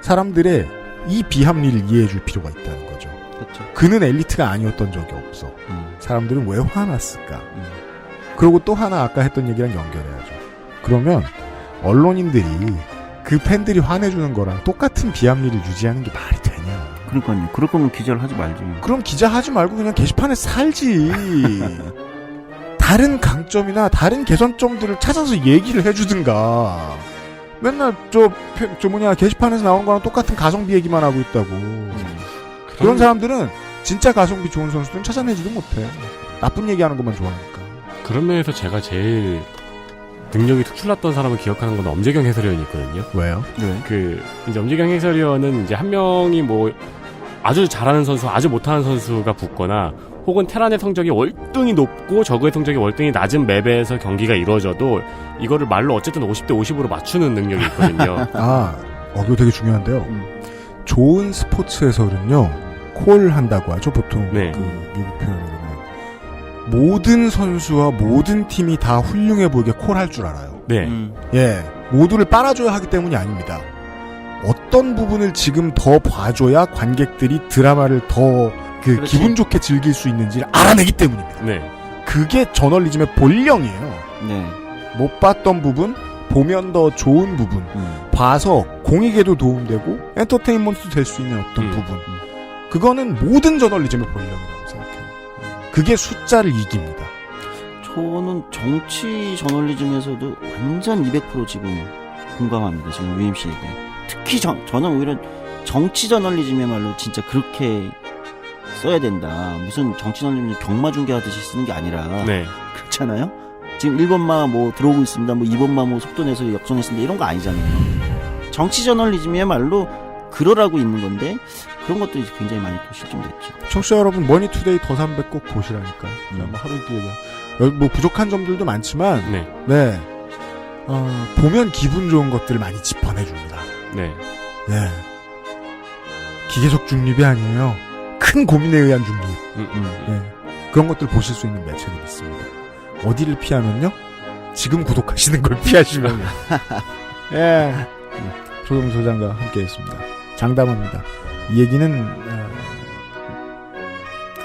Speaker 2: 사람들의 이 비합리를 이해해줄 필요가 있다는 거죠.
Speaker 6: 그렇죠.
Speaker 2: 그는 엘리트가 아니었던 적이 없어. 사람들은 왜 화났을까? 그리고 또 하나 아까 했던 얘기랑 연결해야죠. 그러면 언론인들이 그 팬들이 화내주는 거랑 똑같은 비합리를 유지하는 게 말이 되냐.
Speaker 6: 그러니까요. 그럴 거면 기자를 하지 말지.
Speaker 2: 그럼 기자 하지 말고 그냥 게시판에 살지. 다른 강점이나 다른 개선점들을 찾아서 얘기를 해주든가. 맨날 게시판에서 나오는 거랑 똑같은 가성비 얘기만 하고 있다고. 그런 사람들은 진짜 가성비 좋은 선수들은 찾아내지도 못해. 나쁜 얘기하는 것만 좋아하니까.
Speaker 3: 그런 면에서 제가 제일 능력이 특출났던 사람을 기억하는 건 엄재경 해설위원이 있거든요.
Speaker 2: 왜요?
Speaker 3: 네. 이제 엄재경 해설위원은 이제 한 명이 뭐 아주 잘하는 선수, 아주 못하는 선수가 붙거나 혹은 테란의 성적이 월등히 높고 저그의 성적이 월등히 낮은 맵에서 경기가 이루어져도 이거를 말로 어쨌든 50대 50으로 맞추는 능력이 있거든요.
Speaker 2: 이거 되게 중요한데요. 좋은 스포츠 해설은요, 콜한다고 하죠, 보통.
Speaker 3: 네.
Speaker 2: 그 미국 표현으로는. 모든 선수와 모든 팀이 다 훌륭해 보이게 콜할 줄 알아요.
Speaker 3: 네.
Speaker 2: 예. 모두를 빨아줘야 하기 때문이 아닙니다. 어떤 부분을 지금 더 봐줘야 관객들이 드라마를 더 기분 좋게 즐길 수 있는지를 알아내기 때문입니다.
Speaker 3: 네.
Speaker 2: 그게 저널리즘의 본령이에요.
Speaker 6: 네.
Speaker 2: 못 봤던 부분, 보면 더 좋은 부분, 봐서 공익에도 도움되고 엔터테인먼트도 될 수 있는 어떤 부분. 그거는 모든 저널리즘의 본령이라고 생각해요. 그게 숫자를 이깁니다.
Speaker 6: 저는 정치 저널리즘에서도 완전 200% 지금 공감합니다. 지금 UMC 얘기. 특히 저는 오히려 정치 저널리즘이야말로 진짜 그렇게 써야 된다. 무슨 정치 저널리즘 경마 중계하듯이 쓰는 게 아니라
Speaker 3: 네.
Speaker 6: 그렇잖아요. 지금 1번마 뭐 들어오고 있습니다. 뭐 2번마 뭐 속도 내서 역전했습니다. 이런 거 아니잖아요. 정치 저널리즘이야말로 그러라고 있는 건데 그런 것들이 굉장히 많이 또 실종됐죠.
Speaker 2: 청취자 여러분, 머니투데이 더 300 꼭 보시라니까요. 뭐 하루 뒤에 뭐 부족한 점들도 많지만
Speaker 3: 네.
Speaker 2: 보면 기분 좋은 것들을 많이 짚어내줍니다.
Speaker 3: 네.
Speaker 2: 예. 기계적 중립이 아니에요. 큰 고민에 의한 중립. 예. 그런 것들 보실 수 있는 매체들이 있습니다. 어디를 피하면요? 지금 구독하시는 걸 피하시면. 예. 조동 소장과 함께했습니다. 장담합니다. 이 얘기는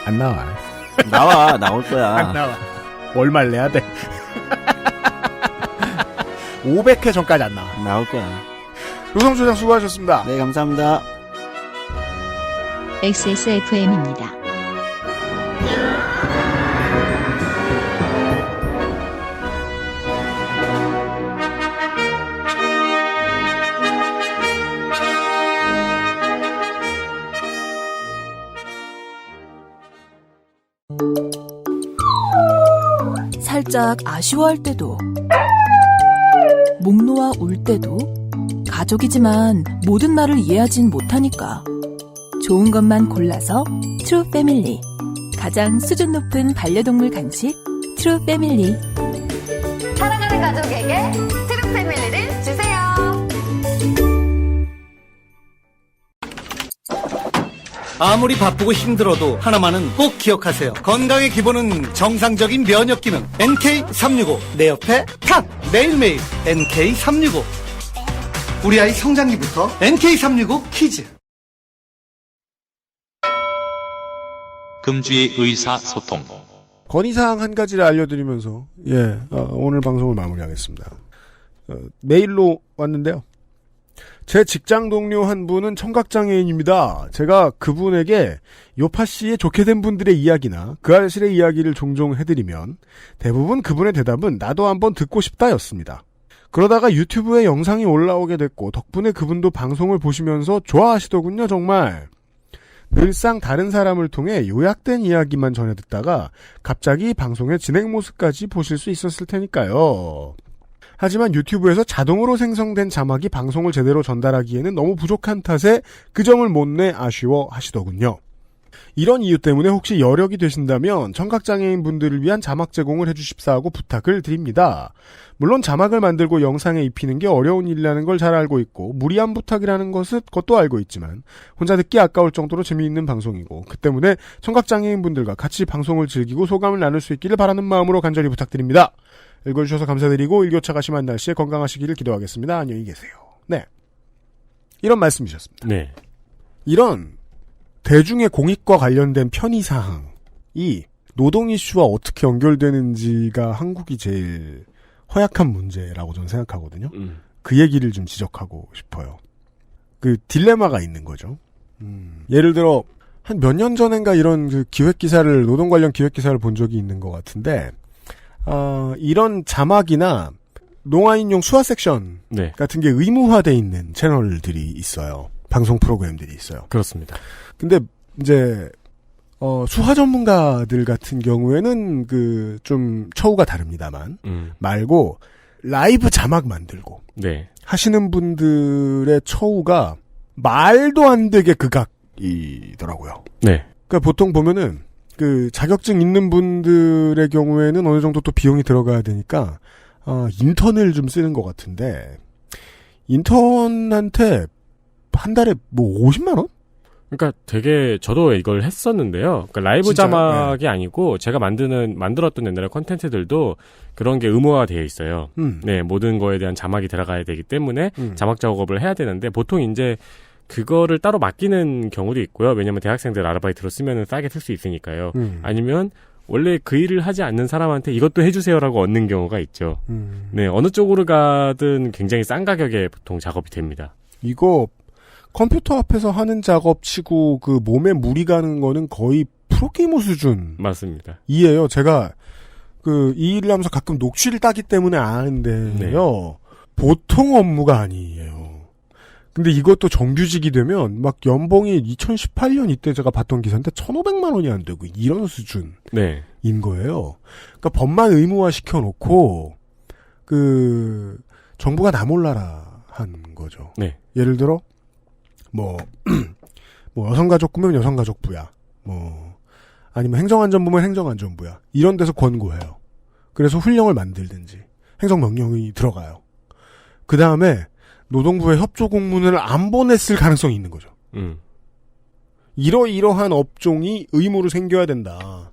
Speaker 2: 안 나와요.
Speaker 6: 나올 거야.
Speaker 2: 안 나와. 얼마를 내야 돼? 500회 전까지 안 나와.
Speaker 6: 나올 거야.
Speaker 2: 조동 소장 수고하셨습니다.
Speaker 6: 네, 감사합니다.
Speaker 1: XSFM입니다.
Speaker 4: 살짝 아쉬워할 때도, 목 놓아 울 때도, 가족이지만 모든 말을 이해하진 못하니까 좋은 것만 골라서 트루 패밀리. 가장 수준 높은 반려동물 간식 트루 패밀리.
Speaker 8: 사랑하는 가족에게 트루 패밀리를 주세요.
Speaker 7: 아무리 바쁘고 힘들어도 하나만은 꼭 기억하세요. 건강의 기본은 정상적인 면역 기능. NK365. 내 옆에 탁! 매일매일 NK365. 우리 아이 성장기부터 NK365 키즈.
Speaker 9: 금주의 의사소통.
Speaker 2: 건의사항 한 가지를 알려드리면서 오늘 방송을 마무리하겠습니다. 메일로 왔는데요. 제 직장 동료 한 분은 청각장애인입니다. 제가 그분에게 요파씨의 좋게 된 분들의 이야기나 그 알실의 이야기를 종종 해드리면 대부분 그분의 대답은 나도 한번 듣고 싶다였습니다. 그러다가 유튜브에 영상이 올라오게 됐고 덕분에 그분도 방송을 보시면서 좋아하시더군요. 정말. 늘상 다른 사람을 통해 요약된 이야기만 전해 듣다가 갑자기 방송의 진행 모습까지 보실 수 있었을 테니까요. 하지만 유튜브에서 자동으로 생성된 자막이 방송을 제대로 전달하기에는 너무 부족한 탓에 그 점을 못내 아쉬워하시더군요. 이런 이유 때문에 혹시 여력이 되신다면 청각장애인 분들을 위한 자막 제공을 해주십사 하고 부탁을 드립니다. 물론 자막을 만들고 영상에 입히는 게 어려운 일이라는 걸 잘 알고 있고 무리한 부탁이라는 것도 알고 있지만 혼자 듣기 아까울 정도로 재미있는 방송이고 그 때문에 청각장애인 분들과 같이 방송을 즐기고 소감을 나눌 수 있기를 바라는 마음으로 간절히 부탁드립니다. 읽어주셔서 감사드리고 일교차가 심한 날씨에 건강하시기를 기도하겠습니다. 안녕히 계세요. 네, 이런 말씀이셨습니다.
Speaker 3: 네.
Speaker 2: 이런 대중의 공익과 관련된 편의사항이 노동 이슈와 어떻게 연결되는지가 한국이 제일 허약한 문제라고 저는 생각하거든요. 그 얘기를 좀 지적하고 싶어요. 그 딜레마가 있는 거죠. 예를 들어 한 몇 년 전인가 이런 그 기획기사를 노동 관련 기획기사를 본 적이 있는 것 같은데 이런 자막이나 농아인용 수화 섹션 같은 게 의무화돼 있는 채널들이 있어요. 방송 프로그램들이 있어요.
Speaker 3: 그렇습니다.
Speaker 2: 근데 이제 수화 전문가들 같은 경우에는 그 좀 처우가 다릅니다만 말고 라이브 자막 만들고 하시는 분들의 처우가 말도 안 되게 극악이더라고요.
Speaker 3: 네.
Speaker 2: 그러니까 보통 보면은 그 자격증 있는 분들의 경우에는 어느 정도 또 비용이 들어가야 되니까 인턴을 좀 쓰는 것 같은데 인턴한테 한 달에 뭐 50만 원?
Speaker 3: 그러니까 되게 저도 이걸 했었는데요. 그러니까 라이브
Speaker 2: 진짜?
Speaker 3: 자막이
Speaker 2: 네.
Speaker 3: 아니고 제가 만들었던 옛날에 콘텐츠들도 그런 게 의무화가 되어 있어요. 네, 모든 거에 대한 자막이 들어가야 되기 때문에 자막 작업을 해야 되는데 보통 이제 그거를 따로 맡기는 경우도 있고요. 왜냐면 대학생들 아르바이트로 쓰면은 싸게 쓸 수 있으니까요. 아니면 원래 그 일을 하지 않는 사람한테 이것도 해주세요라고 얻는 경우가 있죠. 네, 어느 쪽으로 가든 굉장히 싼 가격에 보통 작업이 됩니다.
Speaker 2: 이거 컴퓨터 앞에서 하는 작업치고 그 몸에 무리 가는 거는 거의 프로게이머 수준.
Speaker 3: 맞습니다.
Speaker 2: 이에요. 제가 그 이 일을 하면서 가끔 녹취를 따기 때문에 아는데요. 보통 업무가 아니에요. 근데 이것도 정규직이 되면 막 연봉이 2018년 이때 제가 봤던 기사인데 1,500만 원이 안 되고 이런 수준인
Speaker 3: 네.
Speaker 2: 거예요. 그러니까 법만 의무화 시켜놓고 정부가 나 몰라라 한 거죠.
Speaker 3: 네.
Speaker 2: 예를 들어 뭐 여성가족부면 여성가족부야. 아니면 행정안전부면 행정안전부야. 이런 데서 권고해요. 그래서 훈령을 만들든지 행정명령이 들어가요. 그 다음에 노동부에 협조 공문을 안 보냈을 가능성이 있는 거죠. 이러이러한 업종이 의무로 생겨야 된다.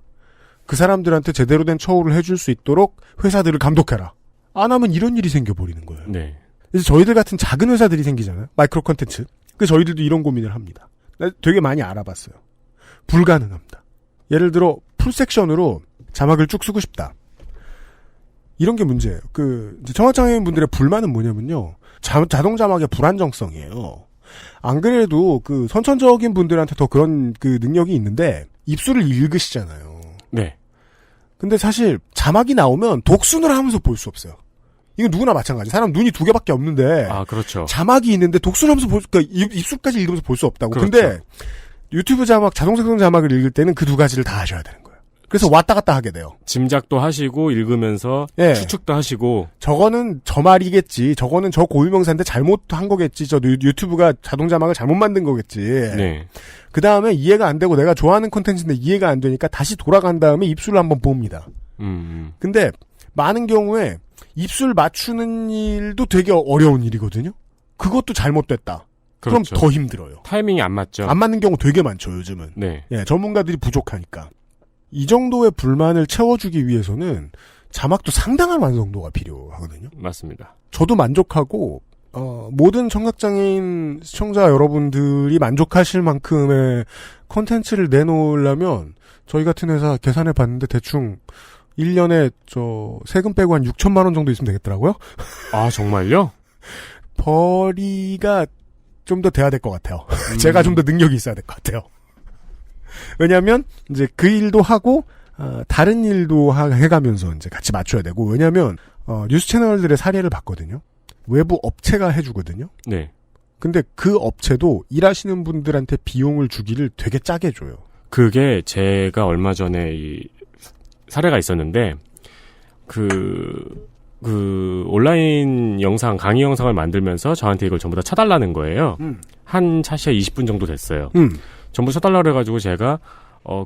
Speaker 2: 그 사람들한테 제대로 된 처우를 해줄 수 있도록 회사들을 감독해라. 안 하면 이런 일이 생겨버리는 거예요.
Speaker 3: 네.
Speaker 2: 그래서 저희들 같은 작은 회사들이 생기잖아요. 마이크로 콘텐츠. 그래서 저희들도 이런 고민을 합니다. 되게 많이 알아봤어요. 불가능합니다. 예를 들어 풀섹션으로 자막을 쭉 쓰고 싶다. 이런 게 문제예요. 이제 청각장애인 분들의 불만은 뭐냐면요. 자동 자막의 불안정성이에요. 안 그래도 선천적인 분들한테 더 그런 능력이 있는데 입술을 읽으시잖아요.
Speaker 3: 네.
Speaker 2: 근데 사실 자막이 나오면 독순을 하면서 볼 수 없어요. 이건 누구나 마찬가지. 사람 눈이 2개밖에 없는데.
Speaker 3: 아, 그렇죠.
Speaker 2: 자막이 있는데 독순하면서 그러니까 입술까지 읽으면서 볼 수 없다고.
Speaker 3: 그렇죠.
Speaker 2: 근데 유튜브 자막, 자동 생성 자막을 읽을 때는 그 두 가지를 다 하셔야 되는 거예요. 그래서 왔다 갔다 하게 돼요.
Speaker 3: 짐작도 하시고 읽으면서
Speaker 2: 예.
Speaker 3: 추측도 하시고.
Speaker 2: 저거는 저 말이겠지. 저거는 저 고유명사인데 잘못한 거겠지. 저 유튜브가 자동 자막을 잘못 만든 거겠지.
Speaker 3: 네.
Speaker 2: 그 다음에 이해가 안 되고 내가 좋아하는 콘텐츠인데 이해가 안 되니까 다시 돌아간 다음에 입술을 한번 봅니다. 근데 많은 경우에 입술 맞추는 일도 되게 어려운 일이거든요. 그것도 잘못됐다.
Speaker 3: 그렇죠.
Speaker 2: 그럼 더 힘들어요.
Speaker 3: 타이밍이 안 맞죠.
Speaker 2: 안 맞는 경우 되게 많죠, 요즘은.
Speaker 3: 네.
Speaker 2: 예, 전문가들이 부족하니까. 이 정도의 불만을 채워주기 위해서는 자막도 상당한 완성도가 필요하거든요.
Speaker 3: 맞습니다.
Speaker 2: 저도 만족하고 모든 청각장애인 시청자 여러분들이 만족하실 만큼의 콘텐츠를 내놓으려면 저희 같은 회사 계산해 봤는데 대충 1년에 세금 빼고 한 6천만 원 정도 있으면 되겠더라고요.
Speaker 3: 아, 정말요?
Speaker 2: 벌이가 좀 더 돼야 될 것 같아요. 제가 좀 더 능력이 있어야 될 것 같아요. 왜냐하면 이제 그 일도 하고 다른 일도 해가면서 이제 같이 맞춰야 되고, 왜냐하면 뉴스 채널들의 사례를 봤거든요. 외부 업체가 해주거든요.
Speaker 3: 네.
Speaker 2: 근데 그 업체도 일하시는 분들한테 비용을 주기를 되게 짜게 줘요.
Speaker 3: 그게 제가 얼마 전에 이 사례가 있었는데 온라인 영상, 강의 영상을 만들면서 저한테 이걸 전부 다 쳐달라는 거예요. 한 차시에 20분 정도 됐어요. 전부 쳐달라 그래가지고 제가,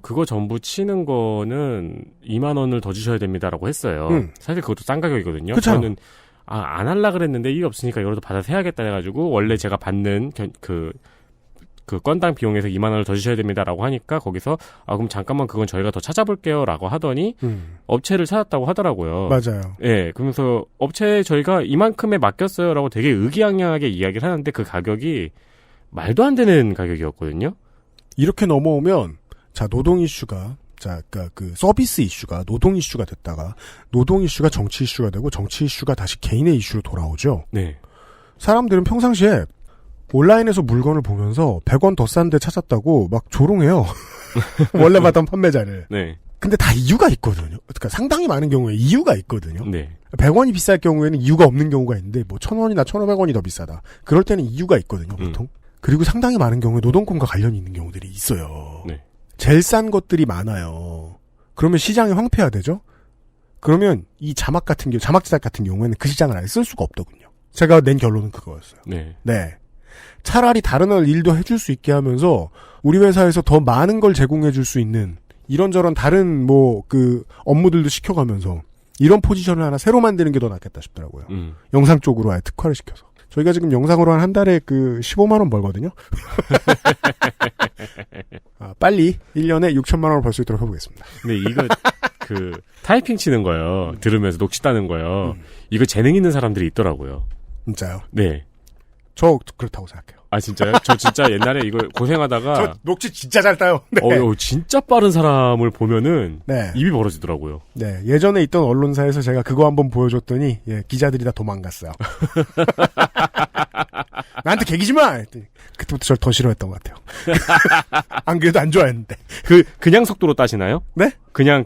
Speaker 3: 그거 전부 치는 거는 2만 원을 더 주셔야 됩니다라고 했어요. 사실 그것도 싼 가격이거든요.
Speaker 2: 그쵸?
Speaker 3: 저는, 안 할라 그랬는데 일이 없으니까 이거라도 받아서 해야겠다 해가지고, 원래 제가 받는 그 건당 비용에서 2만 원을 더 주셔야 됩니다라고 하니까 거기서 그럼 잠깐만 그건 저희가 더 찾아볼게요라고 하더니 업체를 찾았다고 하더라고요.
Speaker 2: 맞아요.
Speaker 3: 예, 그러면서 업체에 저희가 이만큼에 맡겼어요라고 되게 의기양양하게 이야기를 하는데 그 가격이 말도 안 되는 가격이었거든요.
Speaker 2: 이렇게 넘어오면 노동 이슈가 서비스 이슈가 노동 이슈가 됐다가 노동 이슈가 정치 이슈가 되고 정치 이슈가 다시 개인의 이슈로 돌아오죠.
Speaker 3: 네.
Speaker 2: 사람들은 평상시에 온라인에서 물건을 보면서 100원 더 싼 데 찾았다고 막 조롱해요. 원래 받던 판매자를.
Speaker 3: 네.
Speaker 2: 근데 다 이유가 있거든요. 그러니까 상당히 많은 경우에 이유가 있거든요.
Speaker 3: 네.
Speaker 2: 100원이 비쌀 경우에는 이유가 없는 경우가 있는데 1,000원이나 1,500원이 더 비싸다. 그럴 때는 이유가 있거든요, 보통. 그리고 상당히 많은 경우에 노동권과 관련이 있는 경우들이 있어요.
Speaker 3: 네.
Speaker 2: 제일 싼 것들이 많아요. 그러면 시장이 황폐화되죠? 그러면 이 자막 제작 같은 경우에는 그 시장을 아예 쓸 수가 없더군요. 제가 낸 결론은 그거였어요.
Speaker 3: 네.
Speaker 2: 네. 차라리 다른 일도 해줄 수 있게 하면서 우리 회사에서 더 많은 걸 제공해줄 수 있는 이런저런 다른 업무들도 시켜가면서 이런 포지션을 하나 새로 만드는 게 더 낫겠다 싶더라고요. 영상 쪽으로 아예 특화를 시켜서. 저희가 지금 영상으로 한 달에 15만 원 벌거든요. 빨리 1년에 6천만 원을 벌 수 있도록 해보겠습니다.
Speaker 3: 근데 이거 타이핑 치는 거요. 들으면서 녹취 따는 거요. 이거 재능 있는 사람들이 있더라고요.
Speaker 2: 진짜요?
Speaker 3: 네.
Speaker 2: 저 그렇다고 생각해요.
Speaker 3: 아, 진짜요? 저 진짜 옛날에 이거 고생하다가
Speaker 2: 저 녹취 진짜 잘 따요. 네.
Speaker 3: 진짜 빠른 사람을 보면은
Speaker 2: 네.
Speaker 3: 입이 벌어지더라고요.
Speaker 2: 네. 예전에 있던 언론사에서 제가 그거 한번 보여줬더니 기자들이 다 도망갔어요. 나한테 개기지 마! 했더니 그때부터 저를 더 싫어했던 것 같아요. 안 그래도 안 좋아했는데.
Speaker 3: 그냥 속도로 따시나요?
Speaker 2: 네?
Speaker 3: 그냥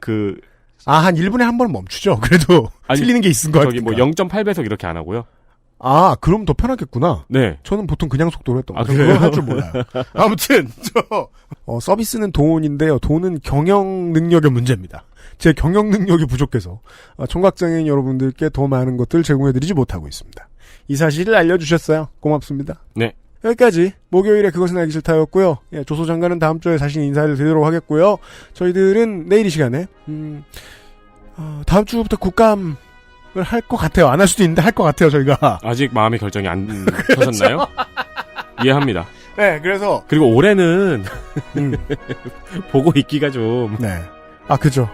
Speaker 2: 한 1분에 한 번 멈추죠. 그래도 틀리는 게 있은 것 같아요.
Speaker 3: 저기 0.8배속 이렇게 안 하고요?
Speaker 2: 아, 그럼 더 편하겠구나.
Speaker 3: 네.
Speaker 2: 저는 보통 그냥 속도로 했던
Speaker 3: 아,
Speaker 2: 거예요.
Speaker 3: 그래요?
Speaker 2: 그걸 할 줄 몰라요. 아무튼 서비스는 돈인데요. 돈은 경영 능력의 문제입니다. 제 경영 능력이 부족해서 청각장애인 여러분들께 더 많은 것들을 제공해드리지 못하고 있습니다. 이 사실을 알려주셨어요. 고맙습니다.
Speaker 3: 네.
Speaker 2: 여기까지 목요일에 그것은 알기 싫다였고요. 예, 조소장관은 다음 주에 자신 인사를 드리도록 하겠고요. 저희들은 내일 이 시간에 다음 주부터 국감을 할 것 같아요. 안 할 수도 있는데 할 것 같아요. 저희가.
Speaker 3: 아직 마음의 결정이 안 서셨나요? 이해합니다.
Speaker 2: 네, 그래서
Speaker 3: 그리고 올해는 보고 있기가 좀.
Speaker 2: 네. 아, 그죠.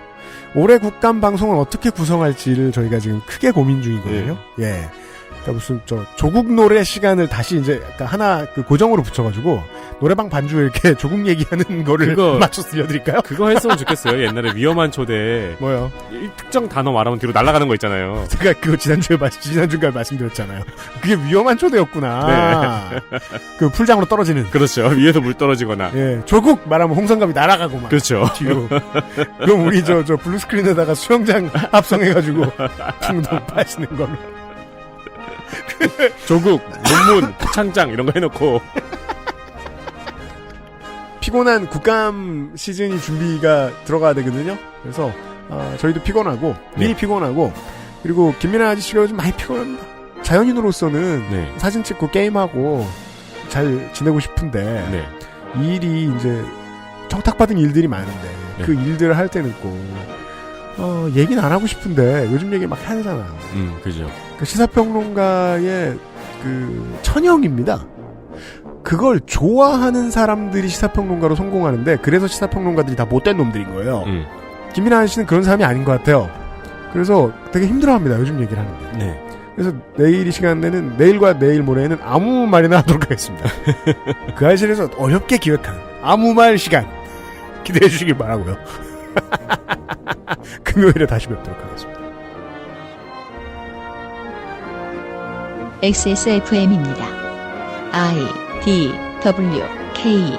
Speaker 2: 올해 국감 방송을 어떻게 구성할지를 저희가 지금 크게 고민 중이거든요. 예. 그러니까 무슨 조국 노래 시간을 다시 이제 약간 하나 고정으로 붙여가지고 노래방 반주에 이렇게 조국 얘기하는 거를 맞춰 들려드릴까요?
Speaker 3: 그거 했으면 좋겠어요. 옛날에 위험한 초대.
Speaker 2: 뭐요?
Speaker 3: 특정 단어 말하면 뒤로 날아가는 거 있잖아요.
Speaker 2: 제가 그거 지난주에 말씀드렸잖아요. 그게 위험한 초대였구나.
Speaker 3: 네.
Speaker 2: 그 풀장으로 떨어지는.
Speaker 3: 그렇죠. 위에서 물 떨어지거나.
Speaker 2: 예. 조국 말하면 홍성갑이 날아가고 막.
Speaker 3: 그렇죠.
Speaker 2: 뒤로. 그럼 우리 저 블루스크린에다가 수영장 합성해가지고 퉁퉁 파시는 걸로.
Speaker 3: 조국, 논문, 창장 이런 거 해놓고.
Speaker 2: 피곤한 국감 시즌이 준비가 들어가야 되거든요. 그래서 저희도 피곤하고 미리 피곤하고 그리고 김민아 아저씨가 요즘 많이 피곤합니다. 자연인으로서는 사진 찍고 게임하고 잘 지내고 싶은데 이 일이 이제 청탁받은 일들이 많은데 그 일들을 할 때는 꼭 얘기는 안 하고 싶은데 요즘 얘기 막 하잖아요.
Speaker 3: 그죠.
Speaker 2: 그 시사평론가의 그 천형입니다. 그걸 좋아하는 사람들이 시사평론가로 성공하는데 그래서 시사평론가들이 다 못된 놈들인 거예요. 김민아 씨는 그런 사람이 아닌 것 같아요. 그래서 되게 힘들어합니다. 요즘 얘기를 하는데.
Speaker 3: 네.
Speaker 2: 그래서 내일 이 시간에는 내일과 내일 모레에는 아무 말이나 하도록 하겠습니다. 그 아실에서 어렵게 기획한 아무 말 시간 기대해 주시길 바라고요. 금요일에 다시 뵙도록 하겠습니다.
Speaker 1: XSFM입니다. I, D, W, K